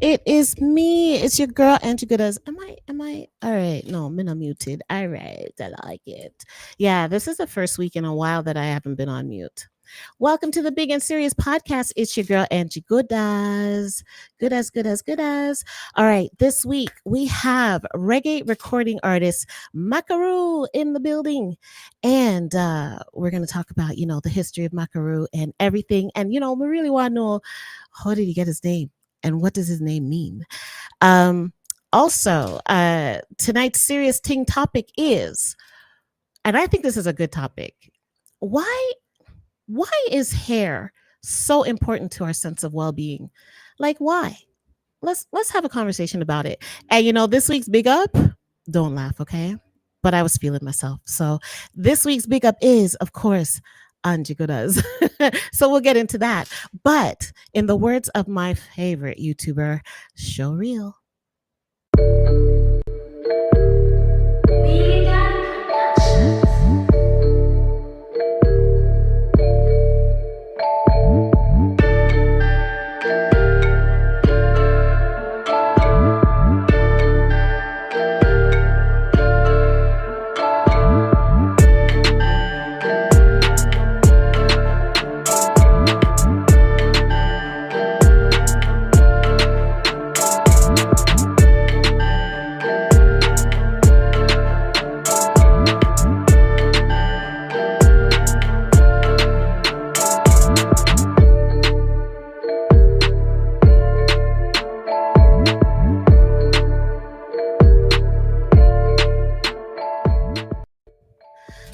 It is me. It's your girl, Angie Goodas. Am I? All right. No, I'm not muted. All right. I like it. Yeah, this is the first week in a while that I haven't been on mute. Welcome to the Big and Serious Podcast. It's your girl, Angie Goodas. Good as. All right. This week, we have reggae recording artist Makaru in the building. And we're going to talk about, the history of Makaru and everything. And, we really want to know, how did he get his name? And what does his name mean? Also, tonight's serious Ting topic is, and I think this is a good topic. Why is hair so important to our sense of well-being? Like, why? Let's have a conversation about it. And this week's big up, don't laugh, okay? But I was feeling myself. So this week's big up is, of course, Angie Goodas. So we'll get into that. But in the words of my favorite YouTuber, Show Real.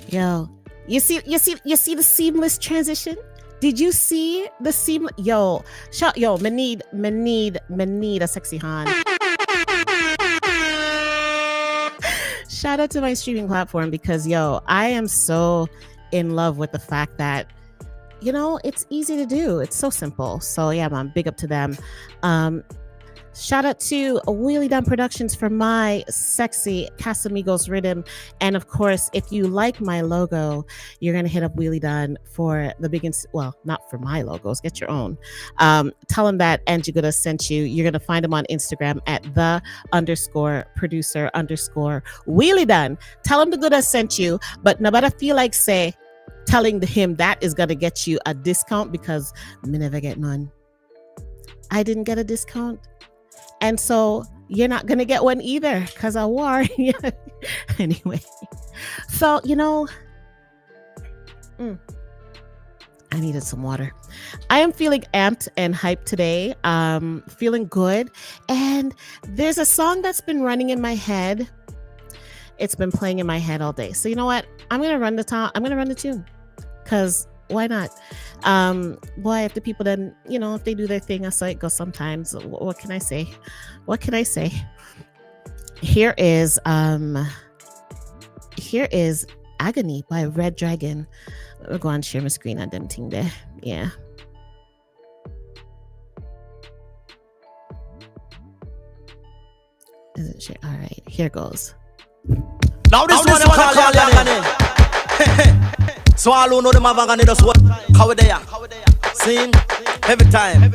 Yo, you see the seamless transition? Did you see the seamless? Me need a sexy hand. Shout out to my streaming platform because I am so in love with the fact that it's easy to do. It's so simple. So yeah, man, big up to them. Shout out to Wheelie Done Productions for my sexy Casamigos rhythm. And of course, if you like my logo, you're going to hit up Wheelie Done for the not for my logos, get your own. Tell them that Angie Goodas sent you. You're going to find them on Instagram at _producer_Wheelie Done. Tell them the Goodas sent you, but nobody feel like telling him that is going to get you a discount because me never get none. I didn't get a discount. And so you're not going to get one either because I wore. Anyway, so, I needed some water. I am feeling amped and hyped today. Feeling good. And there's a song that's been running in my head. It's been playing in my head all day. So you know what? I'm going to run the tune because why not? If the people then, if they do their thing, I saw it go sometimes. What can I say? Here is Agony by Red Dragon. I'll go and share my screen on them thing there. Yeah. Isn't she? All right, here goes. Now this one I call Agony. So all who know them have agony just what how they are. Sing every time.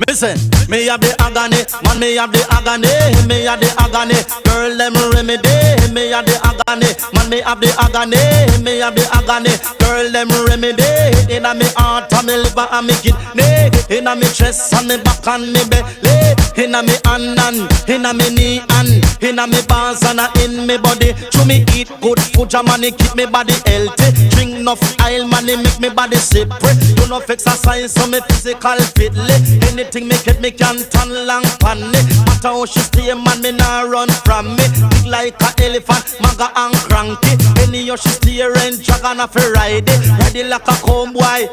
Listen, me have the agony, man me have the agony, me have the agony, girl them remedy, me have the agony, man me have the agony, me have the agony, girl them remedy. Inna me heart and me liver and me kidney, inna me chest and me back and me belly, inna me hand and inna me knee and inna me balls and in me body. To me eat good food, money keep me body healthy. Drink enough oil, money make me body separate. Do enough exercise so me physical fitly. Anything me get me can turn long pan me. Matter how she stay, man, me nah run from me. Big like a elephant, maga and cranky. Any how she stay, and dragon off a ride it. Ride it like a comb boy.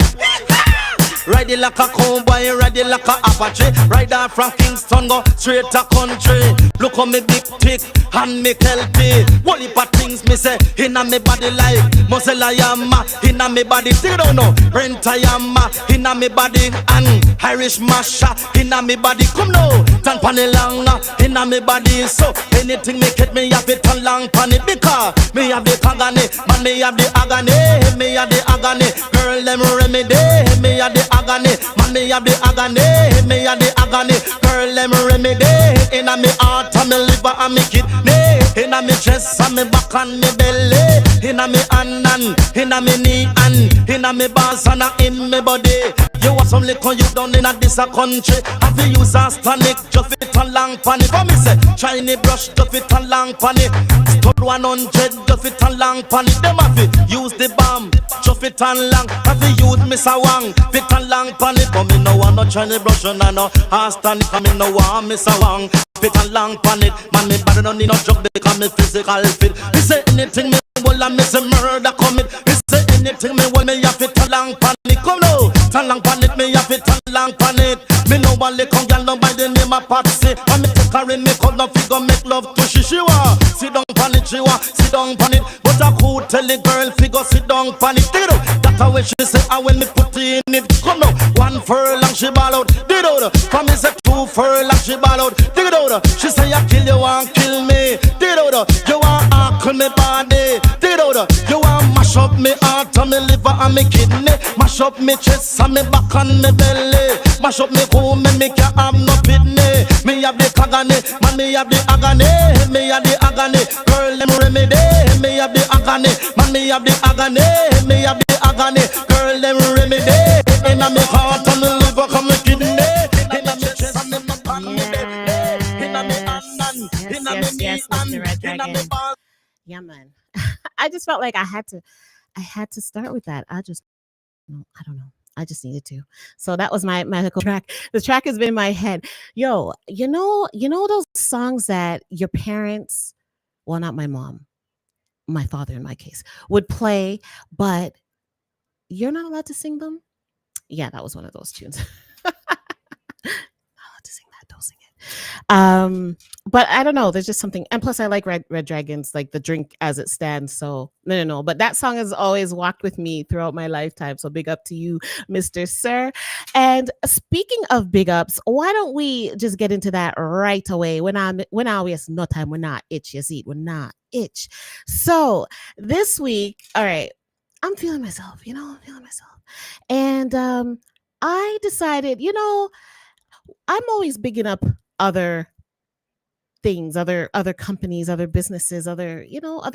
Ride it like a cowboy, ride it like a Apache. Ride out from Kingston, go straight to country. Look how me big tick and me healthy. One heap of things me say inna me body like muscle I am, inna me body. You don't know, rent I am inna me body and Irish masha inna me body. Come now, tan panny long inna me body. So anything me get me have it on long panny because me have the agony, man me have the agony, me have the agony. Girl them remedy, me have the agony. agony. Man, me have the agony. Me have the agony. Girl, let me remedy. Inna me heart and me liver and me kidney. Inna me chest and me back and me belly. Inna me hand and inna me knee and inna me balls and in me body. You want some liquor you done in a this a country. Have you use a tonic, just fit and long pan it. For me say, shiny brush, just fit and long pan it. Stud 100, just fit and long pan it. Them have it, use the bomb, just fit and long. Have you use Miss Wang, fit and long pan it. But me no want no shiny brush and no ass tonic. Me no want Miss Wang, fit and long pan it. Man me body don't need no drug because me physical fit. Me say anything me will and me say murder commit. Me say anything me will me have fit and long pan it. Come now, tan long pan it, me have it tan long pan it. Me no one lick on girl no by the name of Patsy. And me take her in me cut no figure make love to she want. Sit down pan it, she want, sit down pan it. But I could tell the girl figure sit down pan it. Dig it out, that's how she say and when me put in it. Come now, 1 furlong she ball out. Dig it out, from me say 2 furlong she ball out. Dig it out, she say I kill you want kill me. Dig it out, you want hackle me body. Dig it out, you want mash up me heart and me liver and me kidney. Mash up me chest and me back and me belly. Mash up me home and me can't have no kidney. Me have the agony, man me have the agony. Me have the agony, girl them remedy. Me have the agony, man me have the agony. Me have the agony, girl them remedy. Inna me heart and me liver and me kidney. Inna me chest and me back and me belly. Inna me hand and inna me knee and inna me ball. Yeah, man. I just felt like I had to start with that. No, I don't know. I just needed to. So that was my magical track. The track has been in my head. Yo, you know those songs that your parents, well, not my mom, my father in my case, would play, but you're not allowed to sing them? Yeah, that was one of those tunes. Not allowed to sing that, don't sing it. But I don't know. There's just something, and plus I like Red Dragons, like the drink as it stands. So no. But that song has always walked with me throughout my lifetime. So big up to you, Mr. Sir. And speaking of big ups, why don't we just get into that right away? When I waste no time, we're not itch. You see, we're not itch. So this week, all right, I'm feeling myself. I'm feeling myself, and I decided, I'm always bigging up other things, other companies, other businesses, other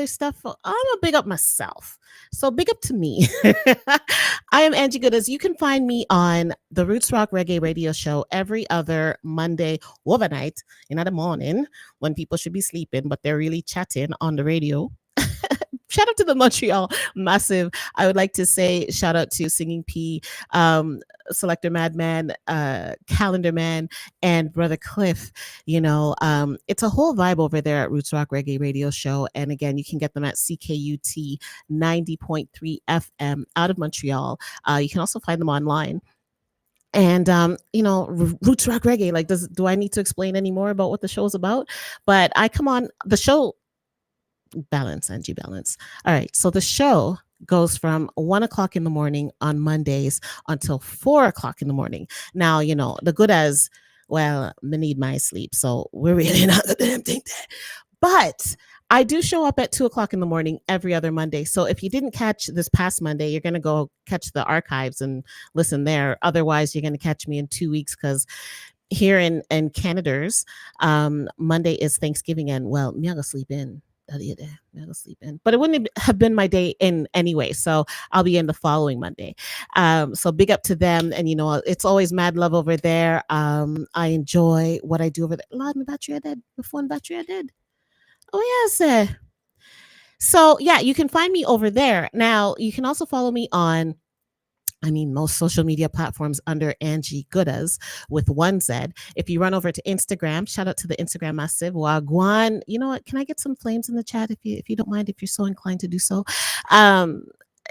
stuff. I'm gonna big up myself. So big up to me. I am Angie Goodas. You can find me on the Roots Rock Reggae radio show every other Monday overnight in the morning when people should be sleeping, but they're really chatting on the radio. Shout out to the Montreal Massive. I would like to say shout out to Singing P, Selector Madman, Calendar Man, and Brother Cliff. It's a whole vibe over there at Roots Rock Reggae Radio Show. And again, you can get them at CKUT 90.3 FM out of Montreal. You can also find them online. And Roots Rock Reggae. Like, do I need to explain any more about what the show is about? But I come on the show. Balance, Angie, balance. All right. So the show goes from 1 o'clock in the morning on Mondays until 4 o'clock in the morning. Now, the good as well, me need my sleep. So we're really not the damn thing that. But I do show up at 2 o'clock in the morning every other Monday. So if you didn't catch this past Monday, you're going to go catch the archives and listen there. Otherwise, you're going to catch me in 2 weeks because here in Canada's, Monday is Thanksgiving. And well, me, I'm going to sleep in. I'll sleep in, but it wouldn't have been my day in anyway, so I'll be in the following Monday. So big up to them, and it's always mad love over there. I enjoy what I do over there. Lord, my battery are dead. My phone battery are dead. Oh yes. So yeah, you can find me over there. Now you can also follow me on most social media platforms under Angie Goodas with 1Z. If you run over to Instagram, shout out to the Instagram Massive. Wagwan. You know what? Can I get some flames in the chat if you don't mind, if you're so inclined to do so?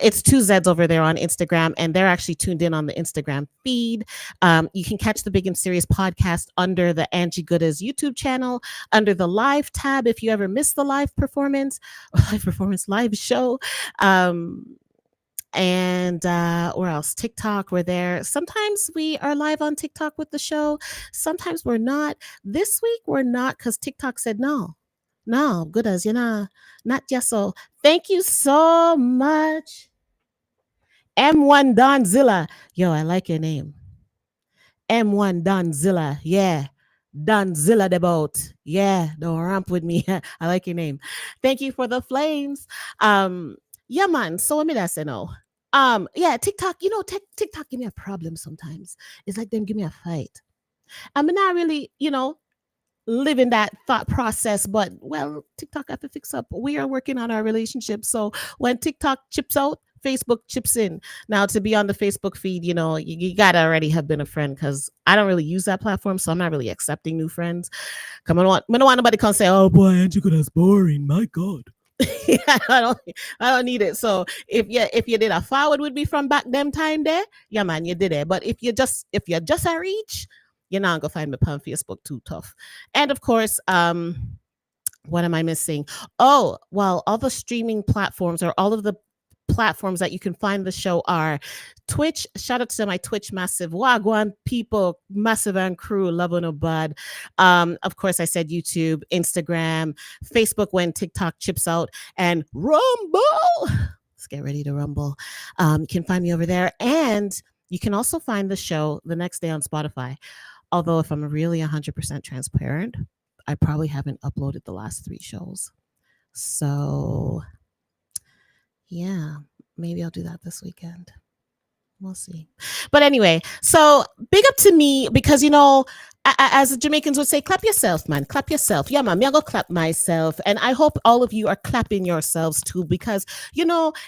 It's 2 Z's over there on Instagram, and they're actually tuned in on the Instagram feed. You can catch the Big and Serious podcast under the Angie Goodas YouTube channel, under the live tab if you ever miss the live show. And where else? TikTok, we're there. Sometimes we are live on TikTok with the show. Sometimes we're not. This week we're not because TikTok said no, good as not yet. So thank you so much. M1 Donzilla. Yo, I like your name. M1 Donzilla. Yeah. Donzilla the boat. Yeah, don't ramp with me. I like your name. Thank you for the flames. Um, yeah, man. So what me that say no. Yeah, TikTok, TikTok give me a problem sometimes. It's like them give me a fight. I'm not really, living that thought process, but well, TikTok have to fix up. We are working on our relationship. So when TikTok chips out, Facebook chips in. Now to be on the Facebook feed, you gotta already have been a friend because I don't really use that platform, so I'm not really accepting new friends. Come on, I don't want nobody come say, "Oh boy, Andrew, that's boring." My God. Yeah, I don't need it. So if you did a forward would be from back them time there, yeah man, you did it. But if you just a reach, you're not gonna find me on Facebook too tough. And of course, what am I missing? Oh, well, all the streaming platforms or all of the platforms that you can find the show are Twitch. Shout out to my Twitch massive Wagwan people, massive and crew, love on a bud. Of course, I said YouTube, Instagram, Facebook when TikTok chips out, and Rumble. Let's get ready to rumble. You can find me over there, and you can also find the show the next day on Spotify. Although, if I'm really 100% transparent, I probably haven't uploaded the last 3 shows. So, yeah, maybe I'll do that this weekend. We'll see. But anyway, so big up to me because, as the Jamaicans would say, clap yourself, man. Clap yourself. Yeah, man. Me, I go clap myself. And I hope all of you are clapping yourselves too because,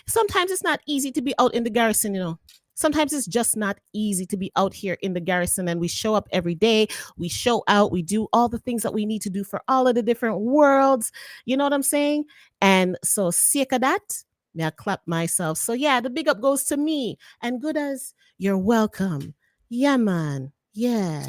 sometimes it's not easy to be out in the garrison. Sometimes it's just not easy to be out here in the garrison and we show up every day. We show out. We do all the things that we need to do for all of the different worlds. You know what I'm saying? And so, sick of that, may I clap myself. So, yeah, the big up goes to me. And good as you're welcome. Yeah, man. Yeah.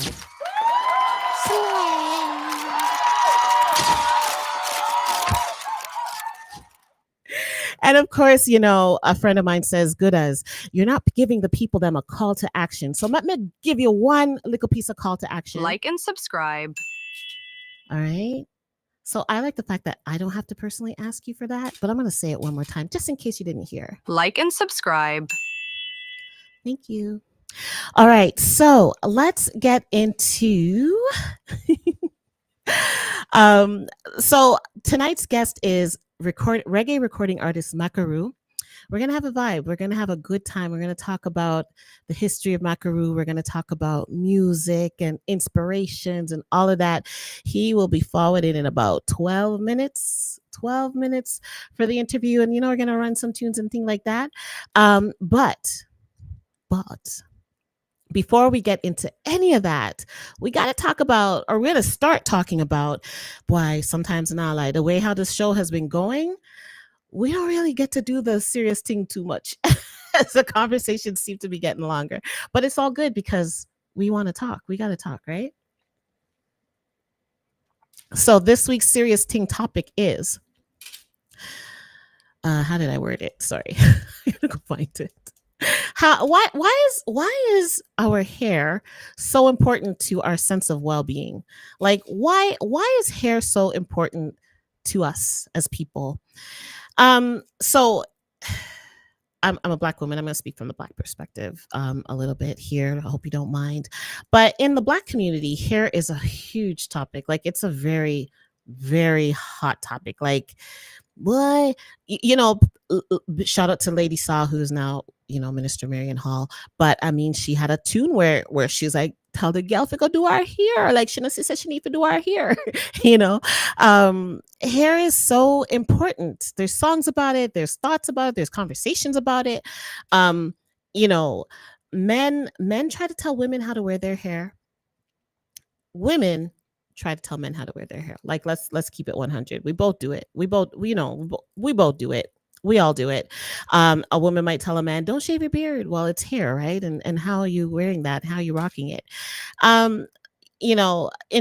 And of course, a friend of mine says, good as you're not giving the people them a call to action. So let me give you one little piece of call to action. Like and subscribe. All right. So I like the fact that I don't have to personally ask you for that, but I'm going to say it one more time, just in case you didn't hear. Like and subscribe. Thank you. All right. So let's get into so tonight's guest is reggae recording artist Makaru. We're going to have a vibe. We're going to have a good time. We're going to talk about the history of Makaru. We're going to talk about music and inspirations and all of that. He will be forwarded in about 12 minutes. 12 minutes for the interview. And, we're going to run some tunes and things like that. But before we get into any of that, we got to talk about, or we're going to start talking about why sometimes in our life, the way how this show has been going, we don't really get to do the serious thing too much as the conversations seem to be getting longer. But it's all good because we want to talk. We got to talk, right? So this week's serious Ting topic is, how did I word it? Sorry. I'm going to go find it. Why is our hair so important to our sense of well-being? Like why is hair so important to us as people? So I'm a Black woman. I'm going to speak from the Black perspective a little bit here. I hope you don't mind. But in the Black community, hair is a huge topic. Like it's a very, very hot topic. Like what, shout out to Lady Saw, who's now, Minister Marion Hall. But I mean, she had a tune where she's like, tell the girl to go do our hair. Like she said she need to do our hair. Hair is so important. There's songs about it. There's thoughts about it. There's conversations about it. Men try to tell women how to wear their hair. Women try to tell men how to wear their hair. Like let's keep it 100. We both do it. We both do it. We all do it. A woman might tell a man, don't shave your beard. Well, it's hair, right? And how are you wearing that? How are you rocking it? In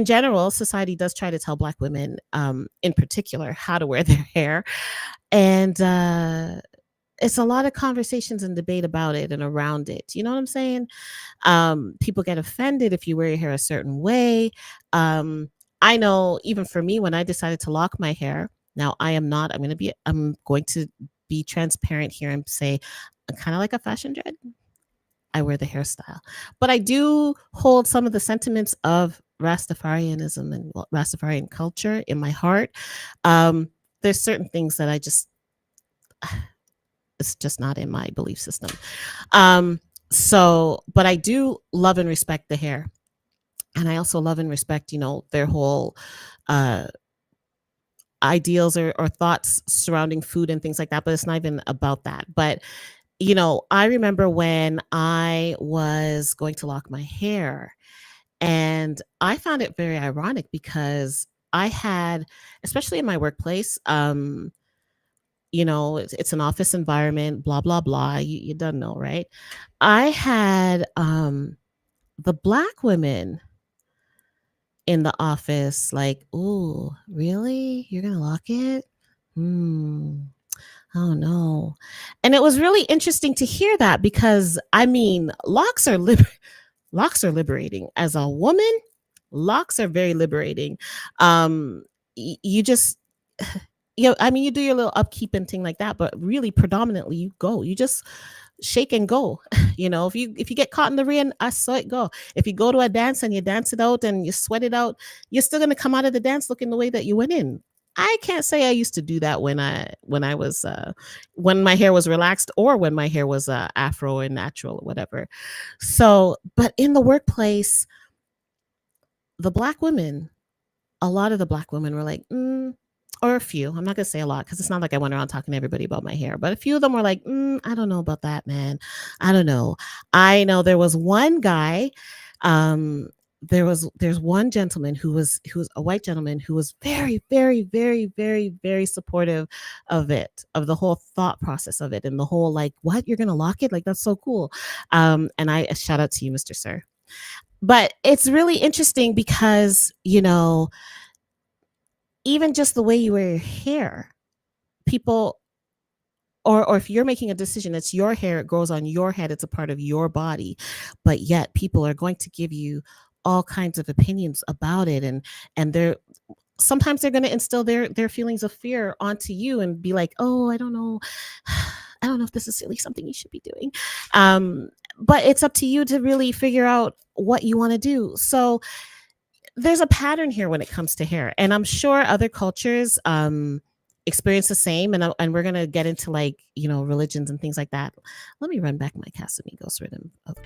general, society does try to tell Black women, in particular, how to wear their hair. And it's a lot of conversations and debate about it and around it. You know what I'm saying? People get offended if you wear your hair a certain way. I know even for me, when I decided to lock my hair, now I'm going to be transparent here and say kind of like a fashion dread. I wear the hairstyle, but I do hold some of the sentiments of Rastafarianism and Rastafarian culture in my heart. Um, there's certain things that I just it's just not in my belief system. Um, so, but I do love and respect the hair, and I also love and respect, their whole uh ideals or thoughts surrounding food and things like that. But it's not even about that. But I remember when I was going to lock my hair, and I found it very ironic because I had, especially in my workplace, it's an office environment, blah, blah, blah. You don't know, right? I had the black women in the office like, "Ooh, really? You're gonna lock it? Hmm. Oh no." And it was really interesting to hear that because I mean, locks are liberating. As a woman, locks are very liberating. You just I mean, you do your little upkeep and thing like that, but really predominantly you just shake and go. If you get caught in the rain, I saw it go. If you go to a dance and you dance it out and you sweat it out, you're still gonna come out of the dance looking the way that you went in. I can't say I used to do that when I was when my hair was relaxed or when my hair was afro and natural or whatever. So, but in the workplace, the black women, a lot of the black women were like, or a few. I'm not gonna say a lot because it's not like I went around talking to everybody about my hair, but a few of them were like, I don't know about that, man. I don't know. I know there was one guy, there's one gentleman who was a white gentleman who was very, very, very, very, very supportive of the whole thought process of it and the whole like, what, you're gonna lock it? Like that's so cool. And I shout out to you, Mr. Sir. But it's really interesting because, even just the way you wear your hair, people, or if you're making a decision, it's your hair, it grows on your head, it's a part of your body, but yet people are going to give you all kinds of opinions about it, and they're sometimes they're going to instill their feelings of fear onto you and be like, oh, I don't know, I don't know if this is really something you should be doing. But it's up to you to really figure out what you want to do. So there's a pattern here when it comes to hair, and I'm sure other cultures experience the same. And we're gonna get into like religions and things like that. Let me run back my Casamigos rhythm of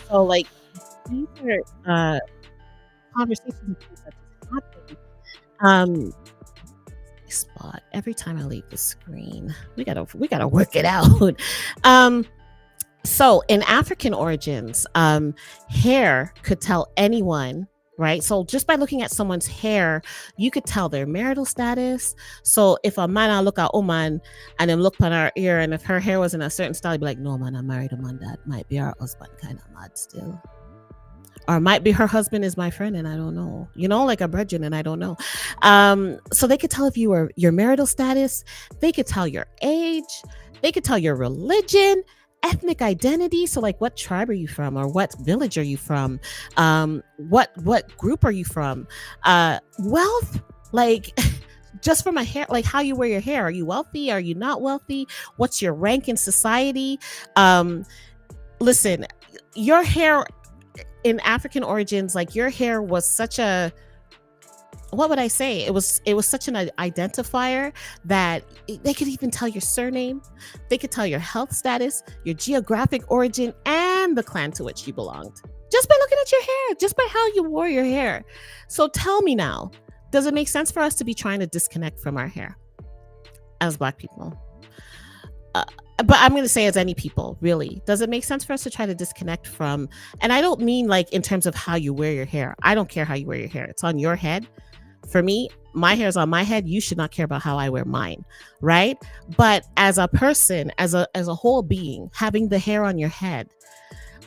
so like these are conversations and things that just happen. Spot every time I leave the screen. We gotta work it out. So in African origins, hair could tell anyone, right? So just by looking at someone's hair, you could tell their marital status. So if a man I look at woman and then look on her ear, and if her hair was in a certain style, you'd be like, no man, I married a man that might be her husband, kind of mad still. Or might be her husband is my friend and I don't know, like a brethren and I don't know. So they could tell if you were your marital status, they could tell your age, they could tell your religion, ethnic identity. So like what tribe are you from, or what village are you from? What group are you from? Wealth, like just from a hair, like how you wear your hair. Are you wealthy? Are you not wealthy? What's your rank in society? Listen, your hair in African origins, like your hair was such a, what would I say? It was such an identifier that they could even tell your surname. They could tell your health status, your geographic origin, and the clan to which you belonged. Just by looking at your hair, just by how you wore your hair. So tell me now, does it make sense for us to be trying to disconnect from our hair as Black people? But I'm going to say as any people, really, does it make sense for us to try to disconnect from, and I don't mean like in terms of how you wear your hair. I don't care how you wear your hair. It's on your head. For me, my hair is on my head. You should not care about how I wear mine, right? But as a person, as a whole being, having the hair on your head,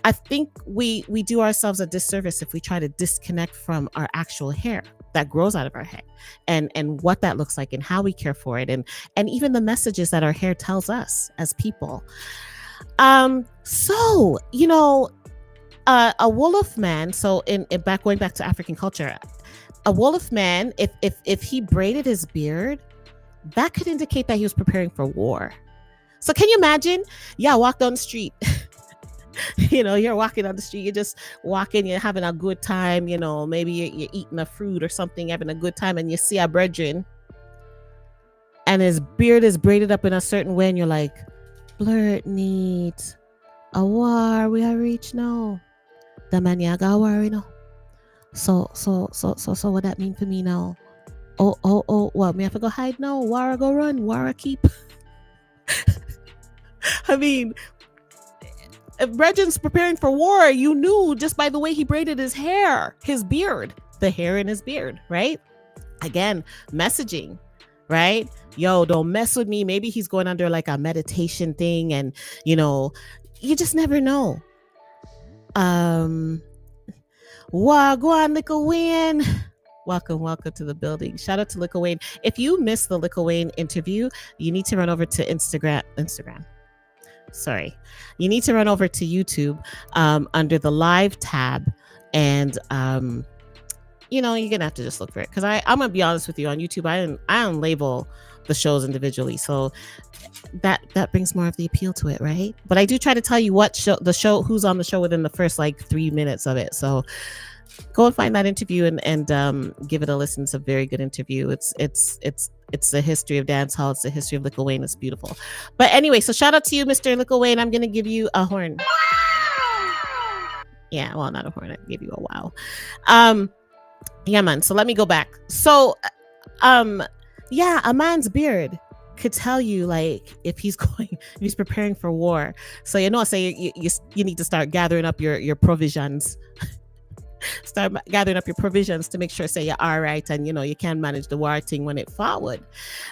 I think we do ourselves a disservice if we try to disconnect from our actual hair that grows out of our head, and what that looks like and how we care for it, and even the messages that our hair tells us as people. So a Wolof man. So in going back to African culture, a Wolof man, if he braided his beard, that could indicate that he was preparing for war. So can you imagine? Yeah, walk down the street. You're walking on the street, you're just walking, you're having a good time, maybe you're eating a fruit or something, having a good time, and you see a brethren and his beard is braided up in a certain way, and you're like, blurt neat. A war we are reach now. The man ya got worry now. So what that mean for me now? Oh, what me have to go hide now? War go run, war keep. I mean, if Regin's preparing for war, you knew just by the way he braided his hair, his beard, the hair in his beard, right? Again, messaging, right? Yo, don't mess with me. Maybe he's going under like a meditation thing, and you just never know. Wagwan Lickle Wayne. Welcome to the building. Shout out to Lickle Wayne. If you missed the Lickle Wayne interview, you need to run over to Instagram. Sorry. You need to run over to YouTube under the live tab, and you're gonna have to just look for it, because I'm gonna be honest with you, on YouTube I don't label the shows individually, so that brings more of the appeal to it, right? But I do try to tell you what who's on the show within the first like 3 minutes of it. So go and find that interview and give it a listen. It's a very good interview. It's the history of dancehall. It's the history of Lickle Wayne. It's beautiful. But anyway, so shout out to you, Mr. Lickle Wayne. I'm gonna give you a horn. Yeah, well, not a horn. I give you a wow. Yeah, man. So let me go back. So, yeah, a man's beard could tell you like if he's preparing for war. So say you need to start gathering up your provisions. Start gathering up your provisions to make sure say you're all right, and you can manage the war thing when it forward.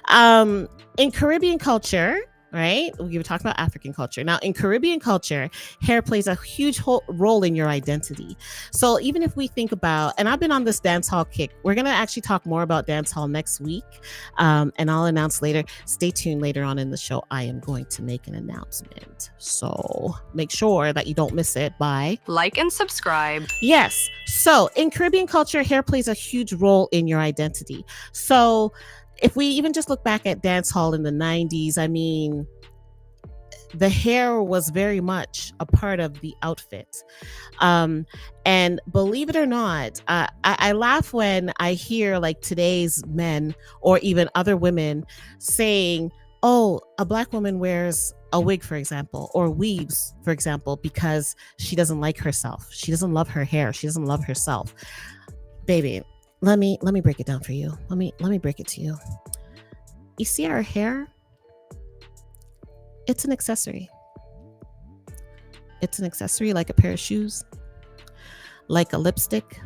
In Caribbean culture, right, we were talking about African culture. Now in Caribbean culture, hair plays a huge role in your identity. So even if we think about, and I've been on this dancehall kick, we're going to actually talk more about dancehall next week, and I'll announce later. Stay tuned. Later on in the show, I am going to make an announcement, so make sure that you don't miss it by like and subscribe. Yes. So in Caribbean culture, hair plays a huge role in your identity. So if we even just look back at dancehall in the 90s, I mean, the hair was very much a part of the outfit. And believe it or not, I laugh when I hear like today's men or even other women saying, oh, a black woman wears a wig, for example, or weaves, for example, because she doesn't like herself. She doesn't love her hair. She doesn't love herself. Baby, let me break it down for you. Let me break it to you. You see our hair? It's an accessory. It's an accessory like a pair of shoes, like a lipstick,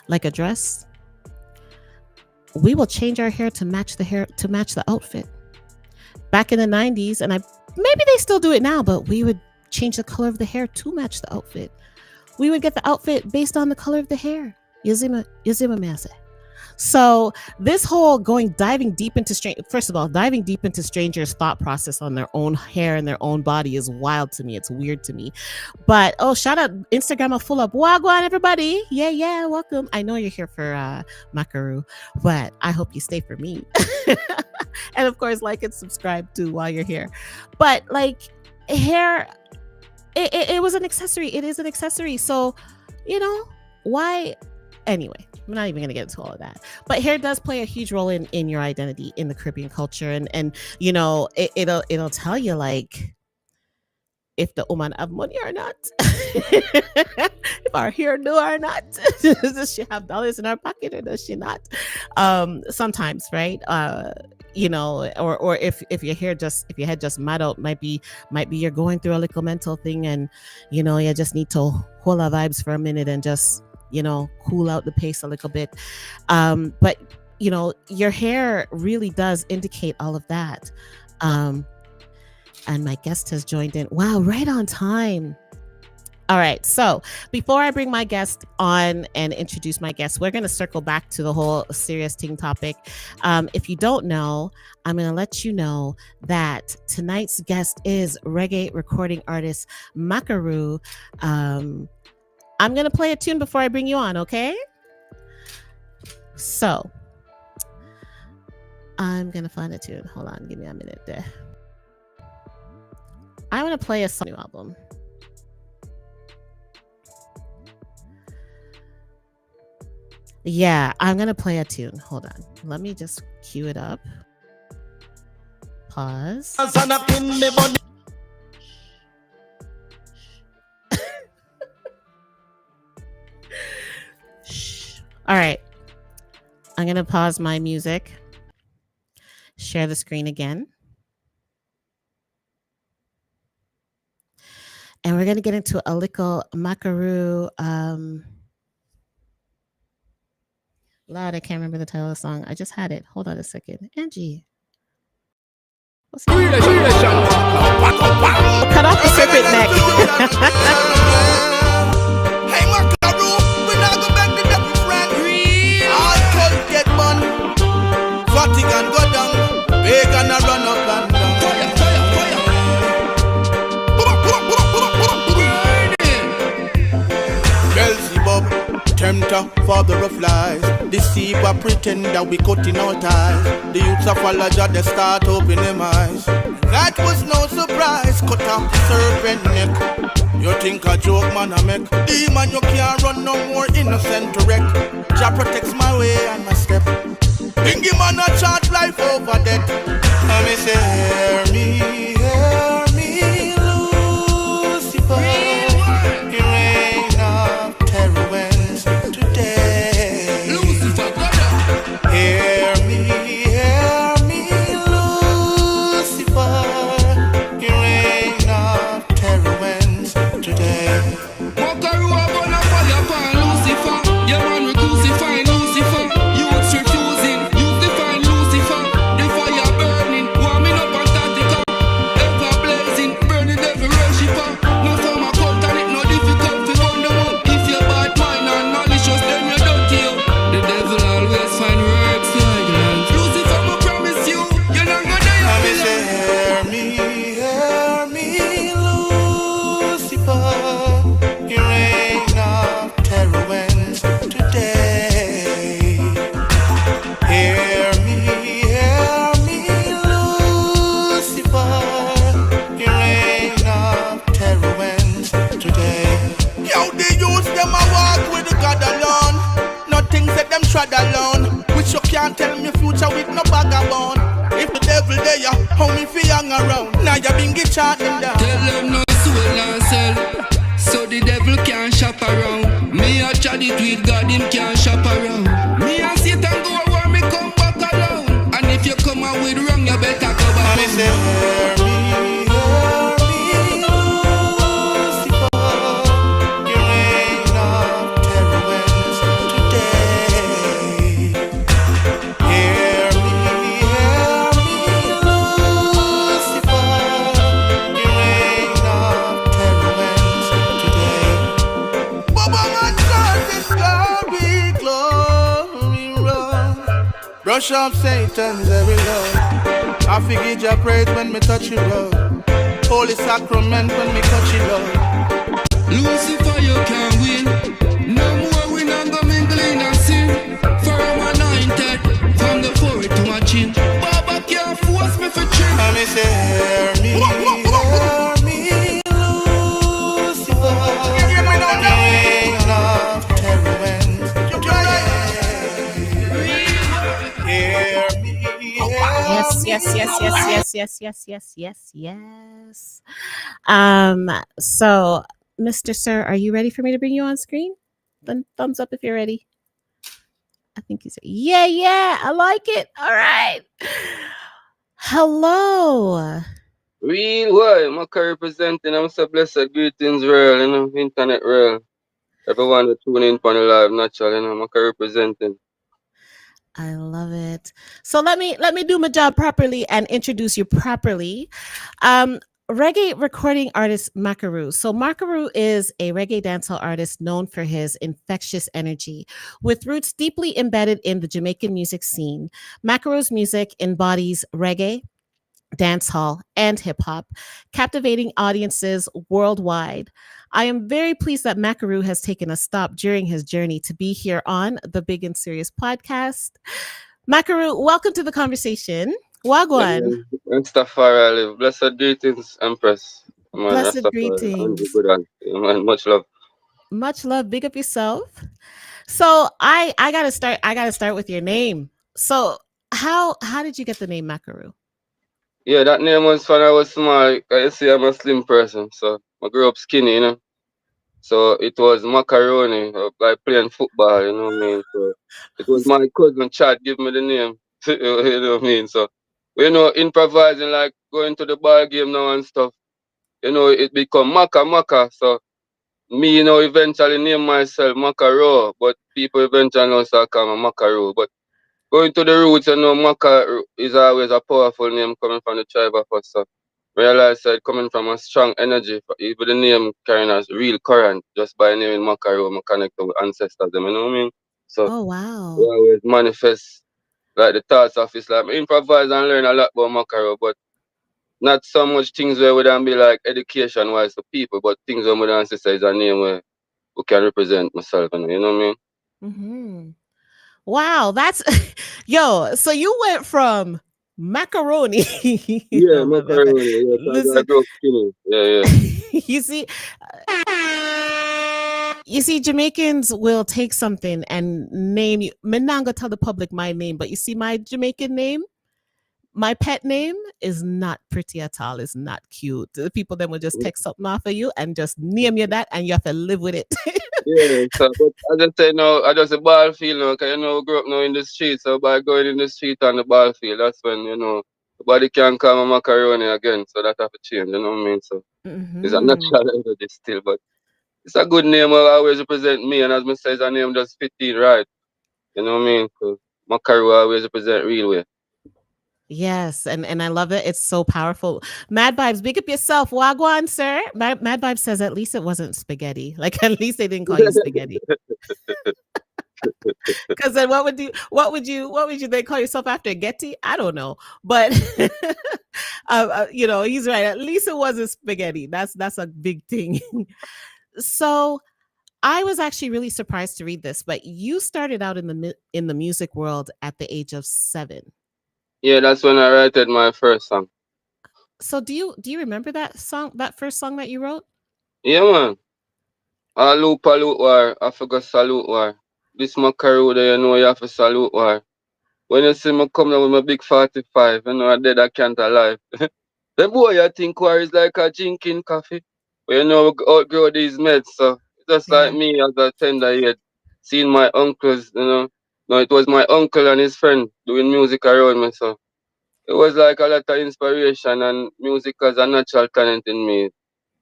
like a dress. We will change our hair to match the outfit. Back in the 90s, and maybe they still do it now, but we would change the color of the hair to match the outfit. We would get the outfit based on the color of the hair. Yazima Mase. So this whole diving deep into strangers' thought process on their own hair and their own body is wild to me. It's weird to me. But shout out Instagram full up. Wagwan everybody. Yeah, welcome. I know you're here for Makaru, but I hope you stay for me. And of course, like and subscribe too while you're here. But like hair, it was an accessory. It is an accessory. So, why? Anyway, I'm not even going to get into all of that. But hair does play a huge role in your identity in the Caribbean culture. And it'll tell you like if the woman have money or not. If our hair do or not. Does she have dollars in her pocket or does she not? Sometimes, right? Or if your head just mad out, might be you're going through a little mental thing, and you just need to hold our vibes for a minute and just cool out the pace a little bit. But your hair really does indicate all of that. And my guest has joined in. Wow, right on time. All right, so before I bring my guest on and introduce my guest, we're going to circle back to the whole serious Ting topic. If you don't know, I'm going to let you know that tonight's guest is reggae recording artist Makaru. I'm going to play a tune before I bring you on, okay? So I'm going to find a tune. Hold on, give me a minute there. I want to play a song new album. Yeah, I'm gonna play a tune. Hold on. Let me just cue it up. Pause. Shh. All right. I'm gonna pause my music. Share the screen again. And we're gonna get into a little Makaru. Lord, I can't remember the title of the song. I just had it. Hold on a second. Angie. What's that? Cut off the serpent neck. Hey Makaru, we not go back to that friend. All cult get bun, Vatican go down, pagan a run up and down. Beelzebub, tempter, father of lies, deceiver, pretender, we cutting our ties. The youths of Alaja, they start opening them eyes. That was no surprise, cut off the serpent neck. You think a joke man I make? Demon, you can't run no more innocent to wreck. Jah protects my way and my step. Bingy man a chant life over death. Let me say, hear me, Lucifer. You reign of terror winds today. Lucifer, hear me, Lucifer. You reign of terror winds today. Makaru a burn a fire for Lucifer. Your man we crucify Lucifer. Youths refusing, youth define Lucifer. The fire burning, warming up Antarctica. Ever blazing, burning devil worshiper. No from a cult and it no difficult to burn them up. If you're bad mind and malicious, then you don't kill. The devil always find words to idolize. Lucifer, I promise you, you're not gonna die. Let me say, hear me, Lucifer. You reign of terror winds today. Hear me, Lucifer. You reign of terror winds today. Yo, the youths them a walk with the God alone. Nothing set them tread alone. Which you can't tell me future with no vagabond. If the devil there, how me fi hang around? Now you been get chanting down. Tell them no soul and sell, so the devil can't shop around. Me a chat it with God, him can't shop around. Me a Satan go where me come back alone. And if you come out with wrong, you better go Let back me home. say, hear me, Lucifer. You reign of terror winds today. Hear me, Lucifer. You reign of terror winds today. Baba man is glory, glory run. Brush off Satan's every love. I forget your praise when me touch you, love. Holy sacrament when me touch you, love. Lucifer, you can't win. No more we not go mingle in a sin. For I'm anointed from the forehead to my chin. Baba can't force me for chin. Let me say, hear me, Lucifer. You reign of terror winds today. Hear me, Yes. So, Mr. Sir, are you ready for me to bring you on screen? Then thumbs up if you're ready. I think you said, yeah, I like it. All right. Hello. Real why, Makaru representing. I'm so blessed. Greetings, real, internet real. Everyone that tune in for the live natural, Makaru representing. I love it. So let me do my job properly and introduce you properly. Reggae recording artist Makaru. So Makaru is a reggae dancehall artist known for his infectious energy. With roots deeply embedded in the Jamaican music scene, Makaru's music embodies reggae, dancehall, and hip hop, captivating audiences worldwide. I am very pleased that Makaru has taken a stop during his journey to be here on the Big and Serious podcast. Makaru, welcome to the conversation. Wagwan. And stuff I live. Blessed greetings, Empress. Man, Blessed Rastafari, and the greetings. good and man, much love. Much love. Big up yourself. So I gotta start. I gotta start with your name. So how did you get the name Makaru? Yeah, that name was when I was small. Like you see, I'm a slim person, so I grew up skinny, you know. So it was macaroni, like playing football, you know what I mean? So it was my cousin Chad give me the name, you know what I mean? So, improvising, like going to the ball game now and stuff, it become Maka Maka. So me, eventually name myself Makaru, but people eventually know start call me Makaru. But going to the roots, Maka is always a powerful name coming from the tribe of us. So realize that coming from a strong energy, even the name carrying a real current, just by naming Makaru, I connect with ancestors, them, you know what I mean? So Oh we wow. always manifest like the thoughts of Islam. I improvise and learn a lot about Makaru, but not so much things where we don't be like education wise to people, but things where we don't say is a name where we can represent myself, you know what I mean? Hmm. Wow, that's yo. So you went from macaroni. Yeah, Oh, macaroni. Yeah, because I listen, grew up skinny. Yeah, yeah. you see, Jamaicans will take something and name you. Me not gonna tell the public my name, but you see, my Jamaican name, my pet name is not pretty at all. It's not cute. The people then will just take something off of you and just name you that, and you have to live with it. Yeah, so, but I just say no, I just a ball field now, because we grew up now in the street, so by going in the street on the ball field, that's when, nobody can call me macaroni again, so that have to change, you know what I mean? So it's a Hmm. natural energy still, but it's a good name, will always represent me, and as me says, a name just 15 right, you know what I mean? So Makaru always represent real way. Yes, and I love it. It's so powerful. Mad Vibes, big up yourself. Wagwan, sir. Mad Vibes says at least it wasn't spaghetti. Like at least they didn't call you spaghetti. Because then what would you then call yourself after Getty? I don't know, but he's right. At least it wasn't spaghetti. That's a big thing. So I was actually really surprised to read this, but you started out in the music world at the age of 7. Yeah, that's when I wrote my first song. So do you remember that first song that you wrote? Yeah, man. I loop war, I forgot salute war. This Makaru, there, you have to salute war. When you see me come down with my big 45, I dead I can't alive. The boy I think war is like a drinking coffee. But we outgrow these meds, so just like Yeah. me as a tender yet, seeing my uncles, No, it was my uncle and his friend doing music around me, so it was like a lot of inspiration and music as a natural talent in me.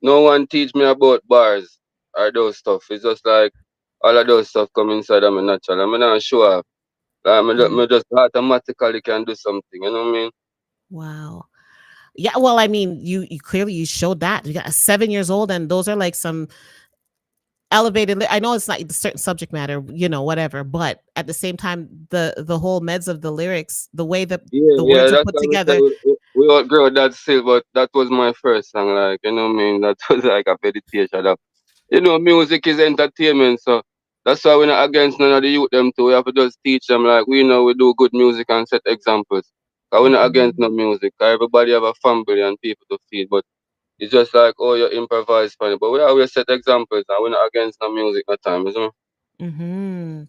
No one teach me about bars or those stuff. It's just like all of those stuff come inside of me natural. I'm not sure up. Like, Yeah. me just automatically can do something, you know what I mean? Wow. Yeah, well, I mean, you clearly you showed that. You got 7 years old and those are like some I know it's not the certain subject matter, whatever, but at the same time the whole meds of the lyrics, the way that Yeah, the yeah, words are that's put what I say. together. We outgrow that still, but that was my first song, like, you know what I mean? That was like a meditation. Music is entertainment, so that's why we're not against none of the youth them too. We have to just teach them like we know we do good music and set examples. Cause we're not against Mhm. no music. 'Cause everybody have a family and people to feed, but it's just like oh you improvise funny. But we always set examples and we're not against no music no time, you know? Mhm.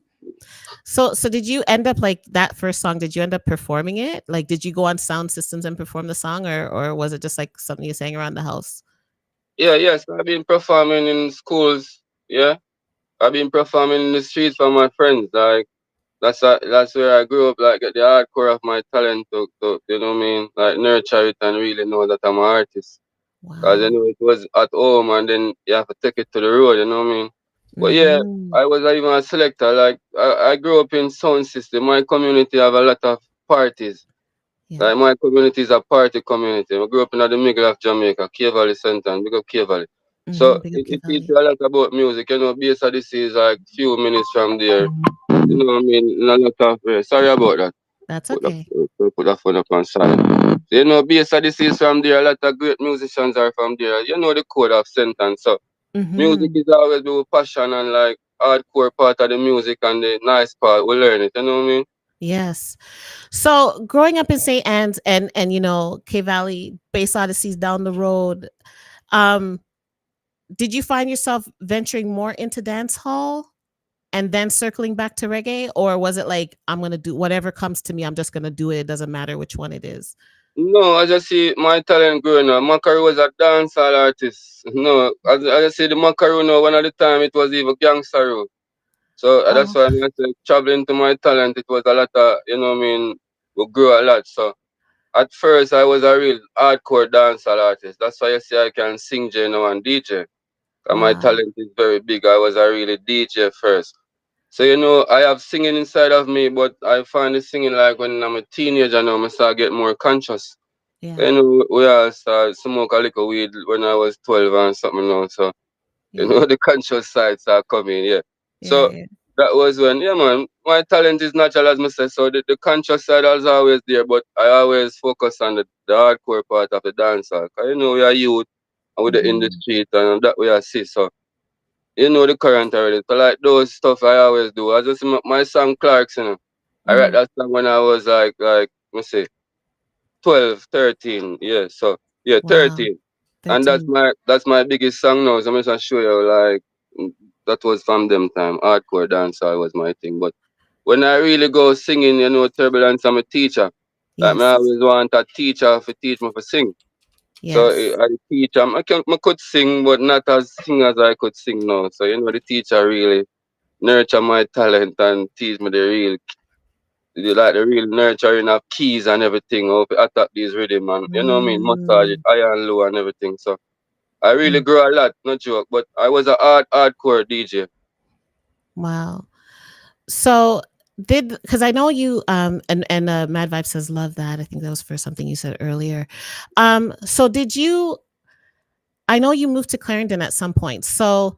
So did you end up like that first song, did you end up performing it? Like did you go on sound systems and perform the song, or was it just like something you sang around the house? Yeah, yes, I've been performing in schools, yeah. I've been performing in the streets for my friends, like that's where I grew up, like get the hardcore of my talent to you know what I mean, like nurture it and really know that I'm an artist. Cause Wow. it was at home and then you have to take it to the road, you know what I mean? But yeah, Mhm. I was even a selector. Like I grew up in sound system. My community have a lot of parties. Yeah. Like my community is a party community. I grew up in the middle of Jamaica, K Valley Center, and big up K Valley. So Mhm. Big up it Kid teaches Valley. you a lot about music. Base of this is like few minutes from there. You know what I mean? In a lot of sorry about that. That's Put the okay. put the phone up on silent. So, base of this is from there. A lot of great musicians are from there. You know the code of sentence. So music Mhm. is always with passion and like hardcore part of the music and the nice part. We learn it. You know what I mean? Yes. So growing up in St. Anne's and K Valley, Base Odyssey's down the road. Um, did you find yourself venturing more into dance hall and then circling back to reggae, or was it like I'm gonna do whatever comes to me? I'm just gonna do it. It doesn't matter which one it is. No, I just see my talent growing up. Makaru was a dancehall artist. No, I just see the Makaru now, one at the time it was even gangster. So that's Oh, why I say traveling to my talent, it was a lot of, we grew a lot. So at first I was a real hardcore dancehall artist. That's why you see I can sing now and DJ. And my wow. talent is very big. I was a really DJ first. So I have singing inside of me, but I find the singing like when I'm a teenager now, I start get more conscious. Yeah, We all start smoke a little weed when I was 12 and something now. So yeah, the conscious sides are coming, yeah. yeah, So yeah. that was when, yeah, man, my talent is natural, as I said. So the conscious side was always there, but I always focus on the hardcore part of the dancer. Because, we are youth and with the in the Mm-hmm. street and that we are see. So, the current already. So, like those stuff I always do. I just, my song Clarks, I write Mm-hmm. that song when I was let me see, 12, 13. Yeah, so, yeah, Wow. 13. And that's 13. my biggest song now. So I'm just show you like that was from them time. Hardcore dancehall was my thing. But when I really go singing, turbulence, I'm a teacher. Like me Yes. always want a teacher to teach me to sing. So Yes. I teach I could sing but not as sing as I could sing now. So the teacher really nurture my talent and teach me the real nurturing of keys and everything, how to attack these rhythm and what I mean, massage it Mm, high and low and everything. So I really mm, grew a lot, no joke. But I was a hardcore DJ. wow. So did because I know you and Mad Vibe says love that. I think that was for something you said earlier. So did you I know you moved to Clarendon at some point. So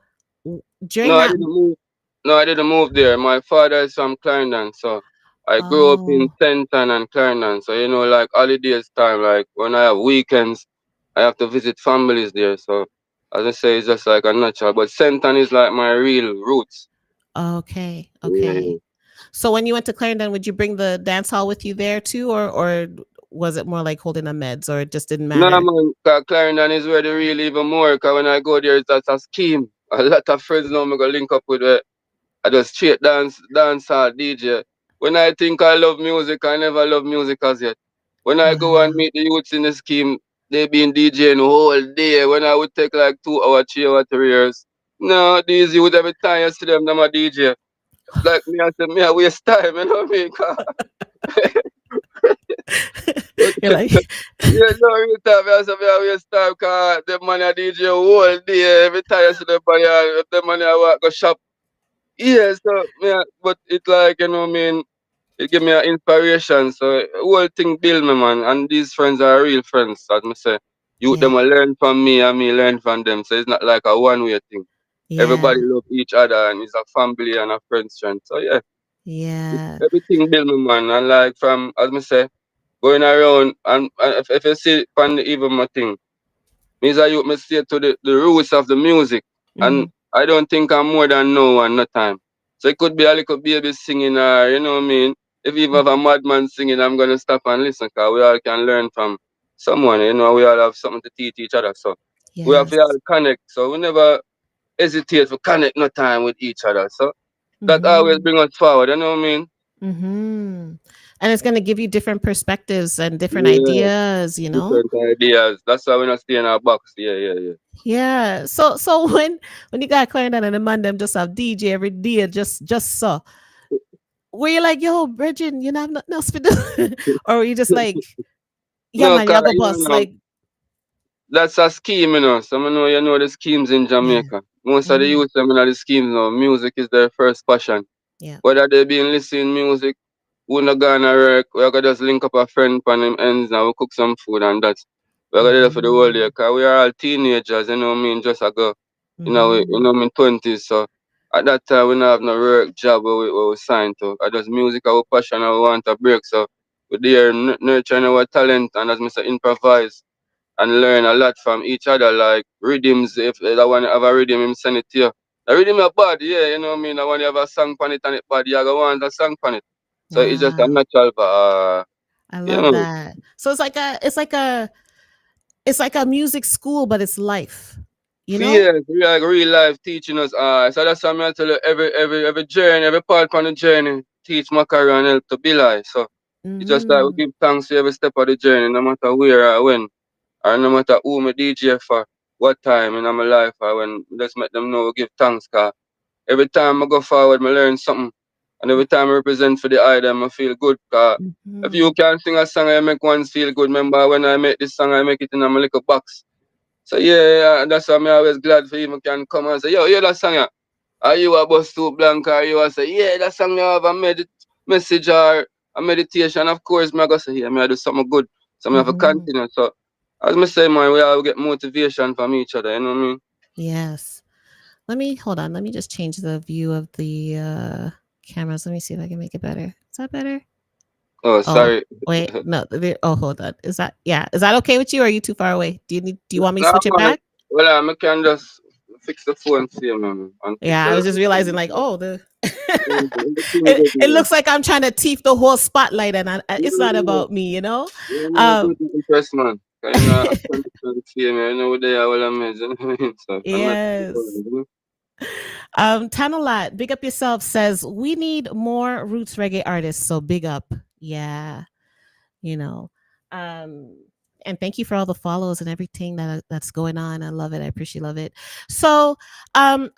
No, during I that didn't move. No, I didn't move there. My father is from Clarendon, so I grew up in oh, Tenton and Clarendon. So like holidays time, like when I have weekends, I have to visit families there. So as I say, it's just like a natural. But Tenton is like my real roots. okay, Yeah. okay. So when you went to Clarendon, would you bring the dance hall with you there too, or was it more like holding a meds, or it just didn't No, matter? man, 'cause Clarendon is where they really even more. Cause when I go there, that's a scheme. A lot of friends know me go link up with I just straight dance hall DJ. When I think I love music, I never love music as yet. When I go and Wow. meet the youths in the scheme, they been DJing whole day. When I would take like 2 hour, 3 hour, 3 years. No, these youth every time you see them a DJ. Like me, I say me I waste time, you know what I mean? But You're like, yeah, no real time. I say me I waste time because them man a DJ whole day. Every time you see them man, them man a walk go shop. Yeah, so yeah, but it like what I mean. It give me an inspiration. So whole thing build me, man. And these friends are real friends. As me say, you yeah, them will learn from me and me learn from them. So it's not like a one way thing. yeah, Everybody love each other and it's a family and a friend strength. So yeah, yeah, everything build me, man. And like from as me say, going around and if you see from the even my thing. Means that you must stay to the roots of the music. And hmm, I don't think I'm more than no one, no time. So it could be a little baby singing or, you know what I mean? If you even have a madman singing, I'm going to stop and listen because we all can learn from someone, we all have something to teach each other. So we have to all yes, connect. So we never hesitate to connect no time with each other. So that always hmm, bring us forward, you know what I mean? hmm, and it's going to give you different perspectives and different Yeah, ideas, you know. different ideas. That's why we not stay in our box. Yeah, yeah, yeah. Yeah. So when you got Clarendon and the man them just have DJ every day, just so were you like, yo, Bridget, you know, have nothing else to do, or were you just like, yeah, No, man, cause y'all go you bust know, like, that's a scheme, So I know the schemes in yeah, Jamaica. Most of the hmm, youth them in the schemes now, music is their first passion. yeah, Whether they been listening music, we not gonna work, we gonna just link up a friend on him ends and we cook some food and that's we're gonna do that for the whole hmm, day. Cause we are all teenagers, you know what I mean, just a go, hmm, I mean 20s. So at that time we not have no work job where we signed to. I just music our passion and we want a break. So we're there nurturing our talent and as Mr. improvise and learn a lot from each other, like rhythms. If that one have a rhythm, him send it to you. The rhythm is bad, yeah, you know what I mean? I want you have a song on it and it bad, you go want a song on it. So it's just a wow, natural, I yeah, love man. that. So it's like a it's like a music school, but it's life. You know? Fear, like real life teaching us. So that's why I tell you every journey, every part on the journey, teach Makaru and help to be like. So it's just like we Mm-hmm. give thanks to every step of the journey, no matter where or when, or no matter who me DJ for, what time in my life or when. Let's make them know we give thanks, cause every time I go forward, I learn something, and every time I represent for the item, I feel good. Cause if Mm-hmm. you can sing a song, I make one feel good. Remember when I make this song, I make it in a little box. So yeah, that's why I'm always glad for him can come and say, yo, hear that song, yeah? Are you a bus too blank? Or you a say, yeah, that song you have a message or a meditation. Of course, I go say, yeah, I do something good. So I have to Mm-hmm. continue. So as I say, man, we all get motivation from each other, you know what I mean? Yes. Let me hold on. Let me just change the view of the cameras. Let me see if I can make it better. Is that better? Oh, Oh, sorry. wait. No. Oh, hold on. Is that yeah? Is that okay with you? Or are you too far away? Do you want me to No, switch it man. back? Well, I can just fix the phone for you, man, and fix Yeah, I was just realizing like, everything. oh, the Everything it, good, it man. looks like I'm trying to teeth the whole spotlight, and it's not Yeah, about me, you know. yeah, man, Um, good interest, man. You know, I can't see me. You know, they are all amazing. You know what I mean? So I'm not. yes. Tanalat, big up yourself says we need more roots reggae artists. So big up, yeah, you know. Um, and thank you for all the follows and everything that's going on. I love it. I appreciate love it. So, um,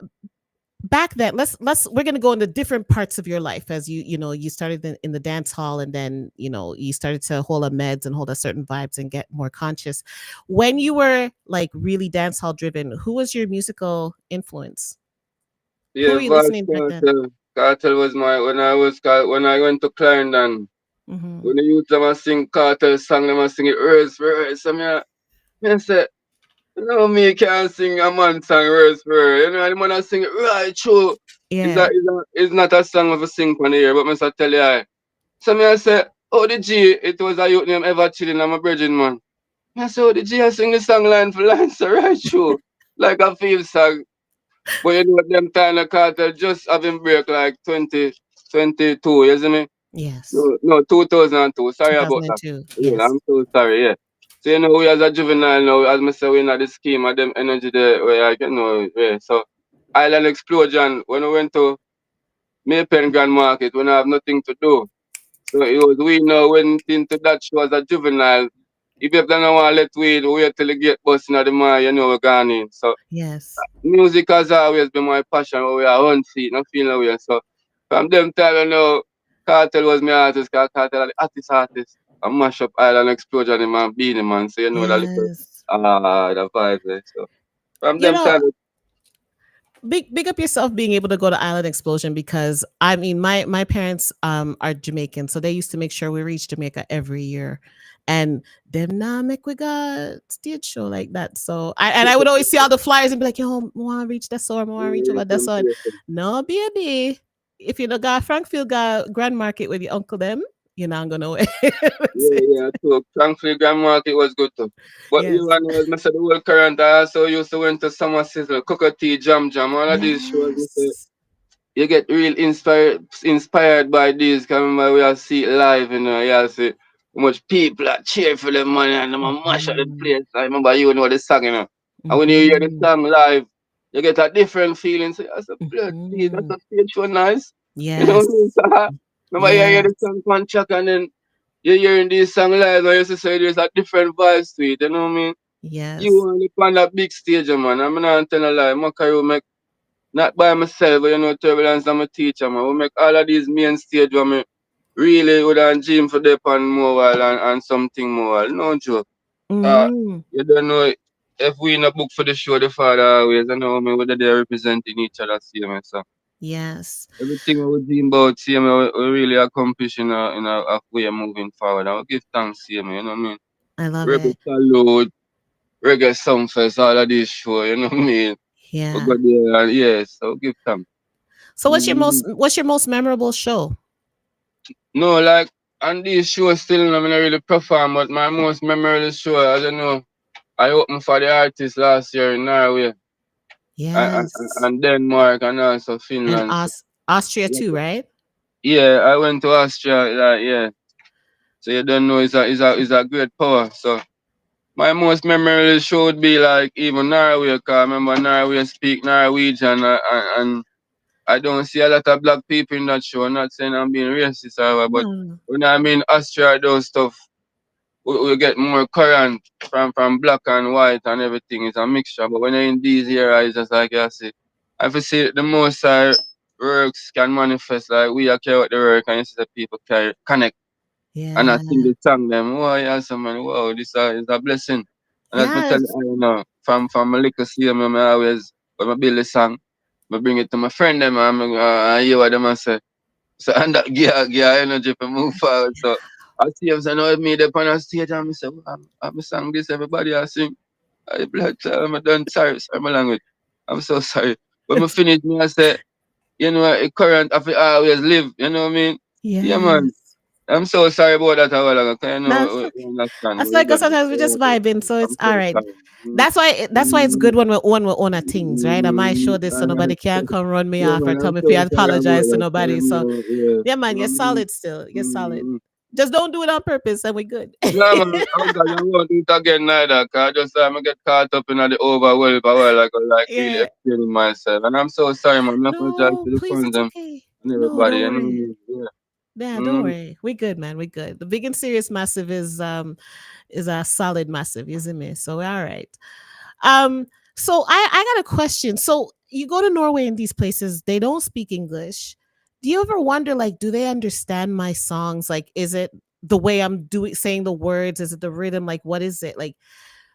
back then let's we're going to go into different parts of your life as you started in the dance hall, and then you started to hold a meds and hold a certain vibes and get more conscious. When you were like really dance hall driven, who was your musical influence? Who Yeah, were you Vibes listening back then? Cartel. Cartel was my when I went to Clarendon. Hmm. When the youth them a sing Cartel song, them a sing it verse for verse. So me say, you know me can't sing a man song verse for verse. You know the man a sing it right through. Yeah. It's not a song of a sing on the ear, but me say tell you. So me I say, oh the G, it was a youth named Ever Chilling, I'm a virgin man. Me I say, oh the G I sing the song line for line, so right through. Like a field song. But you know, them time the cartel just having break like 2022, you see me? Yes. No, 2002. Sorry about that. 2002. Yeah, Yes. I'm so sorry, yeah. So, you know, we as a juvenile now, as I say, we in the scheme of them energy there, where I can know, yeah. So, Island Explosion, when we went to Maypen Grand Market, when I have nothing to do. So, it was we now went into that show as a juvenile. If you don't want to let weed, wait till you get busting at the mall, you know we're gone in. So, Yes. music has always been my passion. We are on seat, not feeling away. So from them time, you know, Cartel was my artist. Cause Cartel are the artist. I mash up Island Explosion in my beanie man. So you know that little Yes. the vibe there. So from You them know, time, big up yourself being able to go to Island Explosion, because I mean my parents are Jamaican, so they used to make sure we reached Jamaica every year. And them now make we got stage show like that. So I would always see all the flyers and be like, yo, I want to reach that store, I want to reach yeah, over that some store. place. No baby. If you know got Frankfield got Grand Market with your uncle them, you're not gonna win. That's Yeah, it. yeah, too. Thankfully, Grand Market was good too. But you Yes. know, as I said, the whole current, I also used to went to Summer Sizzle, Cooker Tea, Jam Jam, all of these shows. Yes. You get real inspired by this. Cause remember we all see it live, you know, you all see how much people are cheer for them money and them a mash at the Hmm. place. I remember you know the song, you know. And when you hear the Hmm. song live, you get a different feeling. So that's a blood see, that's Hmm. a stage show nice. You know what I mean? Yes. So, remember you hear the Yes. song on track and then you're hearing this song live, I used to say there's a different vibe to it, you know what I mean? You Yes. only on that big stage, man. I'm not telling a lie. Makaru make not by myself, but you know, Turbulence, I'm a teacher, man. We make all of these main stage where me really would have dream for them on mobile and something more. No joke. Mm, You don't know if we in a book for the show, the father always, I know me, whether they're representing each other, see me. So yes. everything we dream about, see me, we really accomplish in a way of moving forward. I will give thanks, see me, you know what I mean? I love Rebel it. Salute, Reggae Songfest, all of these show, you know what I mean? We Yeah. go there and yes, so give thanks. So Mhm. what's your most memorable show? No, like on this show still I'm not really perform, but my most memorable show, I don't know, I opened for the artist last year in Norway Yes. and Denmark and also And Finland. So, Austria like, too, right? yeah, I went to Austria, like, yeah. So you don't know it's a great power. So My most memorable show would be like even Norway, cause I remember Norway speak Norwegian, and I don't see a lot of black people in that show. I'm not saying I'm being racist or whatever, but No. when I'm in Austria, those stuff, we get more current from black and white and everything. It's a mixture. But when you're in these areas, it's just like I say, I feel see the most works can manifest like we are care what the work and you see the people can connect. And I Yeah. sing the song them, wow, yeah, man, wow, this is a blessing. And as me tell Yes. you, from my little see me, I always, when I build a song, I bring it to my friend them, and I hear what them I say. So, and that give energy to move forward. So, I see them say, no, if me up on a stage, and I say, well, I'm sang this, everybody I sing. I blood, I'm done, sorry, my language. I'm so sorry. When I finish, me, I say, it current, I feel I always live, you know what I mean? Yeah, man. Yes. I'm so sorry about that a while ago. 'Cause I know That's we understand, that's but we like, 'cause just sometimes we just vibing, so it's I'm all so right. sorry. That's why it's Mm, good when we own our things, right? I might show this so uh, nobody can come run me yeah, off or man, tell I'm me if you so sorry about apologize to that. nobody. You So know, yeah. yeah, man, you're solid still. You're solid. Mm, Just don't do it on purpose and we're good. yeah, man, I won't do it again neither. 'Cause I just get caught up in the overwhelm a while ago, like really Yeah. explaining myself. And I'm so sorry, man. I apologize No, to the please, fans it's them okay. and No, everybody. don't You know what I worry. mean? Yeah. Yeah, don't Mm, worry. We good, man. We good. The big and serious massive is a solid massive, isn't it? So we're all right. Um, so I got a question. So you go to Norway and these places, they don't speak English. Do you ever wonder, like, do they understand my songs? Like, is it the way I'm doing saying the words? Is it the rhythm? Like, what is it? Like,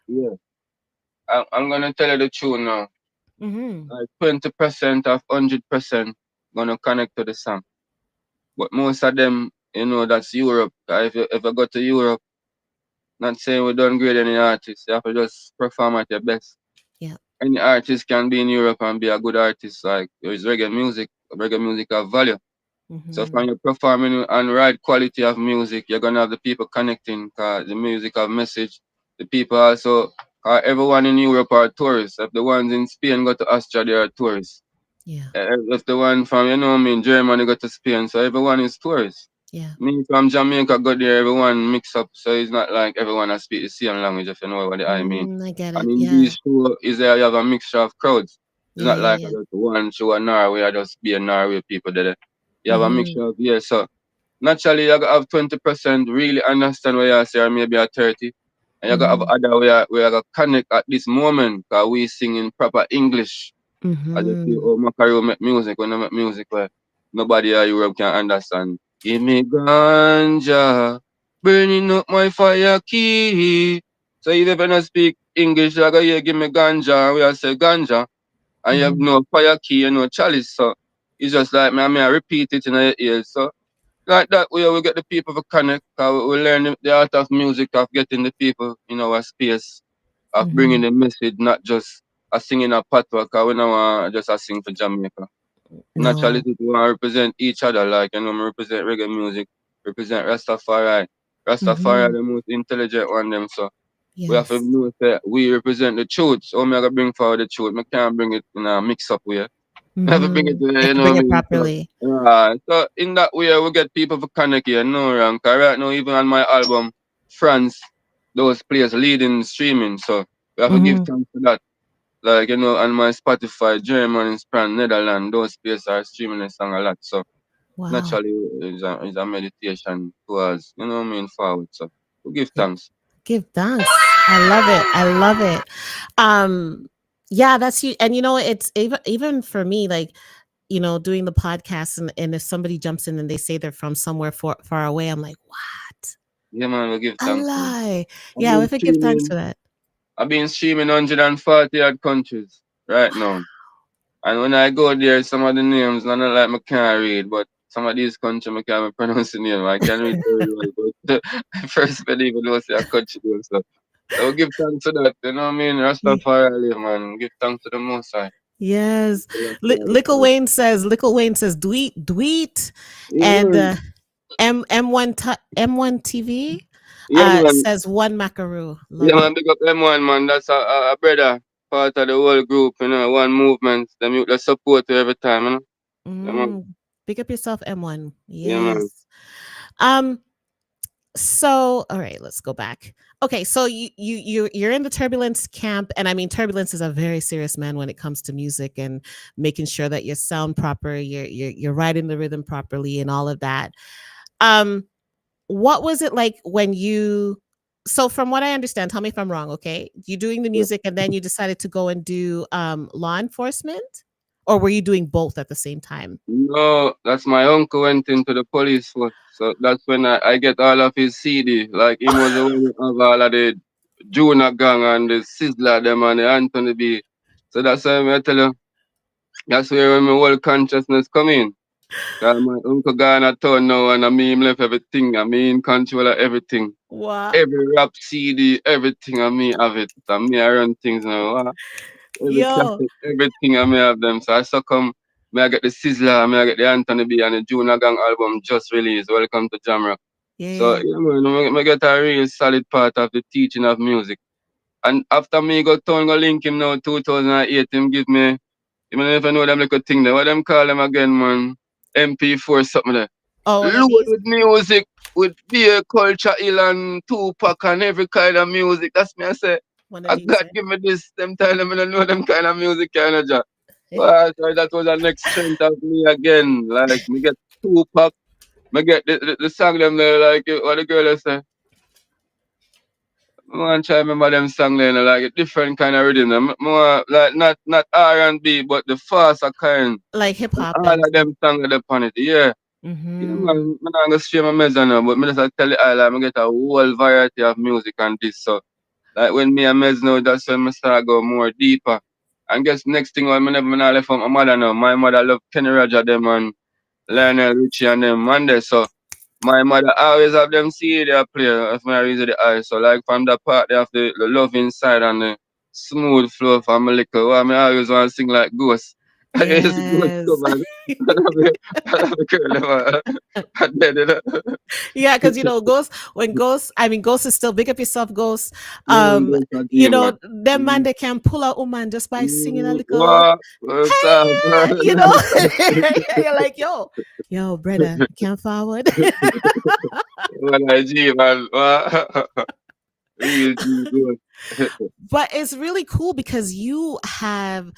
yeah. I'm gonna tell you the truth now. mm-hmm. Like 20% of 100% gonna connect to the song. But most of them, that's Europe. If you go to Europe, not saying we don't grade any artist, you have to just perform at your best. Yeah. Any artist can be in Europe and be a good artist. Like there's reggae music have value. So Mm-hmm. from your performing and right quality of music, you're gonna have the people connecting. Cause the music have message. The people also, everyone in Europe are tourists. If the ones in Spain go to Austria, they are tourists. Yeah. If the one from, Germany go to Spain, so everyone is tourists. Yeah. Me from Jamaica go there, everyone mix up, so it's not like everyone has speak the same language, if you know what I mean. I get And it. in Yeah. these show is there you have a mixture of crowds. It's Yeah. not Yeah. like Yeah. just one show in Norway, I just be a Norway people there. You have a Mm-hmm. mixture of, yeah, so naturally you gotta have 20% really understand what you say, or maybe a 30. And you gotta have Mm-hmm. other where you gotta connect at this moment, because we sing in proper English. I just see, Mm-hmm. oh, Makaru make music. When I make music, where nobody in Europe can understand. Give me ganja, burning up my fire key. So if you don't speak English, I go, yeah, give me ganja. We I say ganja. And you have Mm-hmm. no fire key and no chalice. So it's just like, I repeat it in your ears. So like that way we get the people to connect. Cause we learn the art of music, of getting the people in our space, of bringing Mm-hmm. the message, not just a singing a patois, because we don't want just a sing for Jamaica. Naturally, No. we want to represent each other, like, we represent reggae music, represent Rastafari. Rastafari are Mm-hmm. the most intelligent one, them, so we have to Yes. know that we represent the truth. So, I'm going to bring forward the truth. I can't bring it in a mix up way. Never bring it Mm-hmm. to, You you have to know bring what I it mean? properly. So in that way, we get people to connect here, no wrong. Cause right now, even on my album, France, those players leading streaming. So we have to give Mm-hmm. thanks to that. Like, on my Spotify, Germany, France, Netherlands, those places are streaming the song a lot. So Wow. naturally, it's a meditation towards, what I mean, forward. So we give Yeah. thanks. Give thanks. I love it. I love it. Um, yeah, that's you. And it's even for me, like, doing the podcast and if somebody jumps in and they say they're from somewhere far away, I'm like, what? Yeah, man, we give A thanks, man. lie. I've Yeah, we been have to give thanks streaming, for that. I've been streaming 140 odd countries right now. And when I go there, some of the names, not like I can't read, but some of these countries I can't pronounce the name. I can read very well, but I first believe in those a country name. So we give thanks to that. You know what I mean? Ye- Rastafari live, man. Give thanks to the Most High. Yes. Lickle Yeah, Wayne says, Dweet, Dweet. And man. M1 TV Yeah, man. says one Makaru. Yeah, Love man. it. Big up M1, man. That's a brother. Part of the whole group, one movement. Them youth that support you every time. Yeah, man. Mm, pick up yourself, M1. Yeah, man. Yes. Um, So, all right, let's go back. Okay, so you're in the turbulence camp, and I mean, turbulence is a very serious man when it comes to music and making sure that you sound proper, you're writing the rhythm properly, and all of that. Um, what was it like when you? So, from what I understand, tell me if I'm wrong. Okay, you doing the music, and then you decided to go and do law enforcement, or were you doing both at the same time? No, that's my uncle went into the police force. So that's when I get all of his CD. Like him was the one who have all of the Junior Gang and the Sizzler them and the Anthony B. So that's why I tell you, that's where my whole consciousness come in. Cause my uncle gone a town now and I mean him left everything. I mean control of everything. What? Every rap CD, everything I me have it. And me I run things now. Every Yo, cassette, everything I may have them. So I succumb. May I get the Sizzler, may I get the Anthony B and the Junior Gang album just released. Welcome to Jamrock. yeah, So yeah. yeah, man, I get a real solid part of the teaching of music. And after me go town go link him now 2008, him give me, you know if I know them little thing there. What them call them again, man? MP4 something there. Oh, one of Load these, with music with beer culture, ill and Tupac and every kind of music. That's me I say. one of I these. God Eh? give me this, them time them I don't know them kind of music kind of job. Eh? Well, that was the next strength of me again. Like me get Tupac, me get the song them there like what the girl they say. I want to try remember them song there, like a different kind of rhythm. More like not R&B, but the faster kind. Like hip And hop all and of them songs are upon it. Yeah. Yeah, man. mhm. I'm not gonna share my mezzo now, but me just tell the island, I get a whole variety of music and this. So, like when me and Mez now, that's when I start go more deeper. And guess next thing when me not left from my mother now. My mother love Kenny Roger them and Lionel Richie and them man there. So my mother always have them CD play of my reason the eye. So like from the part they have the love inside and the smooth flow from my little one, I always want to sing like Ghost. I used to go so Yes. bad. I have a girl and then, Yeah, because Ghost when Ghost, I mean Ghost is still big up yourself, Ghost. man, those are dream, man. Them man they can pull out woman just by singing a little What? What's up, bro? hey, you're like, yo, brother, come forward. What I G, man. What? Real G, good. But it's really cool because you have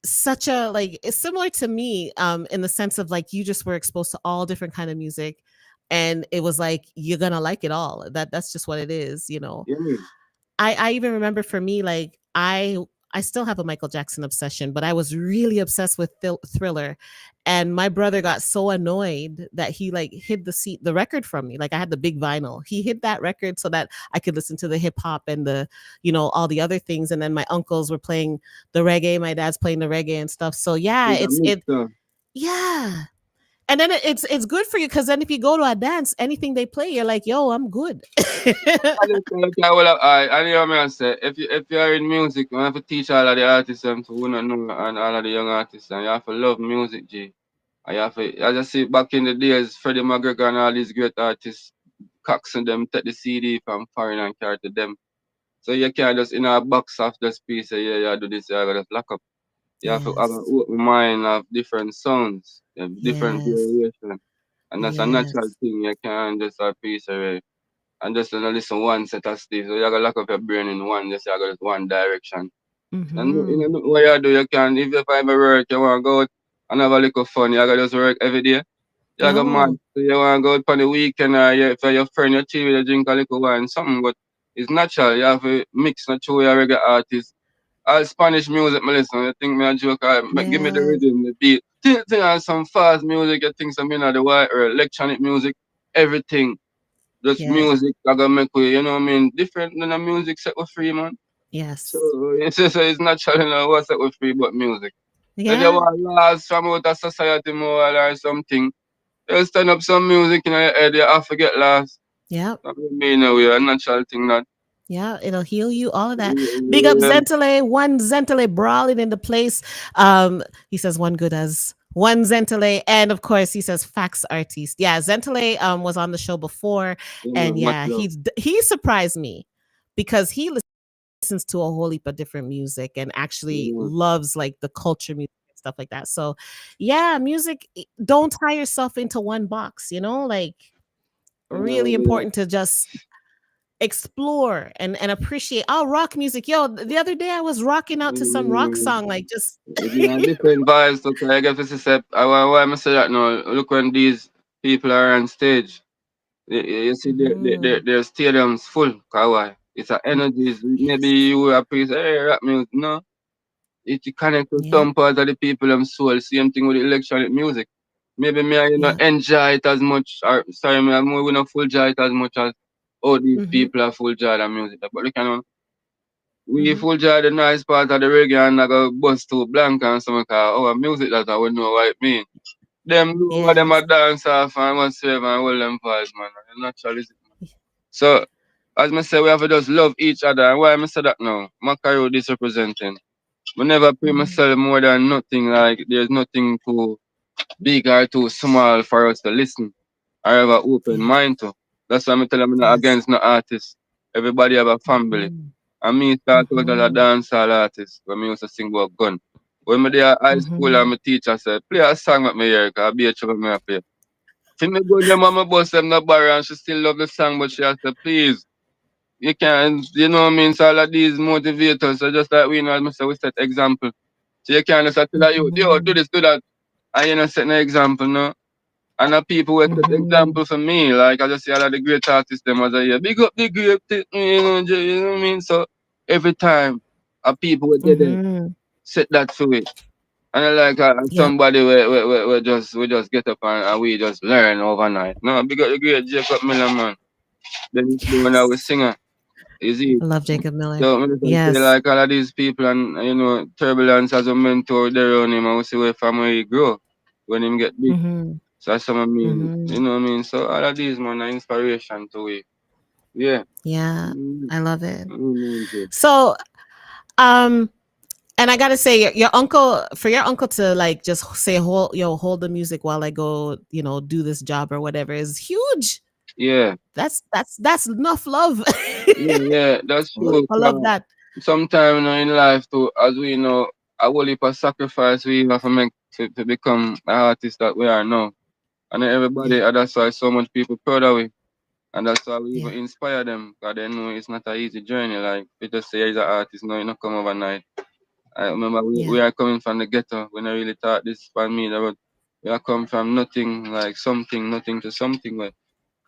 such a like it's similar to me in the sense of like you just were exposed to all different kind of music and it was like you're gonna like it all that's just what it is. Yeah, man. I even remember for me like I still have a Michael Jackson obsession, but I was really obsessed with Thriller, and my brother got so annoyed that he like hid the record from me. Like I had the big vinyl, he hid that record so that I could listen to the hip hop and the all the other things. And then my uncles were playing the reggae, my dad's playing the reggae and stuff. So yeah, It's a mixture. yeah. And then it's good for you because then if you go to a dance, anything they play, you're like, yo, I'm good. Okay, well, I know what I say. If you are in music, you have to teach all of the artists who don't know and all of the young artists, and you have to love music, G. I have to, I just see back in the days, Freddie McGregor and all these great artists, Cox and them take the CD from foreign and carry to them. So you can't just in a box of this piece say, yeah, yeah, do this, yeah, I just lock up. You have to have an Yes. open mind of different sounds, different Yes. variation. And that's a natural Yes. thing. You can't just a piece away and just listen one set of stuff. So you gotta lock up your brain in one, just you gotta just one direction. And Mm-hmm. what you do, you can if you find a work, you wanna go out and have a little fun, you gotta just work every day. You gotta No. man. So you wanna go out on the weekend or you, for your friend, you chill with you drink a little wine, something, but it's natural. You have to mix not through your reggae artist. All Spanish music, me listen. You think me a joke? Give me the Yes. rhythm, the beat. Think on some fast music. You think some the white or electronic music. Everything. Just Yes. music I gotta make with, you know what I mean? Different than the music set with free, man. So Yes. it's just it's natural, what's set with free but music. If you Yeah. want last from out of society more or something, you stand up some music in your head, you have to get last. Yeah. I mean, a natural thing that. Yeah, it'll heal you. All of that. Big up Yeah, Zentele. One Zentele brawling in the place. He says one good as one Zentele, and of course he says fax artiste. Yeah, Zentele was on the show before, yeah, and much yeah, love. he surprised me because he listens to a whole heap of different music and actually Yeah. loves like the culture music and stuff like that. So yeah, music. Don't tie yourself into one box. Like really important to just explore and appreciate all rock music. Yo, the other day I was rocking out to some rock song, like just Yeah, different vibes. Look, I guess it's a step. Why am I say that now? Look when these people are on stage. You see Mhm. their stadiums full. Why? It's a energy. Maybe you appreciate hey, rap music. No, it connect to Yeah, some part of the people soul. Same thing with electronic music. Maybe me, yeah. enjoy it as much. Or sorry, me, I'm more not full joy it as much as all these Mhm. people are full joy the music. But look, we Mhm. full joy the nice part of the reggae and I go bust to blank and some cause our music that I would know what it mean. Them do what them a Yes. dance off and whatsoever and all them vibes, man. And natural is it, man. So as I say, we have to just love each other. And why I say that now? Makaru this representing. We never pay Mhm. myself more than nothing. Like there's nothing too big or too small for us to listen or have an open Yes. mind to. That's why I'm telling you, I'm not Yes. against no artist. Everybody have a family. Mhm. And me start out as a Mhm. dancehall artist when me used to sing about gun. When me there at high school and Mhm. my teacher said, play a song with me here, because I be a trouble me a play. See me go there, mama boss them no barra and she still love the song, but she has to please. You can't, you know what I mean? So all of these motivators, so just like we know, as I say, we set example. So you can't just tell her, yo, do Mhm. this, do that. And you know, setting an example, no? And the people who set Mhm. example for me, like I just see all of the great artists, them as I hear, big up the great, you know what I mean? So every time, people were there, Mhm. set that to it. And I like Yep. somebody we just get up and we just learn overnight. No, big up the great Jacob Miller, man. Then you see when I was Yes. singer, is it? I love Jacob Miller. So I'm just say Yes. like all of these people and turbulence as a mentor there on him, I will see where from where he grow when him get big. Mhm. So that's what I mean. Mhm. You know what I mean? So all of these man are inspiration to we. Yeah. Yeah. Mm, I love it. mm, So, um and I gotta say, your uncle, for your uncle to like just say, hold the music while I go, do this job or whatever is huge. yeah. That's enough love. Yeah, that's true. I love that. Sometimes in life too, as we know, a whole heap of sacrifice we have to make to become the artist that we are now. And everybody, Yeah, and that's why so much people proud of we. And that's why we even yeah, inspire them, because they know it's not an easy journey. Like, we just say he's an artist, no, you not come overnight. I remember we yeah. are coming from the ghetto when I really thought this for me. We are come from nothing, like something, nothing to something. But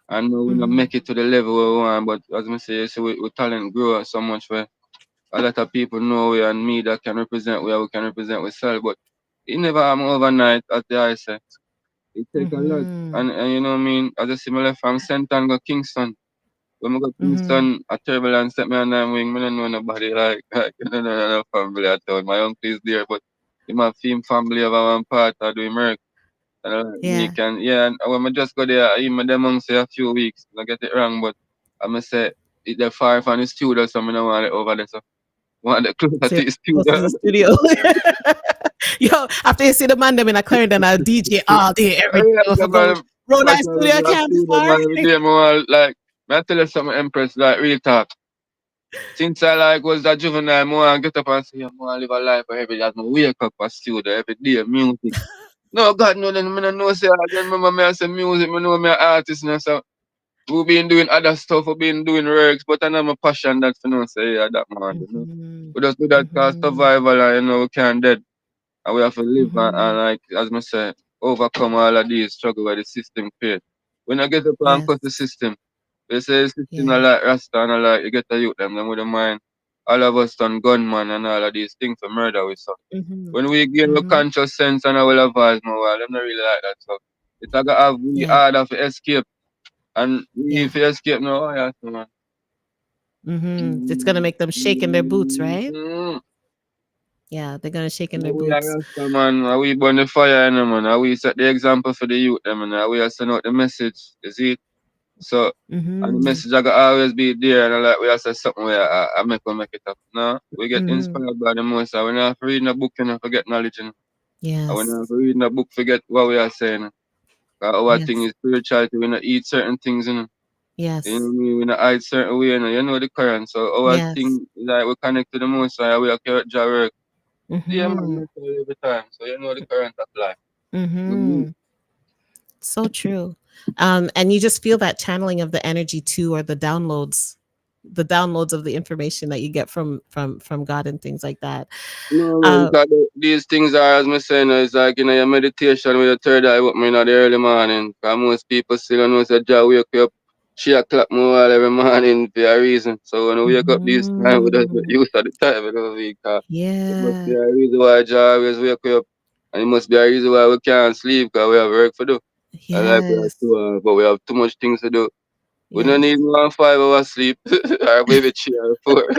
I know we not Mhm, make it to the level we want, but as I say, so we talent grow so much where a lot of people know we and me that can represent where we can represent ourselves. But it never happen overnight, as the I say. It take a lot. mhm, And you know what I mean? As I say, I left from St. Ann go Kingston. When I go mhm. Kingston, a turbulence set me on nine wing. I don't know nobody like I don't know no family at all. My uncle is there, but him have him family of one part I do him work. And me Yeah. can and when I just go there, I even them among say a few weeks. I get it wrong, but I'm say it the far from the studio, so I don't want it over there. So want the closer So to you're the close to studio. the studio. Yo, after you see the man them in a Clarendon, I'll DJ all day, every day. Yeah, If I the go man, road watch that out studio the can't be studio, far. man. Every day, man, like, man, I tell you something, Empress, like, real talk. Since I like was a juvenile, more I get up and say, more I live a life for every day. As I wake up a studio every day, music. No, God, no, then I don't know, say, I just remember me, I say music, I know me an artist, and so we've been doing other stuff, we've been doing works, but I know my passion that's for no say, yeah, that man, you know. Mhm, We just do that cause mhm, survival, and, we can't dead. And we have to live and mhm. like, as I say, overcome all of these struggle where the system create. When I get up and cut the Yes. system, they say the system Yeah. not like Rasta and not like you get the youth them with the mind. All of us done gunman and all of these things for murder with so. Mhm, When we gain a mhm. conscious sense and our voice more, well, them not really like that. So it's like have we Yeah. hard to escape and we Yeah. if you escape now, oh yeah, so man. It's gonna Mm, make them shake in their boots, mm, right? mm. Yeah, they're gonna shake in their We are boots. Rasta man, and we burn the fire in them, man. And we set the example for the youth them, and we are send out the message. You see? So and the Mhm, message I got always be there and like we have say something where I make we make it up. No, we get mhm. inspired by the most. I when I reading a book and I forget knowledge. And when I Yes. reading a book forget what we are saying. 'Cause our thing Yes. is spirituality, we not eat certain things, you know. You know Yes. what I mean? We not hide certain way, you know the current. So our Yes. thing like we connect to the most we are carrot jar work. Yeah man, Mhm, that's all every time. So you know the current apply. Mm-hmm. mhm. So true. And you just feel that channeling of the energy too, or the downloads of the information that you get from God and things like that. No, man, Uh, because these things are, as me saying, it's like, your meditation with your third eye open in the early morning. Because most people still don't know that Jah wake you up 3 o'clock more every morning for a reason. So when we wake up this time, we just make mm, use of the time, because it must be yeah. a reason why Jah always wake you up. And it must be a reason why we can't sleep, because we have work to do. And like we have Yes. to, but we have too much things to do. We don't Yes. need more than 5 hours sleep, or maybe 3 or 4.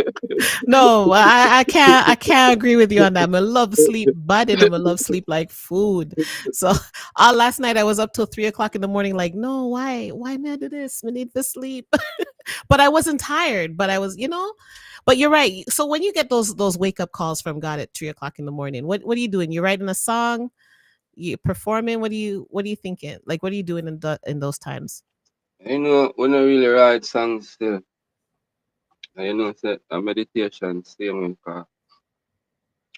No, I can't agree with you on that. I love sleep bad and I love sleep like food. So last night I was up till 3 o'clock in the morning, like, no, why me I do this? We need to sleep. But I wasn't tired, but I was, but you're right. So when you get those wake up calls from God at 3 o'clock in the morning, what are you doing? You're writing a song, you performing, what are you thinking? Like what are you doing in those times? We don't really write songs still. And say a meditation, same way.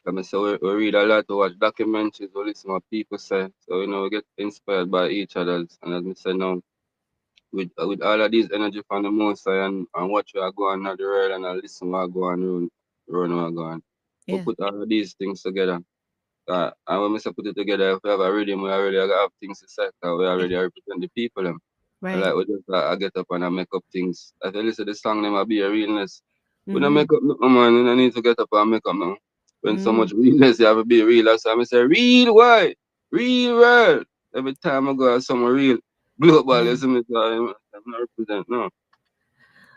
We read a lot, we watch documentaries, we listen to what people say. So, we get inspired by each other. And as I said now, with all of these energy from the most High and what you are going on the world and I listen what go on around what go on. We Yeah. put all of these things together. And when we say put it together, if we have a rhythm, we already have things to say, 'cause we Yeah. already represent the people. Them. And Right. like we just I get up and I make up things. If you listen to the song, them I be a realness. We don't Mm-hmm. make up nothing, man. We don't need to get up and make up nothing. When so Mm, much realness, you have to be real. That's why I say, real why? Real world. Every time I go out somewhere real, global, yeah. you see me, so I'm not represent, no.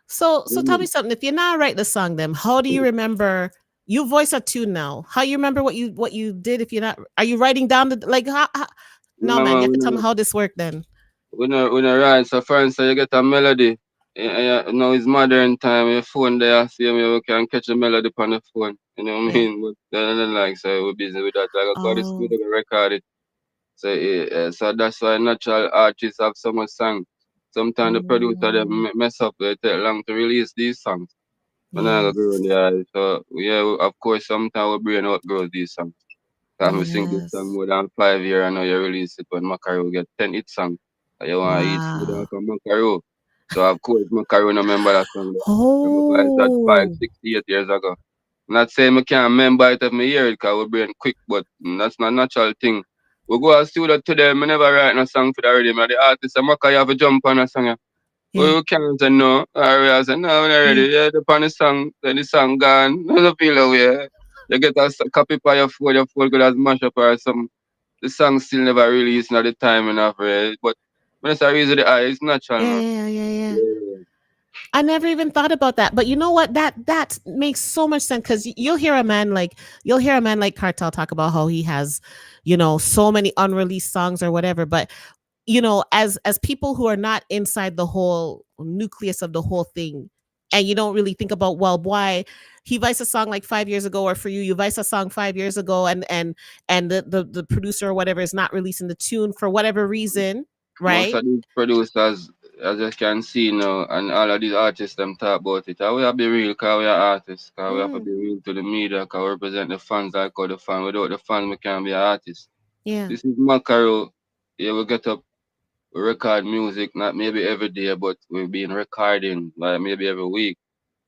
So tell me Mhm. something. If you're not writing the song, then how do you remember? You voice a tune now. How you remember what you did? If you're not, are you writing down the like? No, No, man. You man, have to tell me how this worked. Then. we not right. So for instance, you get a melody. Now it's modern time. Your phone there, see me, we can catch a melody on the phone. You know what I Yeah. mean? But then like so we're busy with that. Like I got this Oh. studio to record it. So that's why natural artists have so much song. Sometimes the producer them Mm, mess up. They take long to release these songs. When I go grow yes. the eye. So yeah, of course sometimes we brain outgrows these songs. Time we sing this song Yes. more than 5 years and now you release it when Makaru get 10 hit song. And you want to eat food Wow. out of Makaru. So of course Makaru no remember that song. Remember that five, Oh. 6, 8 years ago. Not saying I can't remember it if me hear it because we brain quick, but that's not natural thing. We go to studio today, me never write no song for the rhythm. And the artist say, Maka, you have a jump on a song. Yeah. We can't say no. I say, no, we're not Yeah. ready. Yeah, the pan the song, then the song gone. No, no feel away. You get a copy for your phone could have mash up or some. The song still never released, not the time enough, right? But when it's a reason the eye, it's natural, Yeah. man. Yeah. Yeah. Yeah. Yeah. I never even thought about that. But you know what? That makes so much sense because you'll hear a man like Cartel talk about how he has, so many unreleased songs or whatever. But as people who are not inside the whole nucleus of the whole thing, and you don't really think about, well, why he vice a song like 5 years ago, or for you vice a song 5 years ago, and the producer or whatever is not releasing the tune for whatever reason, Most right? of these producers, as you can see now, and all of these artists, them talk about it. And we have to be real, because we are artists. Because we have to Mm, be real to the media, because we represent the fans like how the fan. Without the fans, we can't be an artist. yeah. This is Makaru. Yeah, we get up, we record music, not maybe every day, but we've been recording, like maybe every week.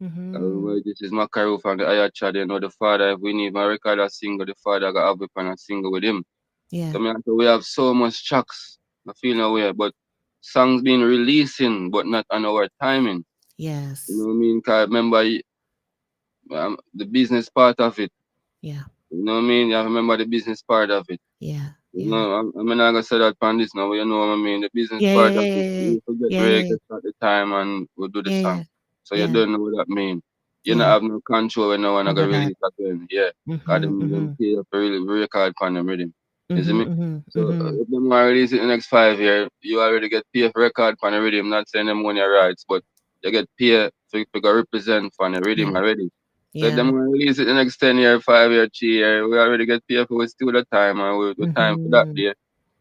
Hmm. This is Makaru from the Aya Chad, the father, if we need my record a single, the father got up and a single with him. Yeah. So me and say we have so much tracks. I feel no way, but songs being releasing, but not on our timing. You know Yes. what I mean? Cause remember the business part of it. Yeah. You know what I mean? You have to remember the business part of it. Yeah. You Yeah. know, I'm not gonna say that on this now, but you know what I mean. The business Yeah. part of Yeah. it, Yeah. we forget Yeah. Reggae Yeah. at the time and we'll do the Yeah. song. Yeah. So you Yeah. don't know what that mean. You not Yeah. have no control when no one gonna Over that. release again. Yeah. Cause Mm-hmm. them Mm-hmm. pay up to really record on them rhythm. You see Mm-hmm. me? Mm-hmm. So Mm-hmm. if them want to release it in the next 5 years, you already get paid for record on the rhythm, not saying them money rights, but you get paid to go represent for the rhythm Yeah. already. So if them Yeah. want to release it in the next 10 years, 5 years, 3 years, we already get paid for with studio time and we the time for that Mm-hmm. day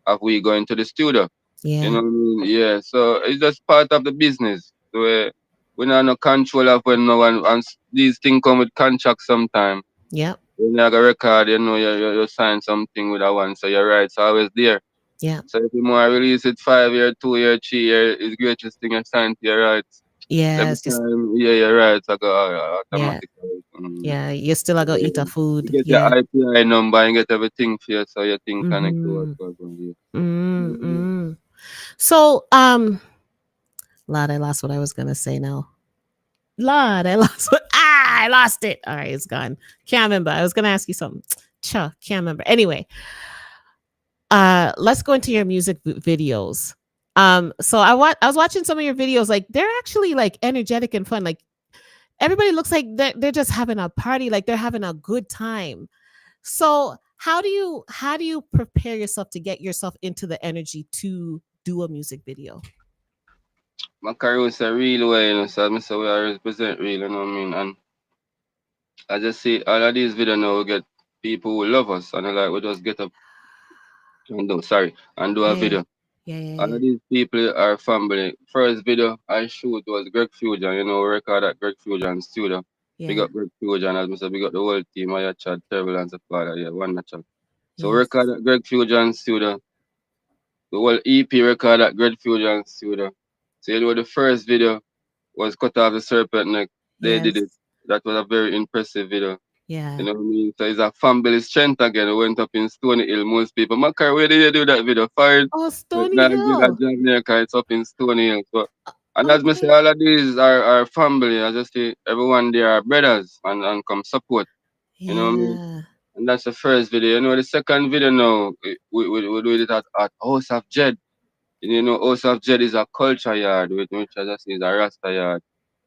of we going to the studio. You know Yeah. what I mean? Yeah. So it's just part of the business. So we not no control of when no one and these things come with contracts sometime. Yep. When you have a record, you sign something with that one, so your rights always there. Yeah. So if you more release it 5 year, 2 year, 3 year, it's greatest thing I signed to your rights. Every Yes. Just time, yeah, your rights, I go yeah. automatically. Yeah. You still are gonna eat a You food. get your Yeah. IPI number and get everything for you, so your thing connect to what Mm-hmm. goes on here. Mhm. Mm-hmm. So Lord, I lost what I was gonna say now. Lord, I lost what I lost it. All right, it's gone. Can't remember. I was gonna ask you something. Can't remember. Anyway, let's go into your music videos. So I was watching some of your videos, like they're actually like energetic and fun. Like everybody looks like they're just having a party, like they're having a good time. So how do you prepare yourself to get yourself into the energy to do a music video? Makaru is a real way, so I say we are represent real, you know what I mean? And I just see all of these videos now we get people who love us and like we just get up and do a Yeah, yeah, video. yeah, yeah, All yeah, of these people are family. First video I shoot was Greg Fusion, we record at Greg Fusion studio. Big yeah. up Greg Fusion, as I say, big up the whole team, I chat, Turbulence, the father, yeah, one chat. So we Yes, record at Greg Fusion studio. The whole EP record at Greg Fusion studio. So the first video was cut off the serpent neck. They did yes, it. That was a very impressive video. You yeah. know what I mean? So it's a family strength again. We went up in Stony Hill. Most people, Makar, where did you do that video? Fine. Oh, But Stony now get that Hill. Jamaica, it's up in Stony Hill. So, and as me say, Okay. all of these are family. I just say everyone there are brothers and come support. You know what I mean? Yeah. And that's the first video. The second video now, we do it at House of Jed. House of Jed is a culture yard, which I just say is a Rasta yard.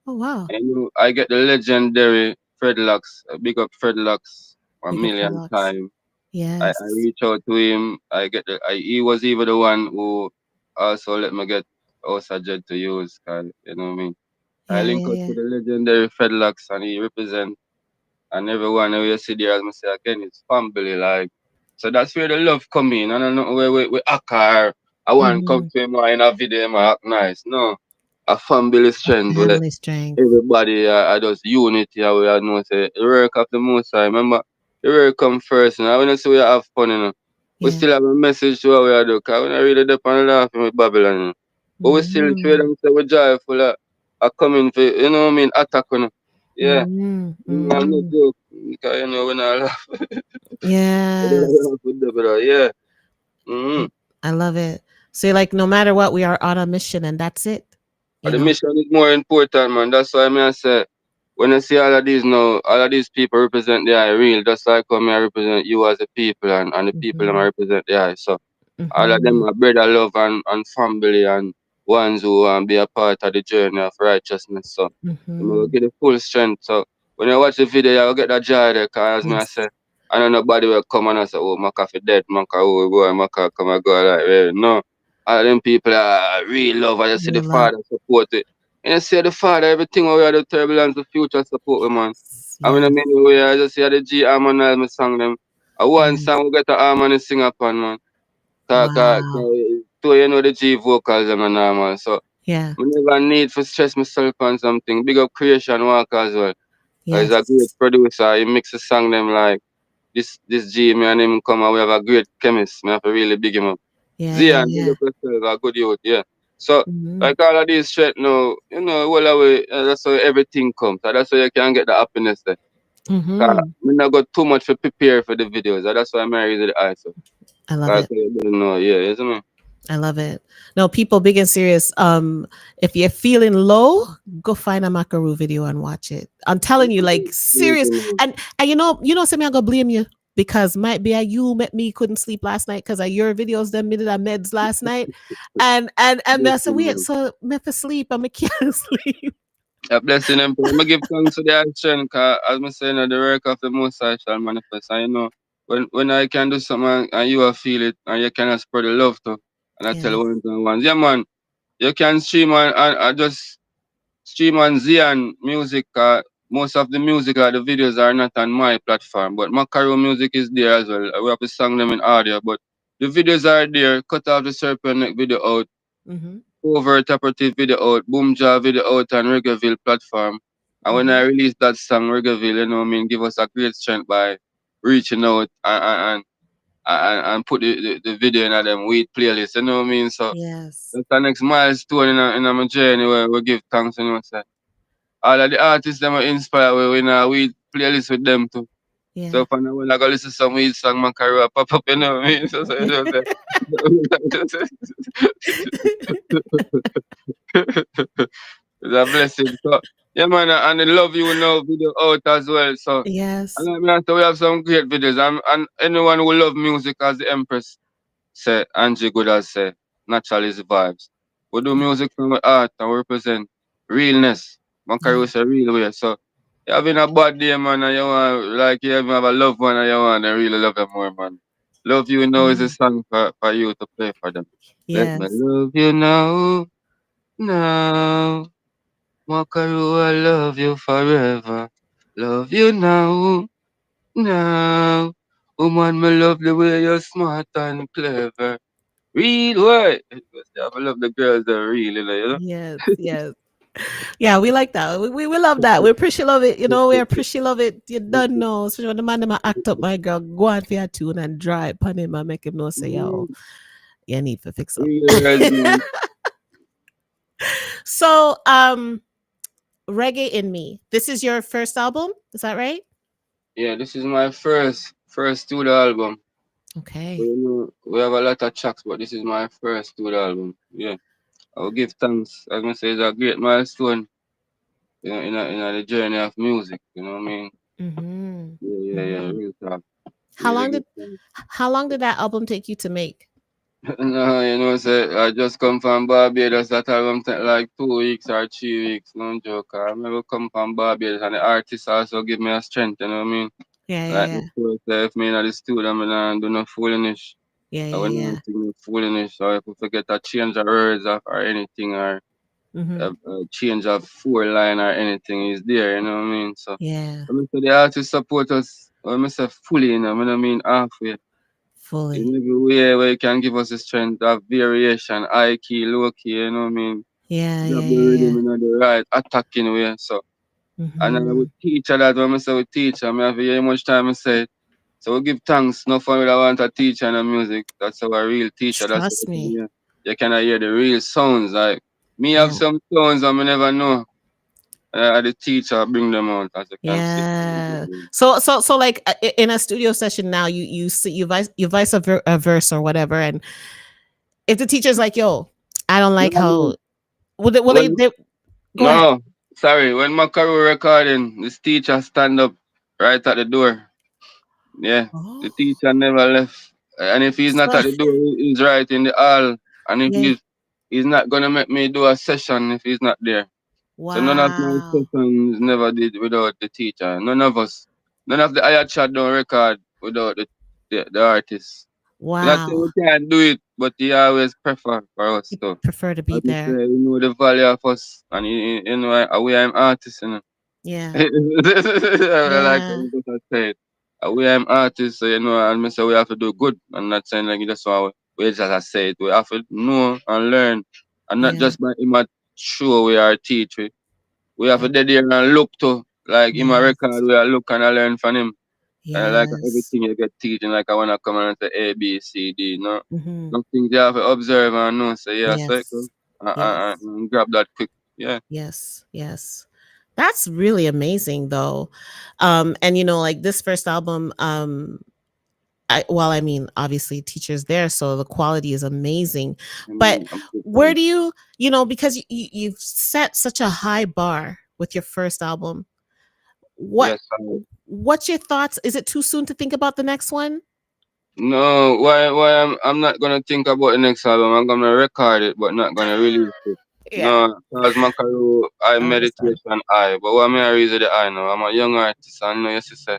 Oh wow. And I get the legendary Fred Lux, big up Fred Lux a Big up for million Lux. times. I Yes. reach out to him. He was even the one who also let me get Osa Jet to use. You know what I mean? I Yeah, link yeah, up yeah. to the legendary Fred Lux and he represent and everyone who you see there, as I say again, it's family. Like, so that's where the love come in. I don't know where we act or I want to come Mm-hmm. to him in a video and act nice. No, a family A strength where family strength. everybody are just unity. We are know say the work of the most high. Remember, the work come first. And I want to say we have fun. We Yeah. still have a message to what we are doing. Cause we not really depend on laughing with Babylon. But we still show Mm-hmm. them say we're joyful. Coming for what I mean attack. Yeah. Mm-hmm. No Mm-hmm. joke. Because we not laugh. We don't Yes. laugh with them, but yeah. Mm-hmm. I love it. So you're like, no matter what, we are on a mission and that's it. But You the know? mission is more important, man. That's why I say when I see all of these now, all of these people represent the eye real, just like how me I represent you as a people and the people that I Mm-hmm. represent the eye. So all of them Mm-hmm. are brother love and family and ones who want be a part of the journey of righteousness. So you will Mm-hmm. get the full strength. So when you watch the video, you will get that joy there, cause as me I Yes. say, I know nobody will come and I say, oh, Maka for dead, Maka, oh, boy, Maka, come and go like, no. All of them people are real love. I just see the Real love. father support it. And I see the father, everything we are the turbulence, the future support, we, man. I mean, Yes. way, I just see the G harmonize my song them. One Yes. song we get the harmony sing upon, man. Wow. So the G vocals them and normal. So Yeah. I never need to stress myself on something. Big up creation work as well. He's a great Yes. producer. He mixes song them like this G me and him come and we have a great chemist. Me have to really big him up. Yeah, yeah, Zian, big yeah. up yourself, a good youth, yeah. So Mm-hmm. like all of these shit now, well away, that's how everything comes. So that's how you can get the happiness there. Cause Mm-hmm. me not got too much to prepare for the videos. That's why I'm married to the eye. So I love like it. you don't know, yeah, isn't it? I love it. No, people big and serious. If you're feeling low, go find a Makaru video and watch it. I'm telling you, like serious. And some me I go blame you because might be a you met me couldn't sleep last night because of your videos them minute of meds last night. And I said, wait, so me for sleep and me can't sleep. A blessing them. I give thanks to the action, cause as I say, the work of the Most High shall manifest. And when I can do something and you will feel it and you can spread the love to, and I tell Yes. one to one, yeah man, you can stream and just stream on Zian music. Most of the music or the videos are not on my platform, but Makaru music is there as well. We have to sing them in audio, but the videos are there. Cut off the serpent neck video out. Mm-hmm. Covert operative video out, Boomja video out on Reggaeville platform. And when I Mm-hmm. release that song, Reggaeville, give us a great strength by reaching out and and put the video in them weed playlist. You know what I mean? So Yes. that's the next milestone in my journey where we give thanks. You know, say all of the artists them are inspired. We in a weed playlist with them too. Yeah. So for now, when I go listen to some weed song, Makaru pop up. You know what I mean? So you know, it's a blessing. So yeah, man, and the Love You Now video out as well. So Yes. and I mean, so we have some great videos. And anyone who love music, as the Empress say, Angie Good has say, natural is the vibes. We do Yeah. music from the art and we represent realness. Makaru Yeah. is a real way. So you having a bad day, man, and you want like you even have a loved one and you want to really love them more, man. Love You Now is a Mm. song for you to play for them. Let me Yes. love you now, now. Makaru, I love you forever. Love you now, now. Woman, me love the way you're smart and clever. Real way. I love the girls that real, you know. Yes. Yes. Yeah, we like that. We love that. We appreciate love it. You know, we appreciate love it. You don't know, especially when the man them a act up, my girl, go on for your tune and drive upon him and make him know say, yo, Mhm. you need to fix up. Real girls, man. So, Reggae in Me. This is your first album, is that right? Yeah, this is my first studio album. So, Okay. you know, we have a lot of tracks, but this is my first studio album. Yeah, I will give thanks. As I say, it's a great milestone, you know, in the journey of music. You know what I mean? Mm-hmm. Yeah. Mm-hmm. Real talk. How Really long good. did how long did that album take you to make? No, you know, say I just come from Barbados. That album take like 2 weeks or 3 weeks. No joke. I never come from Barbados, and the artist also give me a strength. You know what I mean? Yeah, yeah, Like yeah. the first if me in the studio, I'm not do no foolishness. Yeah, I yeah, wouldn't yeah. sing no foolishness. Or if I forget a change of words or anything, or Mm-hmm. a change of four line or anything is there. You know what I mean? So Yeah. when I say the artist support us, when I say fully, you know what I mean? Halfway. In Fully. every way where you can give us the strength of variation, high key, low key, you know what I mean? Yeah, Drop yeah, the yeah, rhythm yeah. in the right attacking way. So and then Mm-hmm. we teach her that when I say we teach her, I have very much time I say it. So we give thanks, no fun with I want a teacher in the music. That's our real teacher. That's what Trust you can me. hear. You can hear the real sounds. Like me have Yeah. some sounds I never know. The teacher bring them out as you can see. Yeah. So like in a studio session now, you see you vice a verse or whatever, and if the teacher's like, "Yo, I don't like No, how," will they go ahead? no, sorry. When Makaru recording, this teacher stand up right at the door. Yeah, the Oh, teacher never left. And if he's not so at the door, he's right in the hall. And if yeah. he's not gonna make me do a session if he's not there. So none of my Wow. sessions never did without the teacher. None of us, none of the higher chat don't record without the artist. Not saying Wow. we can't do it, but he always prefer for us You to. prefer to be As I there. say, you know the value of us, and you know we are artists, you know. Yeah. I like Yeah. when you just say it. We are artists, so you know, and I say we have to do good. I'm not saying like that's why we just I say it. We have to know and learn, and not Yeah. just by him a show we are teach. We have to Yeah. dead there and look to like him a Yes. record. We are look and I learn from him. And like Yes. everything you get teaching, like I wanna come and say A B C D. No, Mm-hmm. some things you have to observe and know. Say yeah, so it Yes. go. Yes. And grab that quick. Yeah. Yes. Yes. That's really amazing though. And like this first album, I mean, obviously teachers there, so the quality is amazing. I But mean, I'm good where time. do because you've set such a high bar with your first album. What Yes, I what's your thoughts? Is it too soon to think about the next one? No, why I'm not gonna think about the next album. I'm gonna record it, but not gonna release it. Yeah, No, cause Makaru, I I understand. meditation I. But what me I reason the I know. I'm a young artist, and I know you see say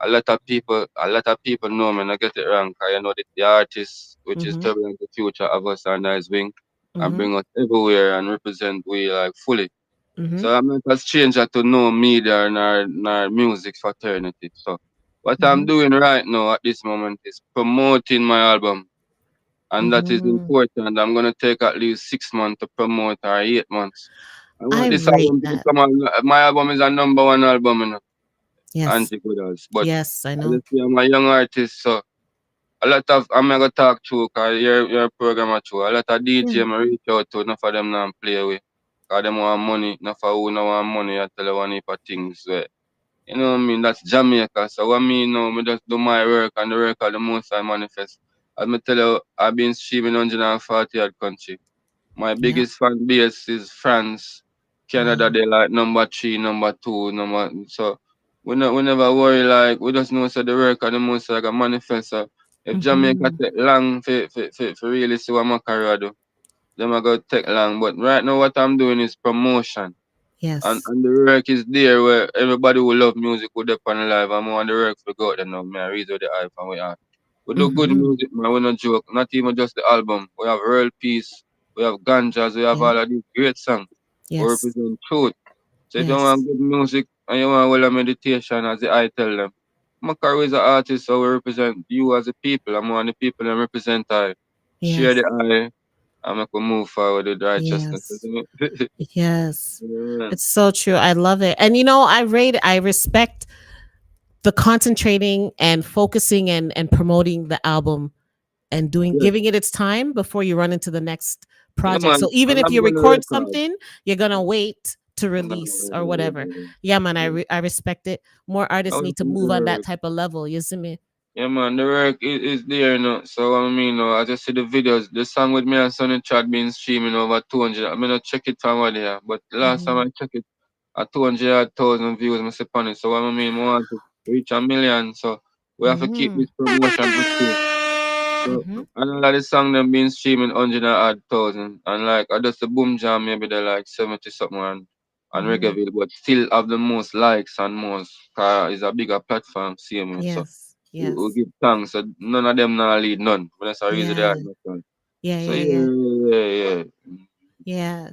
a lot of people know me. I get it wrong, cause you know the artist, which is Mhm. turbulent the future of us under his wing, and Mhm. bring us everywhere and represent we like fully. Mhm. So I'm not a stranger to no media nor music fraternity. So what I'm Mhm. doing right now at this moment is promoting my album. And that is Mhm. important. I'm gonna take at least 6 months to promote or 8 months. I I want this rate album to that. become my album is a number one album, you know, Yes. Angie Goodals. But Yes, I I know. just say I'm a young artist, so a lot of I'm gonna talk to cause you're a programmer too. A lot of DJ Mm, me reach out to, enough of them not play with. Cause them want money, enough of who no want money, I tell you one heap of things where you know what I mean, that's Jamaica. So what me know, me just do my work and the work of the most I manifest. As me tell you, I've been streaming 140 odd country. My yep. biggest fan base is France, Canada. Wow. They like number three, number two, so we never worry like we just know so the work of the most like a manifest. So if Jamaica Hmm. take long for really see what Makaru do, them I go take long. But right now what I'm doing is promotion. Yes. And the work is there where everybody who love music would up on live. I'm on the work for God and now me I read out the hype and we are. We do good Hmm. music, man. We not joke. Not even just the album. We have Real Peace, we have Ganjas, we have Yeah. all of these great songs. We Yes. represent truth. So if you want Yes. good music and you want well a meditation, as I tell them, Makaru is an artist, so we represent you as a people. I'm one of the people and represent I. Share Yes. the eye and make we move forward with righteousness. Yes. Isn't it? Yes. Yeah. It's so true. I love it. And I respect the concentrating and focusing and promoting the album and doing Yeah. giving it its time before you run into the next Yeah, project. man. So even And if I'm you gonna record record. something, you're gonna wait to No, no, release no, or no, whatever. no, Yeah, man, no. I respect it. More I artists was need to in the move on that work. type of level. You see me? Yeah, man, the work is there, you know. So, I mean, I just see the videos. The song with me and Sonny Chad been streaming over 200. I mean, I check it from what there. But the last time I Hmm. checked it, at 200,000 views, I say on it. So, I mean, I want to reach a million. So, we have to keep Hmm. this promotion active. So, Hmm. and a lot of song them been streaming 100,000. And like, I just the boom jam, maybe they're like 70 something and Hmm. Reggae, but still have the most likes and most, cause it's a bigger platform, see me. So, Yes. we Yes. give thanks. So none of them now lead none. But that's the reason they are Yeah. not done. Yeah. So Yeah. Yeah. yeah. Yeah.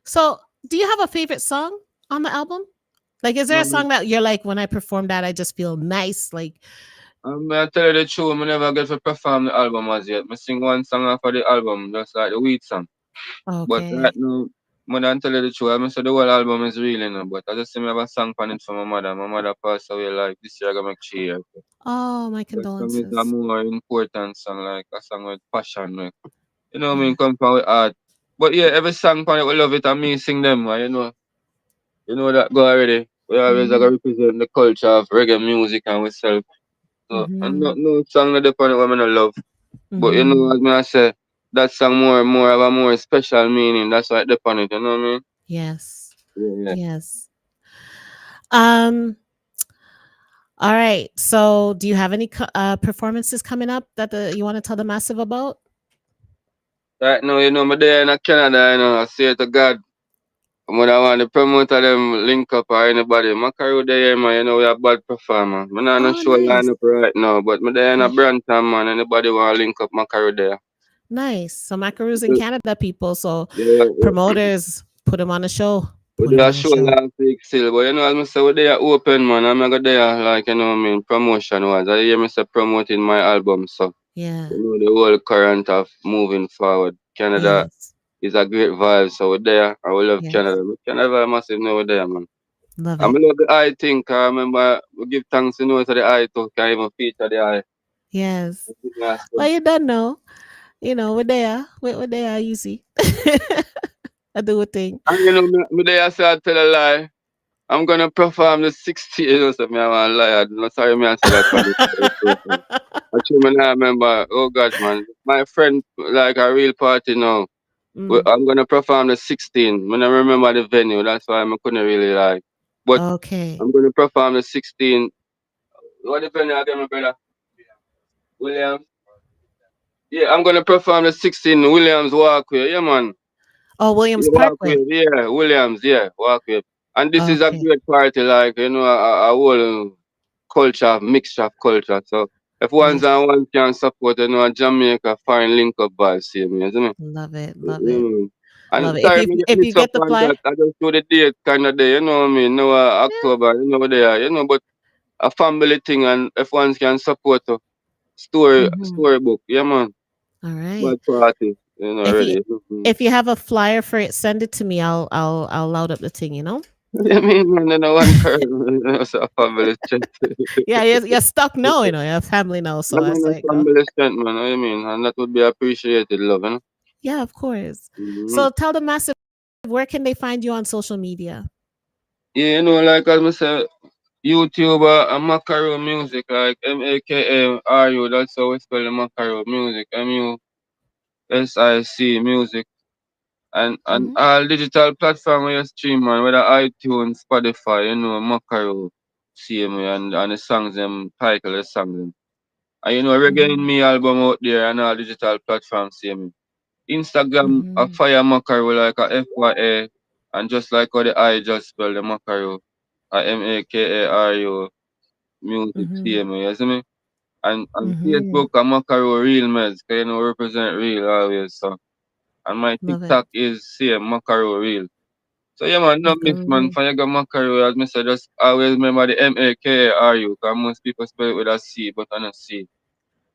So, do you have a favorite song on the album? Like, is there No, a song that you're like, when I perform that, I just feel nice? Like, I tell you the truth, I never get to perform the album as yet. I sing one song off of the album, just like the Weed song. But right okay. now, more than tell you the truth, I say the whole album is really now. But I just see me have a song on it for my mother. My mother passed away like this year, I gonna make 3 years. Oh, my That song is a condolences. more important song, like a song with passion. Like, you know what I Yeah. mean? Come from with art. But yeah, every song on it, we love it and me sing them, you know. You know that go already. We always like Mhm. represent the culture of reggae music and we sell. So and Mhm. no song that depend on women I love. But you know Mhm. as me I say, that song more have a more special meaning. That's why it depend on it, you know what I mean? Yes. Yeah. Yes. Um. All right. So, do you have any performances coming up that you want to tell the massive about? Right now, you know, me there in Canada, you know, I say to God, when I want to promote them link up or anybody, my career there, man, you know, we are bad performer. Me not no Oh, show nice. line up right now, but me there in a Yeah. Branton, man, anybody want to link up my career there. Nice. So, Makaru's in Canada, people. So, Yeah. promoters put him on a show. We Put do him a on a show show. last week still, but you know, as I say, we there open, man. I'm not there, like, you know what I mean, promotion was. I hear me say promoting my album, so, Yeah. you know, the whole current of moving forward. Canada Yes. is a great vibe, so we're there. I will love Yes. Canada. Canada massive know we're there, man. Love I'm it. love the eye thing, 'cause I remember we give thanks, you know, to the eye too, can even feature the eye. Yes. Yes, Well, you don't know. We're there. We're there, easy. I do a thing. and you know, me there, I say I tell a lie. I'm gonna perform the 60, you know, so me I want to lie. I'm not sorry, me I say that for this. Actually, man, I remember, oh gosh, man, my friend, like a real party now. Mm, I'm gonna perform the 16. When I remember the venue, that's why I couldn't really like. But okay. I'm gonna perform the 16. What the venue again, my brother? Williams. Yeah, I'm gonna perform the 16 Williams Walkway. Yeah, man. Oh, Williams Yeah, Walkway. Parkway. Yeah, Williams. Yeah, Walkway. And this is a Okay. great party, like you know, a whole culture, mixture of culture. So if one's Nice. and one can support, you know, a Jamaica foreign link up by see me, you see me? Love it. Love it. Mm. Love And it. If sorry, you me get if you mixed up get the on fly, that. I just do the date kind of day, you know what I mean? No, yeah. October, you know they are, you know, but a family thing and if one can support a Hmm. storybook, yeah man, All right. bad party, you know, If you already. Mhm. if you have a flyer for it, send it to me. I'll load up the thing. You know. I mean, man, and one curve, so a family strength. Yeah, you're stuck now, you know, you're family now. I So mean, it's a like, oh, family strength, man. I mean, and that would be appreciated, love, you know? yeah, of course. Mm-hmm. So tell the massive, where can they find you on social media? Yeah, you know, like as I say, YouTuber and Makaru music, like Makaru, that's how we spell the Makaru music. MUSIC music. And Hmm. all digital platform where you stream on, whether iTunes, Spotify, you know, Makaru, same way, and the songs them, title the songs them. And you know, Reggae in Hmm. Me album out there and all digital platforms, same way. Instagram, a Hmm. fire Makaru like a FYA, and just like how the I just spell the Makaru, a Makaru music, Hmm. same way, you see me? And Hmm. Facebook, a Makaru Real Meds, 'cause you know, represent real always, so. And my Love it. TikTok is same, Makaru Real. So yeah man, no miss man, Makaru. for you got Makaru, as I said, just always remember the Makaru, because most people spell it with a C, but I don't see.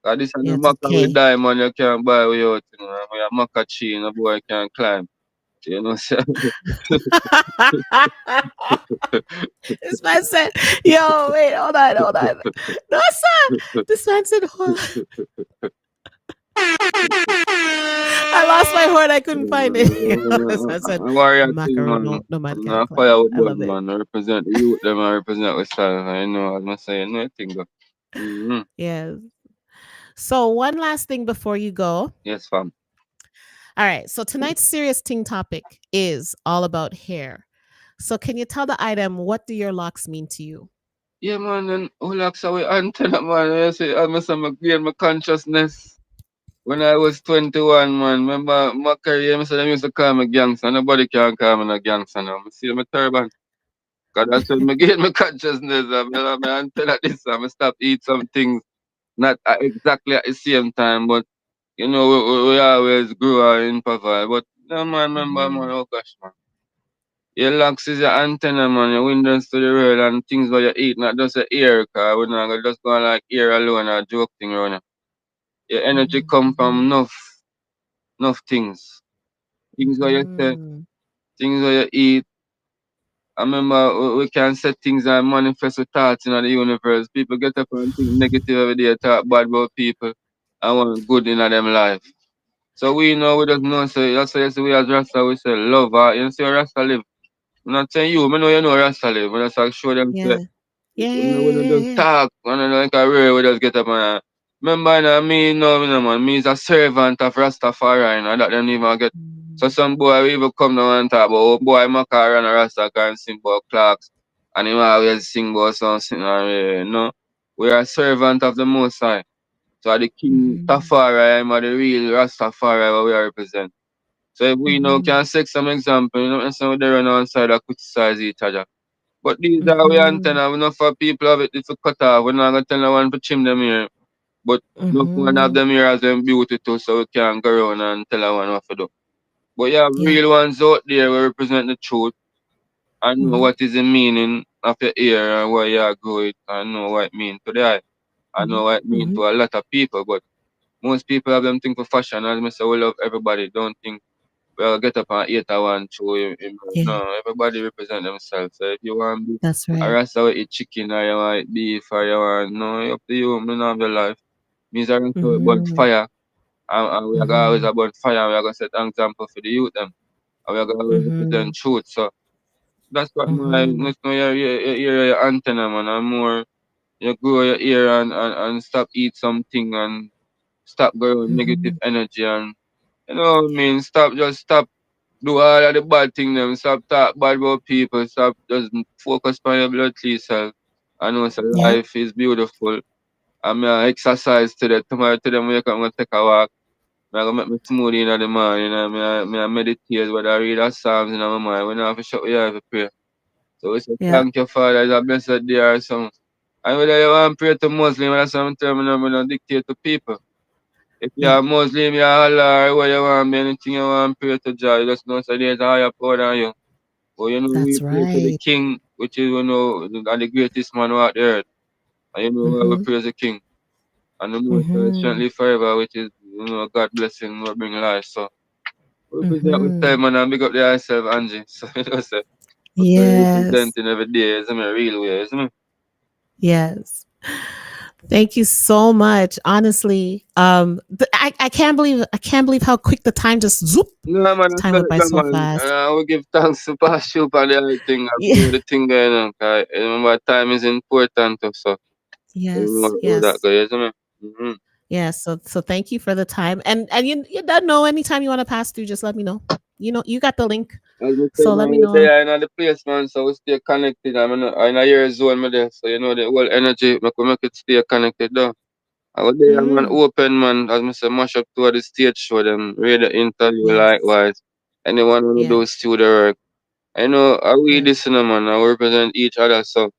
Cause this is Yeah, the it's a Maka with K. diamond you can't buy without, you know, and with a Maka tree, no boy can't climb. You know, so, This man said, "Yo, wait, hold on, hold on. No, sir. This man said, hold on. I lost my horn. I couldn't find it." This man said, warrior thing, "Macaron, man. no, no man I'm can not fire climb." with I blood, love it. man. I represent the youth, them, I represent myself. I know, as I say, no thing. Mm-hmm. Yes. So one last thing before you go. Yes, fam. All right. So tonight's serious ting topic is all about hair. So can you tell the item, what do your locks mean to you? Yeah, man, and relax away antenna, man. I say, I must have gain my consciousness. When I was 21, man, remember my career, I said them used to call me gangster. Nobody can call me no gangster now. I see my turban. Because that's when I gain my consciousness. I'm antenna this, I'm stop eat some things, not exactly at the same time, but you know, we always grew in provide. But no, man, remember, man, Mhm. oh gosh, man. Your locks is your antenna, man. Your windows to the world and things what you eat, not just your ear, because we're not gonna just go like ear alone or joke thing around you. Your energy Mhm. come from Mhm. enough things. Things what you say, Mhm. things what you eat. I remember we can set things and manifest with thoughts in the universe. People get up and think negative every day, talk bad about people, and want good in them life. So we know, we just know, so that's why you see we as Rasta, we say love, you see how Rasta live. I'm not saying you, I know you know Rasta live, but that's like show them say, Yeah. Yeah, yeah, we yeah, don't yeah, just yeah. talk, we don't like a real, we just get up and remember me no, man, me is a servant of Rastafari, and that them even get. So Mhm. some boy we even come down and talk about, oh boy, Makaru and Rasta can sing about clocks, and him always sing about something, no. We are servant of the Most High. So the King Mhm. Tafari, I'm the real Rastafari what we represent. So if we now Mhm. can take some example, you know, some they run on side and criticize each other. But these are we Mhm. antenna, we not for people of it to cut off. We're not gonna tell no one to trim them here. But no one have Mhm. them here as them beauty too, so we can go around and tell no one what to do. But you have Yeah. real ones out there who represent the truth and know Mhm. what is the meaning of your ear and why you grow it and know what it means to the eye. I know Mhm. what it means Mhm. to a lot of people, but most people have them think for fashion. As I say, we love everybody. Don't think well get up and eat a one show. Yeah. No, everybody represent themselves. So if you want to be That's a right. rasta with eat chicken or you want eat beef or you want no, it's up to you. Me not have your life. Means I rasta with burn Mhm. fire. And we are gonna always Mhm. about fire. We are gonna set an example for the youth them. And we are gonna always represent Mhm. truth. So that's why my Mhm. most know your antenna man and more you grow your ear and stop eat something and stop going negative Mhm. energy and you know what I mean, stop do all of the bad thing them, stop talk bad about people, stop just focus on your blood clean self. I know so Yeah. life is beautiful. I'm gonna exercise today. Tomorrow today I'm gonna take a walk. I'm gonna make me smoothie in the morning, I meditate, but I read a psalms in my mind. When I have to shut your eyes to pray. So we say Yeah. thank you Father, it's a blessed day or something. And whether you want to pray to Muslim, that's something I'm gonna dictate to people. If Yeah. you're a Muslim, you're Allah, or what you want, be anything you want, pray to Jah. You just know so there's a higher power than you. But you know, we That's pray to the right. King, which is, you know, the greatest man on the earth. And you know why we Mhm. praise the King. And the most Mhm. strengthly forever, which is, you know, God blessing will bring life. So, we present with Mhm. time, man, and big up the ourselves, Angie. So, you know, say. But Yes. representing every day, isn't it? Real way, isn't it? Yes. Thank you so much. Honestly, I can't believe how quick the time just zoop. No, man, I Time said went it, by no, so man. fast. I will give thanks to Pass you for the other thing. I Yeah. know the thing going on. 'Cause remember, time is important, too, so you know Yes. how that Yes. goes, isn't it? Yes. So thank you for the time. And you don't know anytime you want to pass through, just let me know. You know, you got the link. As I say, So let man, me we're know. there in the place, man, so we stay connected. I'm in a year zone, me there, so you know the whole energy, make it stay connected, though. I was there, man, Mm, open, man, as I say, mash up to the stage show, them, read the interview, yes. likewise. Anyone who Yeah. do studio work. I know, I we Yes. this, you know, man, I represent each other, so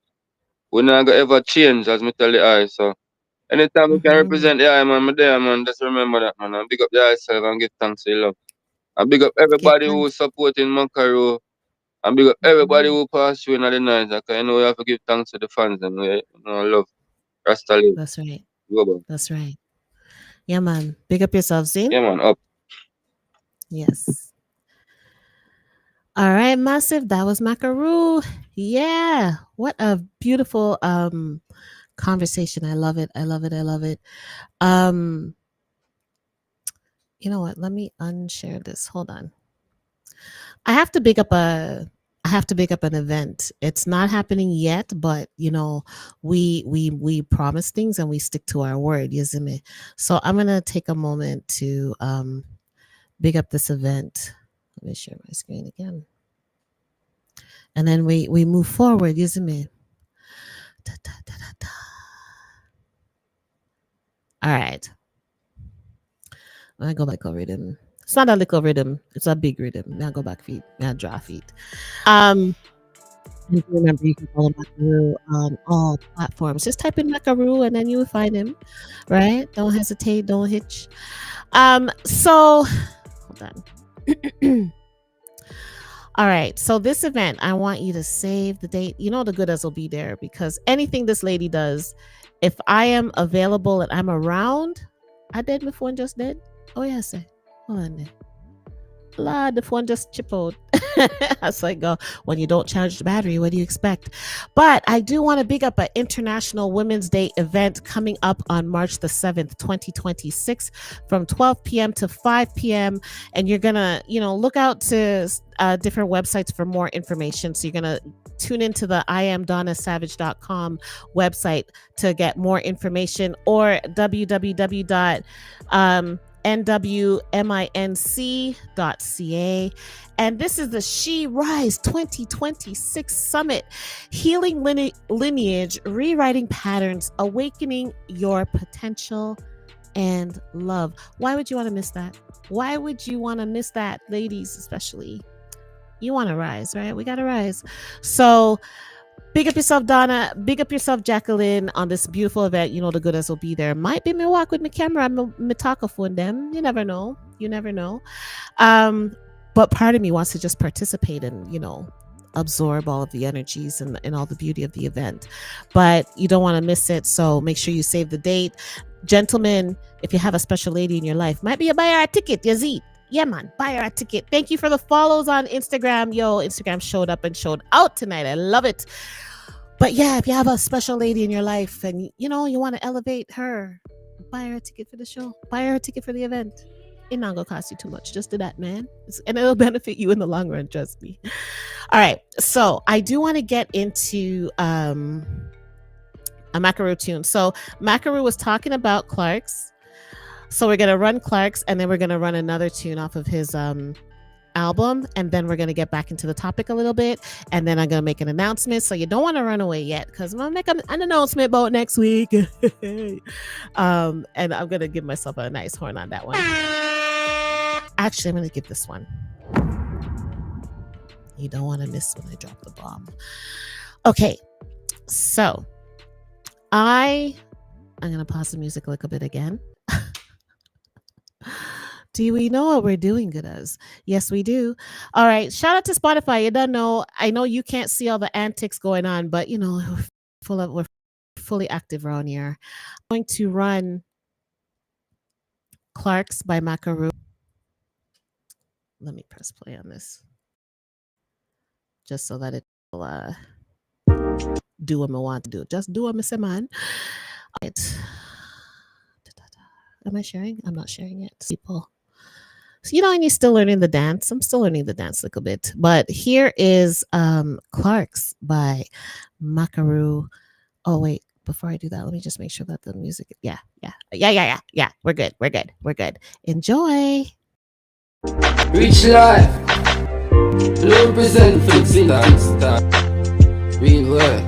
we not gonna ever change, as me tell the eye, so. Anytime we can Hmm. represent the eye, man, me there, man, just remember that, man, and big up the eye self and give thanks to the love. And big up Give everybody who thanks. supporting Makaru. And big up everybody Hmm. who passed through in the night. Like, you know, we have to give thanks to the fans and we love Rasta live. That's right. Global. That's right. Yeah, man. Big up yourself, Zin. Yeah, man, up. Yes. All right, massive. That was Makaru. Yeah. What a beautiful conversation. I love it. I love it. I love it. Um, you know what? Let me unshare this. Hold on. I have to big up a I have to big up an event. It's not happening yet, but you know, we promise things and we stick to our word, Yazime. So I'm gonna take a moment to big up this event. Let me share my screen again. And then we move forward, Yazime. Da, da, da, da, da. All right. I go back over rhythm. It's not a little rhythm, it's a big rhythm. Now go back feet. Now draw feet. Um And remember, you can follow Makaru on all platforms. Just type in Makaru and then you will find him, right? Don't hesitate, don't hitch. So hold on. All right. So this event, I want you to save the date. You know the good as will be there because anything this lady does, if I am available and I'm around, I did my phone just did. Oh yeah, say. Hold on there. Lord, the phone just chip out. That's like, when you don't charge the battery, what do you expect? But I do want to big up an International Women's Day event coming up on March the 7th, 2026 from 12 p.m. to 5 p.m. And you're going to, look out to different websites for more information. So you're going to tune into the iamdonnasavage.com website to get more information or www. nwminc.ca. And this is the She Rise 2026 Summit, Healing Lineage, Rewriting Patterns, Awakening Your Potential and Love. Why would you want to miss that? Why would you want to miss that, ladies, especially? You want to rise, right? We got to rise. So, big up yourself, Donna. Big up yourself, Jacqueline, on this beautiful event. You know the good as will be there. Might be me walk with my camera, me talk with them. You never know. You never know. But part of me wants to just participate and absorb all of the energies and all the beauty of the event. But you don't want to miss it, so make sure you save the date, gentlemen. If you have a special lady in your life, might be a buy her a ticket, Yazid. Yeah, man, buy her a ticket. Thank you for the follows on Instagram. Yo, Instagram showed up and showed out tonight. I love it. But yeah, if you have a special lady in your life and you want to elevate her, buy her a ticket for the show. Buy her a ticket for the event. It's not gonna cost you too much. Just do that, man. And it'll benefit you in the long run, trust me. All right. So I do want to get into a Makaru tune. So Makaru was talking about Clark's. So we're gonna run Clark's and then we're gonna run another tune off of his album, and then we're going to get back into the topic a little bit, and then I'm going to make an announcement, so you don't want to run away yet because I'm going to make an announcement about next week. And I'm going to give myself a nice horn on that one. Actually, I'm going to give this one. You don't want to miss when I drop the bomb. Okay, so I'm going to pause the music a little bit again. Do we know what we're doing, good as? Yes, we do. All right. Shout out to Spotify. You don't know. I know you can't see all the antics going on, but we're fully active around here. I'm going to run Clark's by Makaru. Let me press play on this. just so that it will do what I want to do. Just do what I say, man. All right. Am I sharing? I'm not sharing it. People. So, and you're still learning the dance. I'm still learning the dance a little bit. But here is Clark's by Makaru. Oh, wait. Before I do that, let me just make sure that the music. Yeah. We're good. Enjoy. Rich life, represent fixing that real world.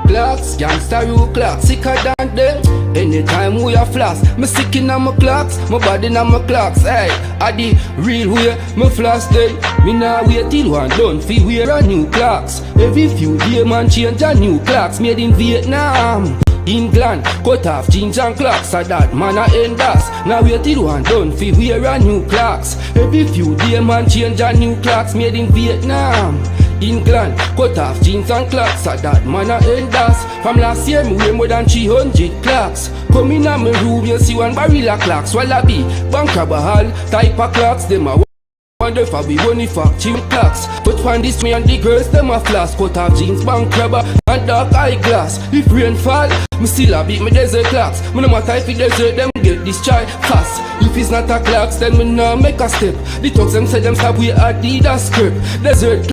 Clocks, gangsta rule clocks, sicker than them. Anytime we are floss, me sick in my clocks, my body in my clocks. Hey, I the real way, me floss day. Me nah wait till one done fi wear a new clocks. Every few days man change a new clocks made in Vietnam. England, cut off jeans and clocks, so that man a end us. Now wait till one done fi wear a new clocks. Every few days man change a new clocks made in Vietnam. England, cut off jeans and clocks, so that man a end us. From last year me wear more than 300 clocks. Come in a me room you see one barrel of clocks. Wallaby, Bankabahal, type of clocks, them a wonder if I be money factory clocks. But when this me and the girls them a floss, cut off jeans, bank rubber and dark eyeglass. If rain fall, me still a beat me desert clocks. Me no matter if it desert, them get this chai fast. If it's not a clocks, then me no make a step. The talks them say them stop we Adidas script. Desert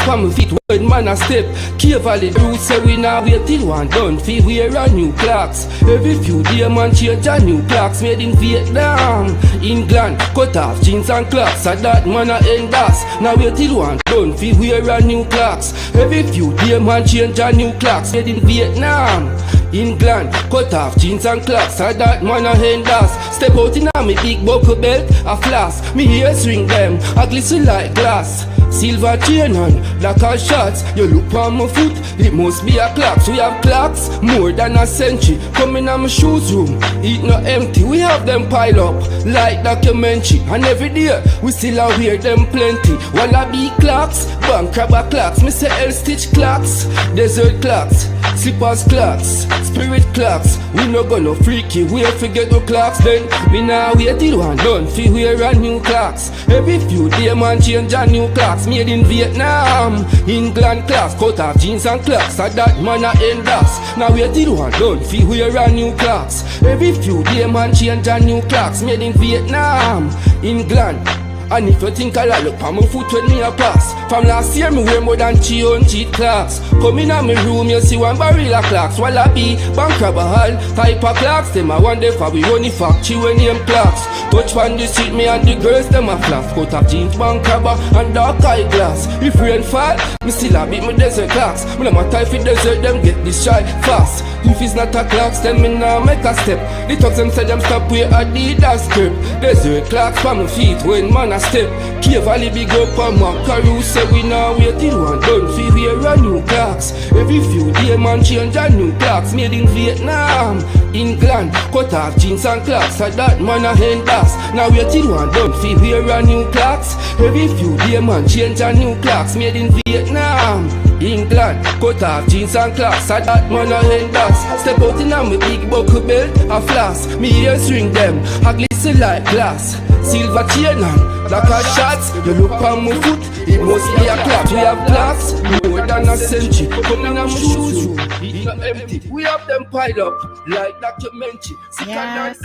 from feet when man a step. Cave Valley roots say we now wait till one done fi wear a new clocks. Every few days man change a new clocks made in Vietnam. England, cut off jeans and clocks, so that man a end us. Now wait till one done fi wear a new clocks. Every few days man change a new clocks made in Vietnam. England, cut off jeans and clocks, so that man a end us. Step out in a me big buckle belt, a flask. Me ears ring them, a glisten like glass. Silver chain on, black as shots. You look on my foot, it must be a clocks. We have clocks, more than a century. Coming on my shoes room, it not empty. We have them pile up, like documentary. And every day, we still a wear them plenty. Wallaby clocks, bank rubber clocks. Me say L stitch clocks, desert clocks, slippers clocks, spirit clocks. We no gonna freaky, we forget the clocks. Then we now wait till one done, fi wear a new clocks. Every few days man change a new clocks made in Vietnam. England clocks, cut off jeans and clocks, so that man a end us. Now wait till one done, fi wear a new clocks. Every few days man change a new clocks made in Vietnam. England. And if you think I look on my foot when me a pass. From last year me wear more than 300 clocks. Come in my room you see one barrel of clocks. Wallaby, Bankabahal, type of clocks. Them I wonder if I be only factory when name clocks. Touch on the street me and the girls them a flash. Cut up jeans, Bankaba and dark eyeglass. If rain fall, me still a beat my desert clocks. Me no matter if it desert them get this shy fast. If it's not a clocks then me nah make a step. The talks them say them stop with Adidas script. Desert clocks for my feet when man a step. Cave Valley big up and Makaru say we now wait till one done fi wear a new clocks. Every few days man change a new clocks made in Vietnam. England, cut off jeans and clocks, so that man a end us. Now wait till one done fi wear a new clocks. Every few days man change a new clocks made in Vietnam. England, cut off jeans and clocks, so that man a end us. Step out in a me big buckle belt, a flask. Me ears ring them, a glisten like glass. Silver chain on, black as shots. You look on my foot, it must be a clock. We have clocks, more than a century. Come in my shoes room, it's not empty. We have them piled up, like documentary. Yes.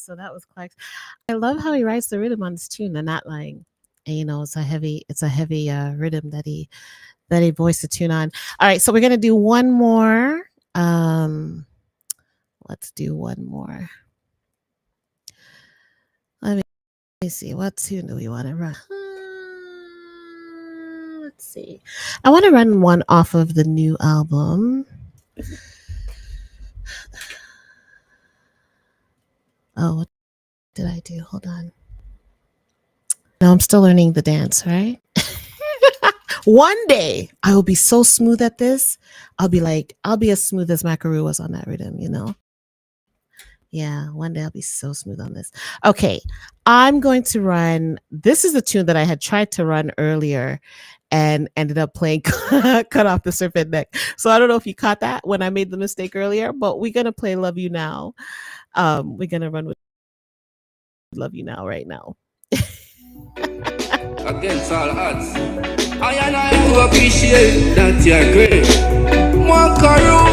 So that was Clark's. I love how he writes the rhythm on this tune. They're not lying. And, it's a heavy rhythm that he voiced the tune on. All right, so we're gonna do one more. Let's do one more. Let me see. What tune do we want to run? Let's see. I want to run one off of the new album. Oh, what did I do? Hold on. No, I'm still learning the dance, right? One day I will be so smooth at this. I'll be as smooth as Makaru was on that rhythm, Yeah, one day I'll be so smooth on this. Okay, I'm going to run. This is a tune that I had tried to run earlier and ended up playing Cut Off the Serpent Neck. So I don't know if you caught that when I made the mistake earlier, but we're going to play Love You Now. We're going to run with Love You Now right now. Against all odds, I and I do appreciate that you're great. Makaru,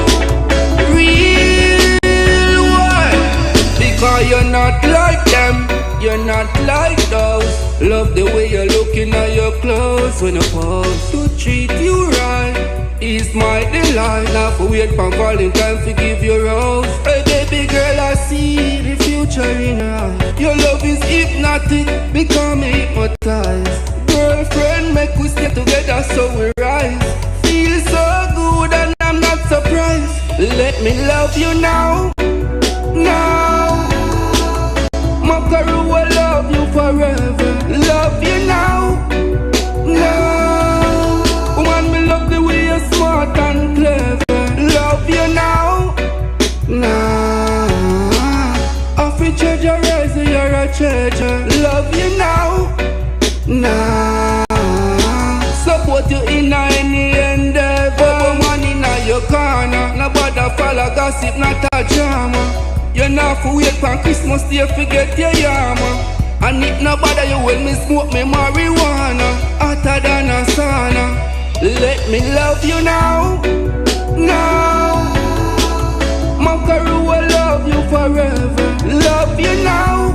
real one. Because you're not like them, you're not like those. Love the way you're looking at your clothes when you pose. To treat you right is my delight. Now for wait for Valentine to give you rose. Hey baby girl, I see the future in your eyes. Your love is hypnotic, become hypnotized. Girlfriend, make we stay together so we rise. Feel so good and I'm not surprised. Let me love you now, now. Makaru will love you forever. Love you now, now. Woman, me love the way you're smart and clever. Love you now, now. Off a treasure, rise, you're a treasure. Love you now, now. Support you in any endeavor. Woman in your corner. Nobody follow gossip, not a drama. You not for wait for Christmas Day, forget your yama. And if nobody you will me smoke me marijuana. Hotter than a sauna. Let me love you now, now. Makaru will love you forever. Love you now,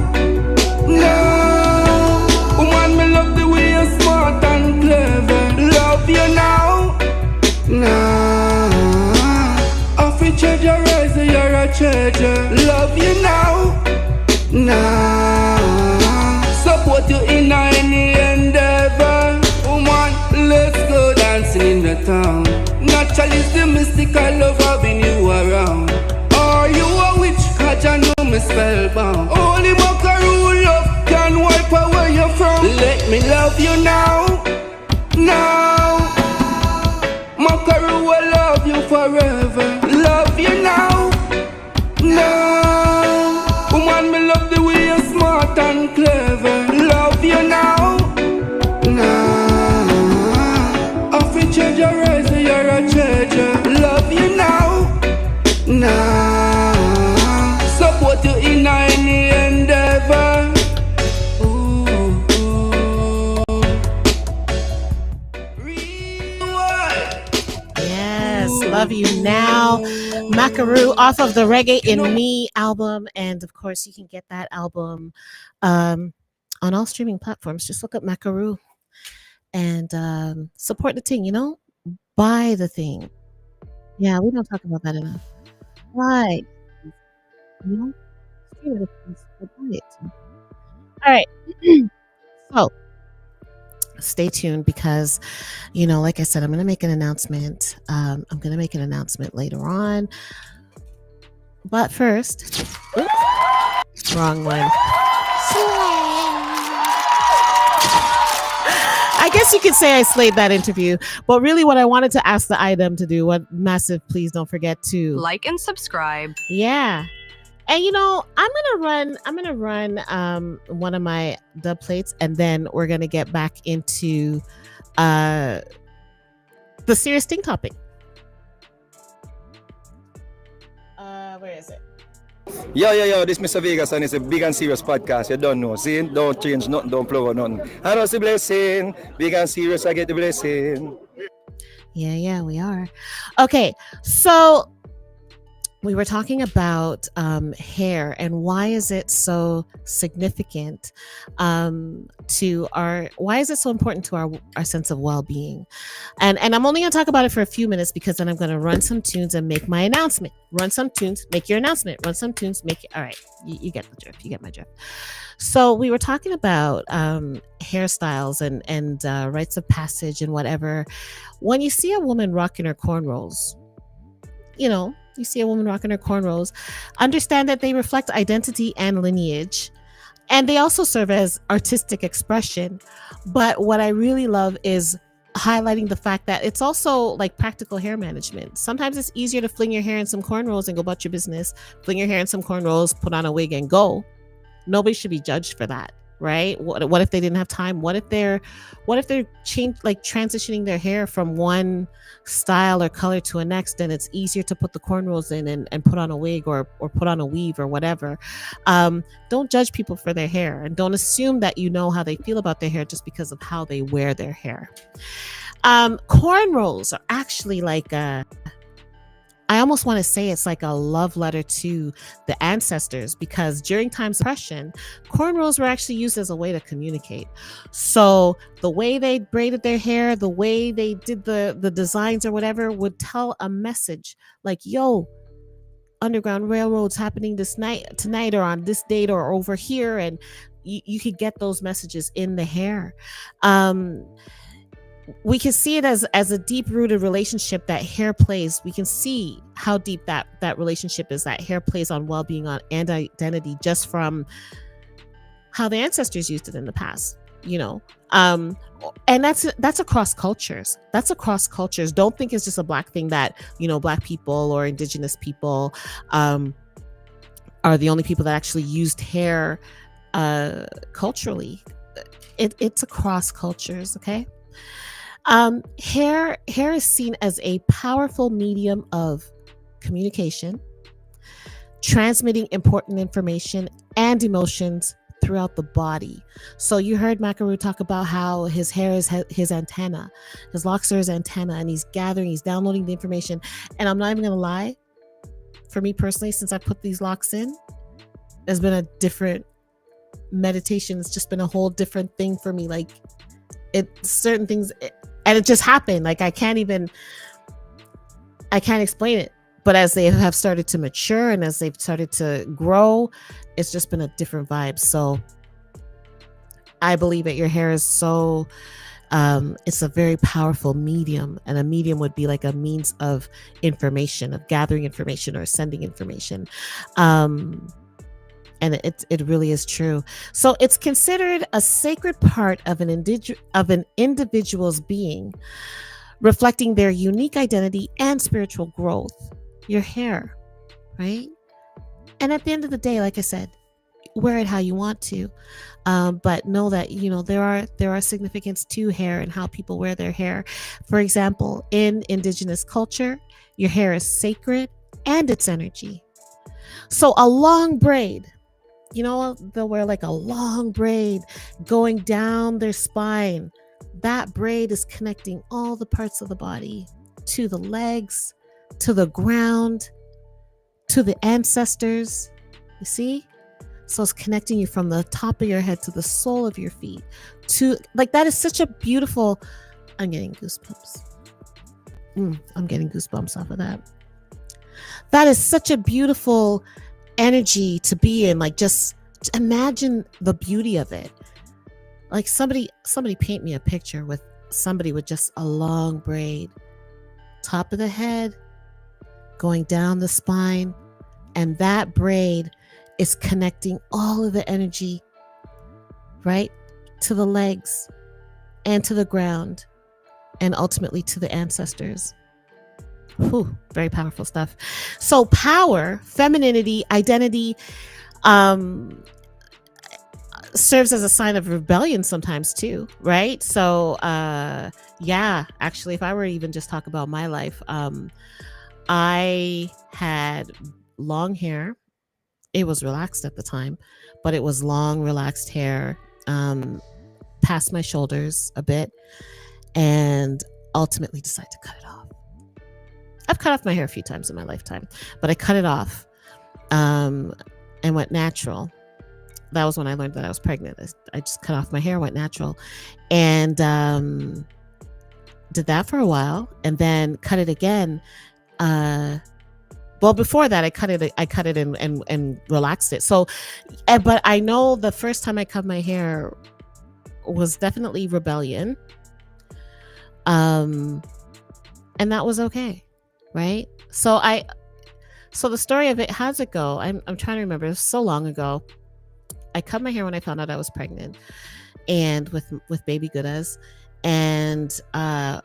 now. Woman, me love the way you're smart and clever. Love you now, now. Off a treasure, rise, you're a treasure. Love you now, now. Support you in any endeavor. Woman, let's go dancing in the town. Naturally, it's the mystical love having you around. Are you a witch? Cause I know me spellbound. Only Makaru love can wipe away you from. Let me love you now, now. Makaru will love you forever. Love you now, now. Woman, me love the way you're smart and clever. Love you now, now. Off a treasure, rise, you're a treasure. Love you now, now. Support you in any endeavor. Ooh, ooh. Yes, Love You Now. Makaru off of the Reggae in Me album. And of course, you can get that album on all streaming platforms. Just look up Makaru and support the thing, buy the thing. Yeah, we don't talk about that enough. Right. Stream it, buy it. All right. So stay tuned because, like I said, I'm going to make an announcement. I'm going to make an announcement later on. But first, oops, wrong one. I guess you could say I slayed that interview, but really what I wanted to ask the item to do, what massive, please don't forget to Like and subscribe. Yeah. And I'm gonna run one of my dub plates, and then we're gonna get back into the serious Ting Topic. Where is it? Yo, this Mr. Vegas and it's a big and serious podcast. You don't know. See, don't change nothing, don't plug nothing. I know the blessing. Big and serious, I get the blessing. Yeah, we are. Okay, so we were talking about hair and why is it so significant why is it so important to our sense of well-being? And I'm only going to talk about it for a few minutes because then I'm going to run some tunes and make my announcement. Run some tunes, make your announcement. Run some tunes, all right. You get the drift. You get my drift. So we were talking about hairstyles and rites of passage and whatever. When you see a woman rocking her cornrows, you see a woman rocking her cornrows, understand that they reflect identity and lineage. And they also serve as artistic expression. But what I really love is highlighting the fact that it's also like practical hair management. Sometimes it's easier to fling your hair in some cornrows and go about your business. Fling your hair in some cornrows, put on a wig and go. Nobody should be judged for that. right? What if they didn't have time? What if they're transitioning their hair from one style or color to a next, and it's easier to put the cornrows in and put on a wig or put on a weave or whatever. Don't judge people for their hair, and don't assume that you know how they feel about their hair just because of how they wear their hair. Cornrows are actually like I almost want to say it's like a love letter to the ancestors, because during times of oppression, cornrows were actually used as a way to communicate. So the way they braided their hair, the way they did the designs or whatever would tell a message like, yo, Underground Railroad's happening tonight or on this date or over here. And you could get those messages in the hair. We can see it as a deep rooted relationship that hair plays. We can see how deep that relationship is, that hair plays on well-being and identity, just from how the ancestors used it in the past, and that's across cultures. Don't think it's just a Black thing, that Black people or indigenous people are the only people that actually used hair culturally. It's across cultures. Okay. Hair is seen as a powerful medium of communication, transmitting important information and emotions throughout the body. So you heard Makaru talk about how his hair is his antenna, his locks are his antenna, and he's downloading the information. And I'm not even gonna lie, for me personally, since I put these locks in, there's been a different meditation. It's just been a whole different thing for me. Like, certain things, and it just happened. Like, I can't explain it. But as they have started to mature and as they've started to grow, it's just been a different vibe. So I believe that your hair is so, it's a very powerful medium, and a medium would be like a means of information, of gathering information or sending information. And it really is true. So it's considered a sacred part of an individual's being, reflecting their unique identity and spiritual growth. Your hair, right? And at the end of the day, like I said, wear it how you want to, but know that there are significance to hair and how people wear their hair. For example, in indigenous culture, your hair is sacred and its energy. So a long braid, they'll wear like a long braid going down their spine. That braid is connecting all the parts of the body, to the legs, to the ground, to the ancestors. You see? So it's connecting you from the top of your head to the sole of your feet. That is such a beautiful. I'm getting goosebumps. I'm getting goosebumps off of that. That is such a beautiful energy to be in. Like, just imagine the beauty of it. Like, somebody paint me a picture with somebody with just a long braid, top of the head, going down the spine, and that braid is connecting all of the energy, right, to the legs and to the ground, and ultimately to the ancestors. Whew, very powerful stuff. So power, femininity, identity, serves as a sign of rebellion sometimes too, right? So actually, if I were to even just talk about my life, I had long hair. It was relaxed at the time, but it was long, relaxed hair, past my shoulders a bit, and ultimately decided to cut it off. I've cut off my hair a few times in my lifetime, but I cut it off and went natural. That was when I learned that I was pregnant. I just cut off my hair, went natural, and did that for a while, and then cut it again. Well, before that, I cut it and relaxed it. So, but I know the first time I cut my hair was definitely rebellion. And that was okay, right? So the story of it, how's it go? I'm trying to remember. It was so long ago. I cut my hair when I found out I was pregnant, and with baby Goodas, and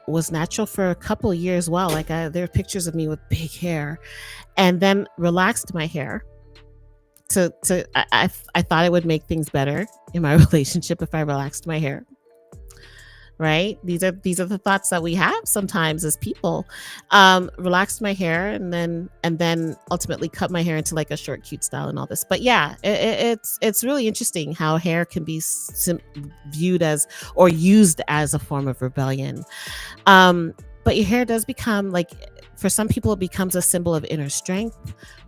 was natural for a couple of years. Well, there are pictures of me with big hair, and then relaxed my hair I thought it would make things better in my relationship if I relaxed my hair. Right? These are the thoughts that we have sometimes as people. Relaxed my hair and then ultimately cut my hair into like a short, cute style and all this. But yeah, it's really interesting how hair can be viewed as or used as a form of rebellion. But your hair does become like, for some people, it becomes a symbol of inner strength,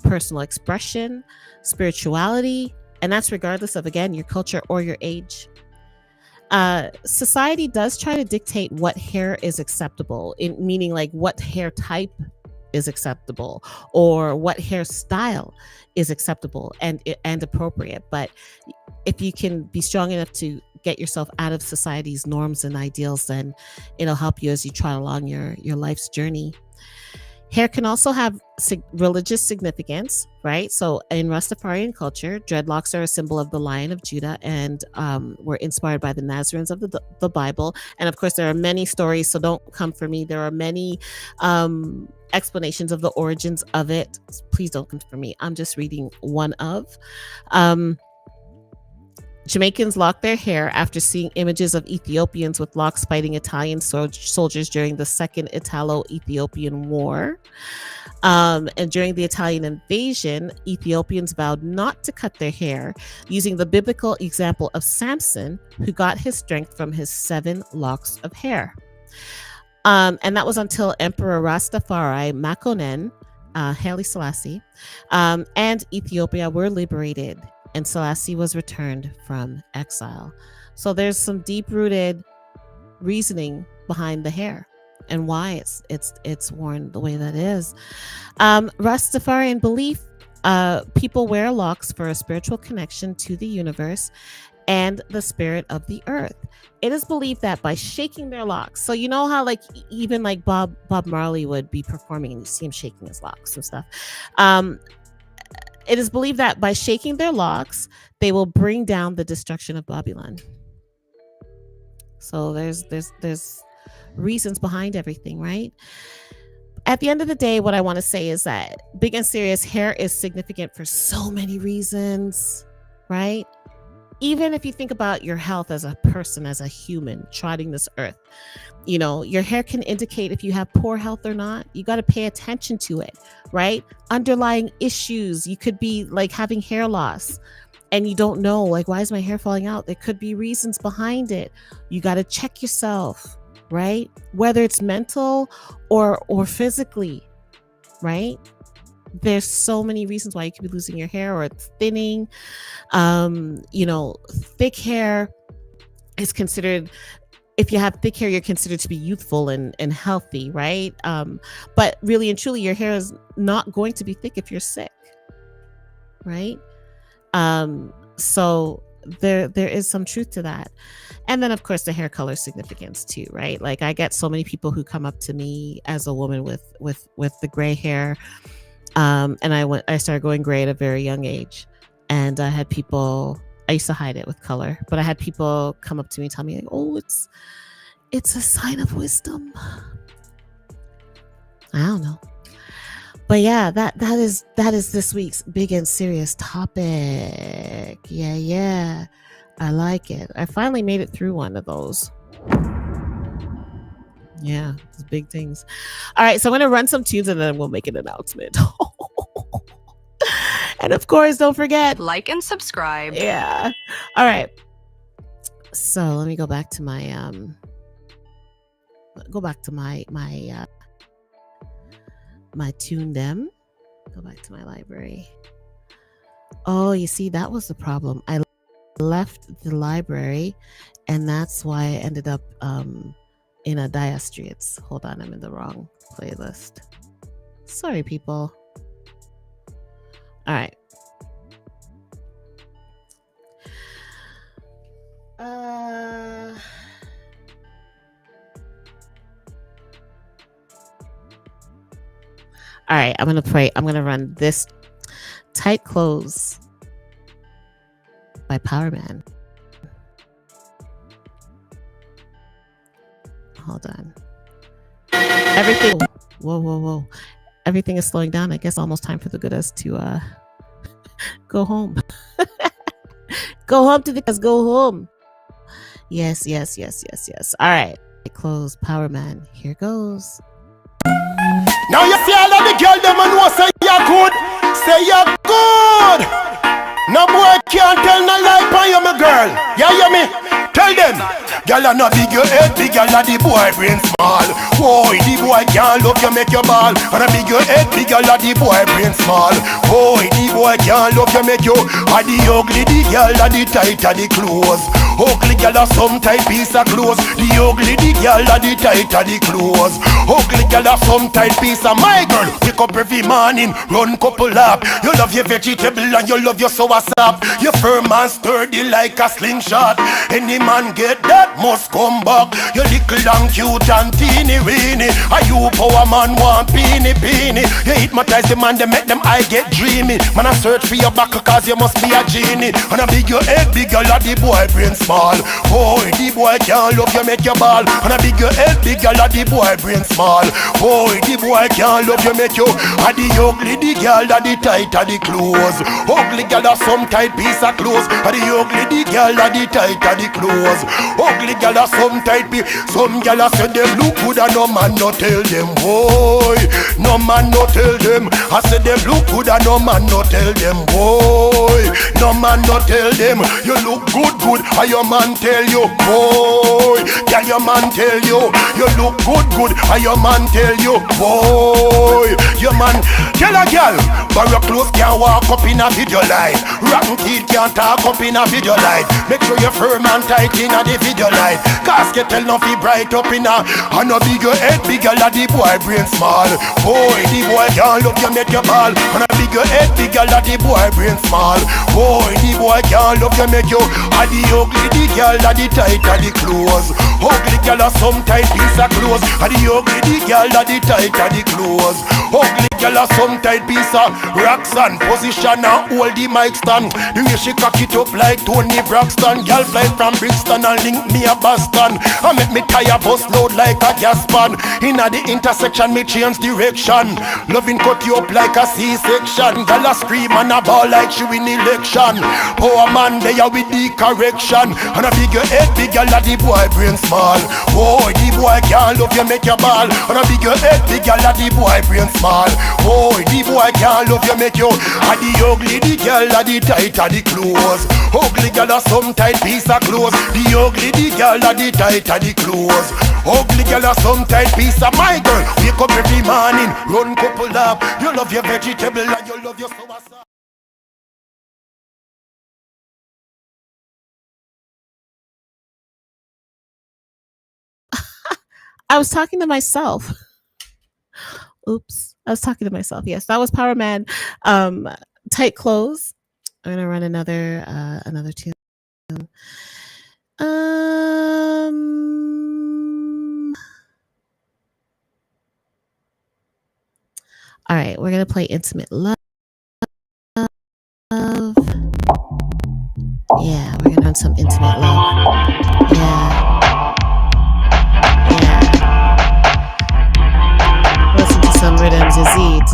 personal expression, spirituality, and that's regardless of, again, your culture or your age. Society does try to dictate what hair is acceptable, meaning like what hair type is acceptable or what hairstyle is acceptable and appropriate. But if you can be strong enough to get yourself out of society's norms and ideals, then it'll help you as you trot along your life's journey. Hair can also have religious significance, right? So in Rastafarian culture, dreadlocks are a symbol of the Lion of Judah and were inspired by the Nazarenes of the Bible. And of course, there are many stories, so don't come for me. There are many explanations of the origins of it. Please don't come for me. I'm just reading one of. Jamaicans lock their hair after seeing images of Ethiopians with locks fighting Italian soldiers during the Second Italo-Ethiopian War. And during the Italian invasion, Ethiopians vowed not to cut their hair, using the biblical example of Samson, who got his strength from his 7 locks of hair. And that was until Emperor Rastafari Makonnen, Haile Selassie, and Ethiopia were liberated, and Selassie was returned from exile. So there's some deep-rooted reasoning behind the hair and why it's worn the way that is. Rastafarian belief, people wear locks for a spiritual connection to the universe and the spirit of the earth. It is believed that by shaking their locks, so you know how like even like Bob Marley would be performing and you see him shaking his locks and stuff. It is believed that by shaking their locks, they will bring down the destruction of Babylon. So there's reasons behind everything, right? At the end of the day, what I want to say is that Big and Serious hair is significant for so many reasons, right? Even if you think about your health as a person, as a human trotting this earth, you know, your hair can indicate if you have poor health or not. You got to pay attention to it, right? Underlying issues. You could be like having hair loss and you don't know, like, why is my hair falling out? There could be reasons behind it. You got to check yourself, right? Whether it's mental or physically, right? There's so many reasons why you could be losing your hair or it's thinning. You know, thick hair is considered, if you have thick hair, you're considered to be youthful and healthy, right? But really and truly, your hair is not going to be thick if you're sick, right? So there is some truth to that. And then of course the hair color significance too, right? Like I get so many people who come up to me as a woman with the gray hair. And I started going gray at a very young age. And I had people, I used to hide it with color, but I had people come up to me and tell me, like, oh, it's a sign of wisdom. I don't know. But yeah, that is this week's Big and Serious topic. Yeah. I like it. I finally made it through one of those. Yeah, it's big things. All right, so I'm going to run some tunes and then we'll make an announcement. And of course, don't forget, Like and subscribe. yeah. All right. So let me go back to my my tune them. Go back to my library. Oh, you see, that was the problem. I left the library and that's why I ended up in a Dire Straits. Hold on, I'm in the wrong playlist. Sorry, people. All right. All right, I'm gonna run this Tight Clothes by Power Man. Hold on. Everything. Whoa. Everything is slowing down. I guess almost time for the goodest to Go home. Go home to the cause. Go home. Yes. All right. Close Power Man. Here goes. Now you see all of the girl them and know say you're good. Say you're good. No boy can't tell no lie on you, my girl. Yeah, you me? Tell them. Girl are not big your head, big girl are the boy brain small. Boy, the boy can't love you, make you ball. And a big your head, big girl are the boy brain small. Boy, the boy can't love you, make you. And the ugly, the girl are the tight of the clothes. Ugly girl are some tight piece of clothes. The ugly, the girl are the tight of the clothes. Ugly girl are some tight piece of my girl. Wake up every morning, run couple lap. You love your vegetable and you love your sour sap. You firm and sturdy like a slingshot. Any man get that must come back. You little and cute and teeny weeny. A you power man want peeny peeny. You hypnotize the man, they make them eye get dreamy. Man I search for your back cause you must be a genie. And a big your head, big girl of the boy brain small. Boy, the boy can't love you, make you ball. And a big your head, big girl of the boy brain small. Boy, the boy can't love you, make you. And the ugly, the girl of the tight of the clothes. Ugly girl of some tight piece of clothes. And the ugly, the girl of the tight of the clothes. Ugly girl of some tight piece. Some girl say them look good and no man no tell them. Boy, no man no tell them. I say them look good and no man no tell them. Boy, no man no tell them. You look good and your man tell you. Boy, girl your man tell you. You look good and your man tell you. Boy, your man tell a girl. But your clothes can't walk up in a video light. Rotten teeth can't talk up in a video light. Make sure you're firm and tight in a the video light. Casket tell no fi bright up in a. And no big your head, big girl the boy brain small. Boy, the boy can't love you, make you ball. And a big your head, big girl the boy brain small. Boy, the boy can't love you, make you. And the ugly, the girl the tight of the clothes. Ugly girl some tight piece of clothes. And the ugly, the girl the tight of the clothes. Ugly girl some tight piece of rocks and position and hold the mic stand. The way she cock it up like Tony Braxton. Girl fly from Brixton and link me a Boston. I make me tire bust load like a gas pan. Inna the intersection me change direction. Loving cut you up like a C-section. Girl a scream and a ball like she win election. Poor man they are with the correction. And a big your head, big girl the boy brain small. Boy, the boy can't love you, make you ball. And a big your head, big girl the boy brain small. Boy, the boy can't love you, make you. And the ugly, the girl the tight of the clothes. Ugly girl some tight piece of clothes. The ugly, the girl the tight of the clothes. Ugly girl some tight piece of my girl. Wake up every morning, run couple lap. You love your vegetable and you love your sour sauce. I was talking to myself. Oops. I was talking to myself. Yes, that was Power Man. Tight Clothes. I'm gonna run another tune. All right, we're gonna play Intimate Love. Yeah, we're gonna run some Intimate Love. Yeah. Listen to some rhythms, Yazid.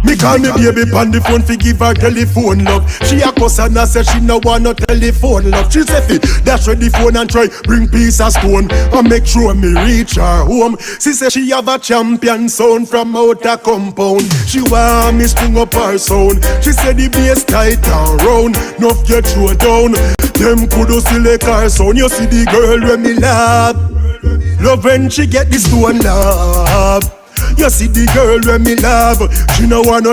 Me call me baby pon the phone fi give her telephone love. She a cuss and a say she no want no telephone love. She say fi dash with the phone and try bring piece of stone and make sure me reach her home. She say she have a champion sound from out a compound. She want me string up her sound. She say the bass tight and round, nuff get throw down. Them coulda select her sound. You see the girl when me love, love when she get this stone love. You see the girl when me love. She no want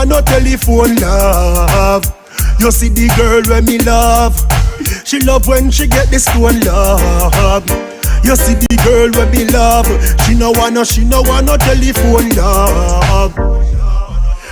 no telephone love. You see the girl when me love. She love when she get this stone love. You see the girl when me love. She no want no telephone love.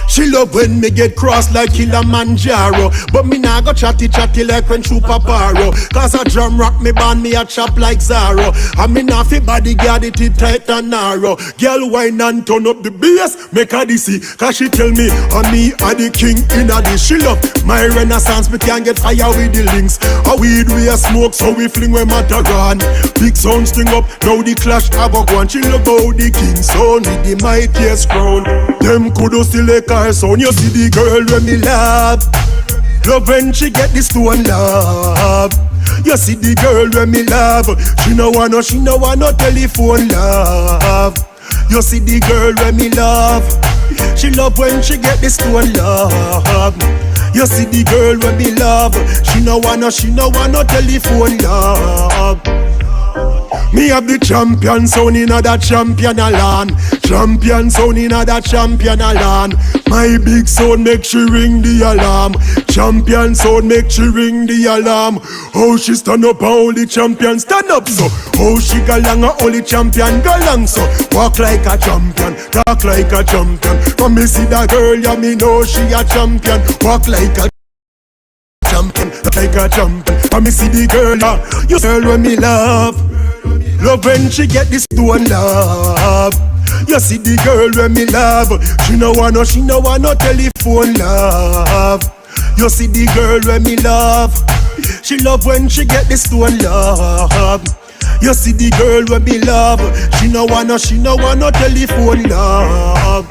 She love when me get cross like Kilimanjaro. But me nah go chatty like when Chupa Paro. Cause a drum rock me band me a chop like Zaro. And me nah fi bodyguard it tight and narrow. Girl wine and turn up the bass, make her dizzy. Cause she tell me, me a the king inna this. She love my renaissance, me can get fire with the links. A weed we a smoke, so we fling when matter gone. Big sound string up, now the clash have a go on. She love how the king sound with the mightiest crown. Them coulda still like her son. You see the girl when me love. Love when she get this stone love. You see the girl when me love. She no want no telephone love. You see the girl when me love. She love when she get this stone love. You see the girl when me love. She no want no telephone love. Me have the champion sound in a that champion land. Champion sound in a that champion land. My big sound make she ring the alarm. Champion sound make she ring the alarm. How she stand up and all the champion stand up so. How she galang and all the champion galang so. Walk like a champion, talk like a champion. When me see that girl, yeah me know she a champion. Walk like a champion, like a champion. When me see the girl, you girl when me love. Love when she get this stone love. You see the girl when me love. She no want no telephone love. You see the girl when me love. She love when she get this stone love. You see the girl when me love. She no want no telephone love.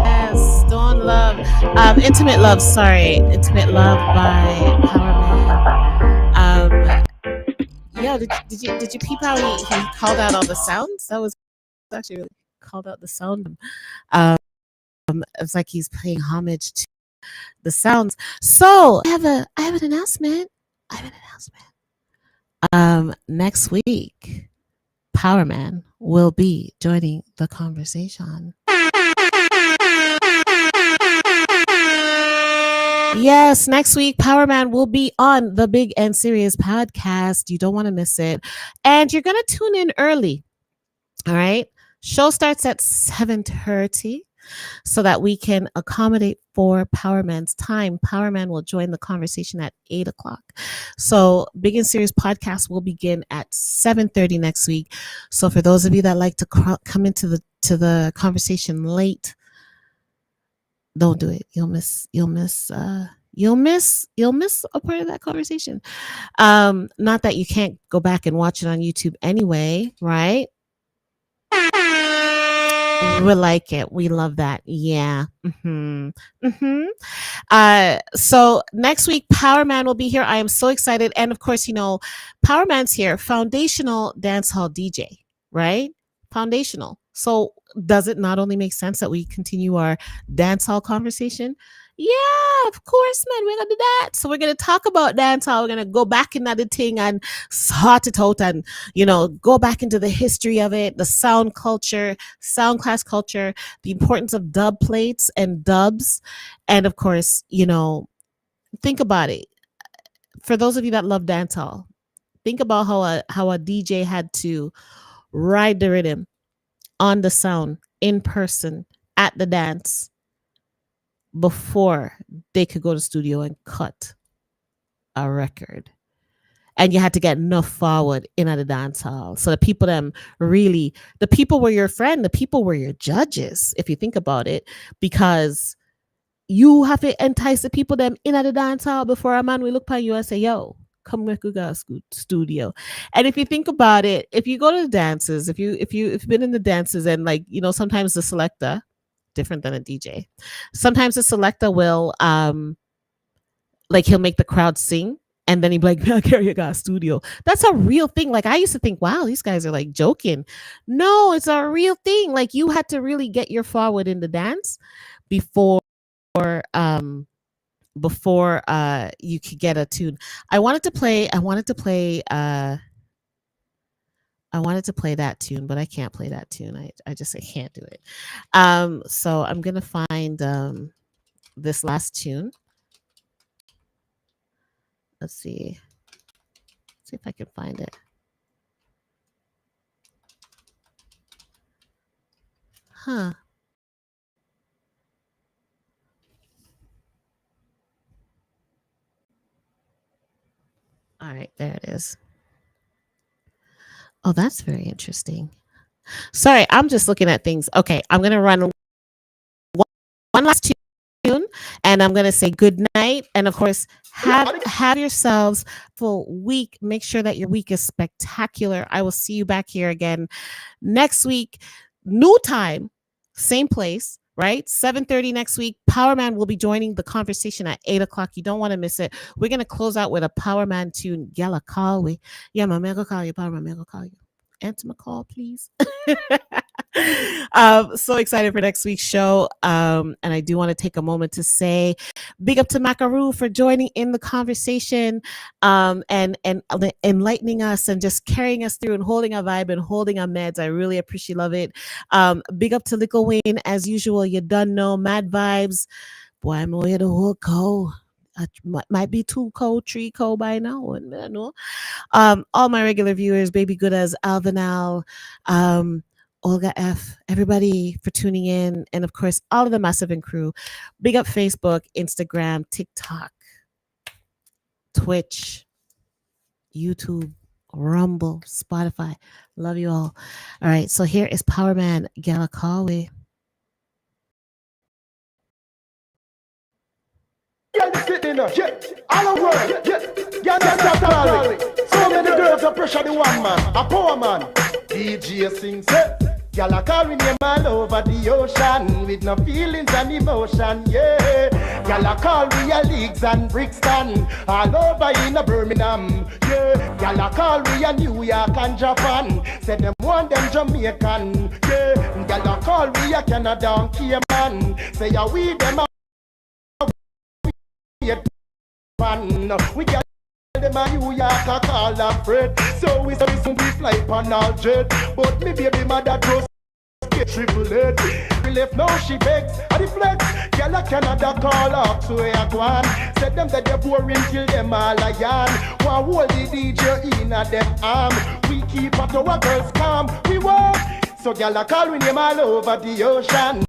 Yes, Dawn Love. Intimate Love, sorry. Intimate Love by Power Man. Yo, did you peep how he called out all the sounds? That was actually really called out the sound. It's like he's paying homage to the sounds. So I have an announcement. Next week, Power Man will be joining the conversation. Yes, next week, Power Man will be on the Big and Serious podcast. You don't want to miss it. And you're going to tune in early. All right. Show starts at 7:30 so that we can accommodate for Power Man's time. Power Man will join the conversation at 8 o'clock. So Big and Serious podcast will begin at 7:30 next week. So for those of you that like to come into the conversation late, don't do it. You'll miss a part of that conversation. Not that you can't go back and watch it on YouTube anyway, right? We like it. We love that. Yeah. So next week, Power Man will be here. I am so excited. And of course, Power Man's here, foundational dancehall DJ, right? Foundational. So does it not only make sense that we continue our dancehall conversation? Yeah, of course, man. We're gonna do that. So we're gonna talk about dancehall. We're gonna go back in that thing and sort it out, and go back into the history of it, the sound culture, sound class culture, the importance of dub plates and dubs, and of course, think about it. For those of you that love dancehall, think about how a DJ had to ride the rhythm on the sound in person at the dance before they could go to studio and cut a record. And you had to get enough forward in at the dance hall. So the people were your friend, the people were your judges, if you think about it, because you have to entice the people them in at the dance hall before a man will look at you and say, yo, come with go studio. And if you think about it, if you go to the dances, if you've been in the dances, and sometimes the selector, different than a DJ, sometimes the selector will he'll make the crowd sing, and then he'd be like, I carry a guy studio. That's a real thing. Like, I used to think, wow, these guys are like joking. No, it's a real thing. Like, you had to really get your forward in the dance before you could get a tune. I wanted to play that tune, but I can't play that tune. I just can't do it. So I'm gonna find this last tune. Let's see if I can find it. Huh. All right, there it is. Oh, that's very interesting. Sorry, I'm just looking at things. Okay, I'm going to run one last tune, And I'm gonna say good night. And of course, have yourselves full week. Make sure that your week is spectacular. I will see you back here again next week, new time, same place. Right, 7:30 next week. Power Man will be joining the conversation at 8 o'clock. You don't want to miss it. We're gonna close out with a Power Man tune. Yalla call we. Yeah, my man go call you. Power Man, go call you. Answer my call, please. So excited for next week's show. And I do want to take a moment to say big up to Makaru for joining in the conversation, and enlightening us and just carrying us through and holding our vibe and holding our meds. I really appreciate, love it. Big up to Lickle Wayne as usual. You done know mad vibes. Boy, I'm away the whole cold. Might be 2 cold, 3 cold by now. And I know. All my regular viewers, Baby Good as Alvinal, Olga F, everybody for tuning in, and of course all of the Massive and crew. Big up Facebook, Instagram, TikTok, Twitch, YouTube, Rumble, Spotify. Love you all. All right, so here is Power Man Galakawe. All over, so many girls are pressure the one man, a power man. DJ sings it. Y'all are calling your man over the ocean with no feelings and emotion, yeah. Y'all are calling your leagues and Brixton all over in a Birmingham, yeah. Y'all are calling your New York and Japan. Say them want them Jamaican, yeah. Y'all are calling your Canada and Cayman. Say ya we them a we get them a New York a call a Fred. So we soon we fly on all jet. But me baby mother trust get triple it. We left now she begs a the flex. Girl a Canada call up so I go on. Said them that they boring till them all a yarn. One hold the DJ in a them arm. We keep up our girls calm. We walk. So girl a call we name all over the ocean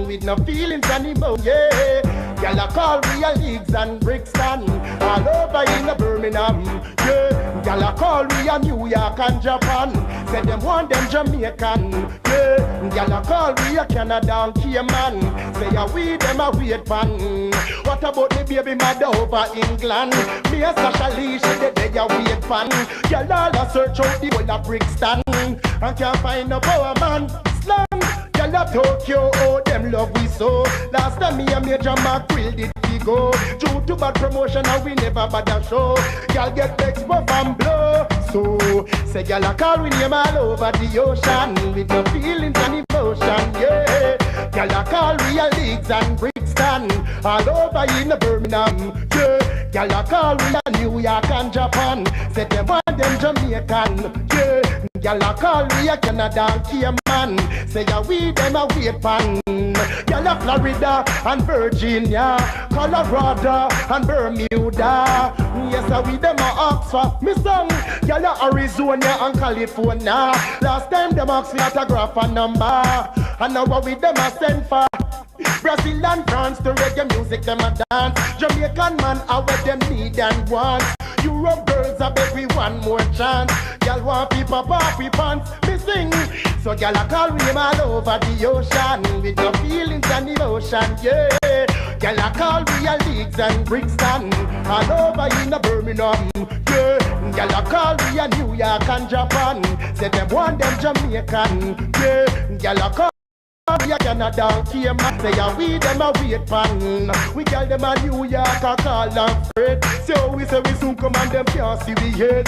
with no feelings anymore, yeah. Y'all a call real leagues and Brixton all over in the Birmingham, yeah. Y'all a call real New York and Japan. Say them want them Jamaican, yeah. Y'all a call real Canada and Cayman. Say ya we them a wait pan. What about me baby mother over England? Me a Sasha Lee, she dead ya wait pan. Y'all all a search out the whole of Brixton and can't find no power man. Slang. Y'all of Tokyo, oh, them love we so. Last time me a Major Macquill did we go. Due to bad promotion and we never bother show. Y'all get vexed buff and blow. So, say y'all a call we name all over the ocean with no feelings and emotion, yeah. Y'all a call real leagues and Brixton all over in the Birmingham, yeah. Y'all a call real New York and Japan. Say them want them Jamaican, yeah. Y'all a call real Canada and Cayman. Say ya we them a wait pan. Y'all a Florida and Virginia, Colorado and Bermuda. Yes, I we them a Oxford. Me song. Y'all a Arizona and California. Last time them ask me autograph and number, and now we them a send for. Brazil and France to reggae music them a dance. Jamaican man are what them need and want. Europe girls a beg we one more chance. Y'all want people pop we pants, me sing. So y'all a call we them all over the ocean with no feelings and emotion, yeah. Y'all a call we a leagues and Brixton all over in the Birmingham, yeah. Y'all a call we a New York and Japan. Say them want them Jamaican, yeah. Y'all a call we a Canada and Cayman. Say ya we them a wait pan. We call them a New York a call and Fred. So we say we soon come and them can't see we yet.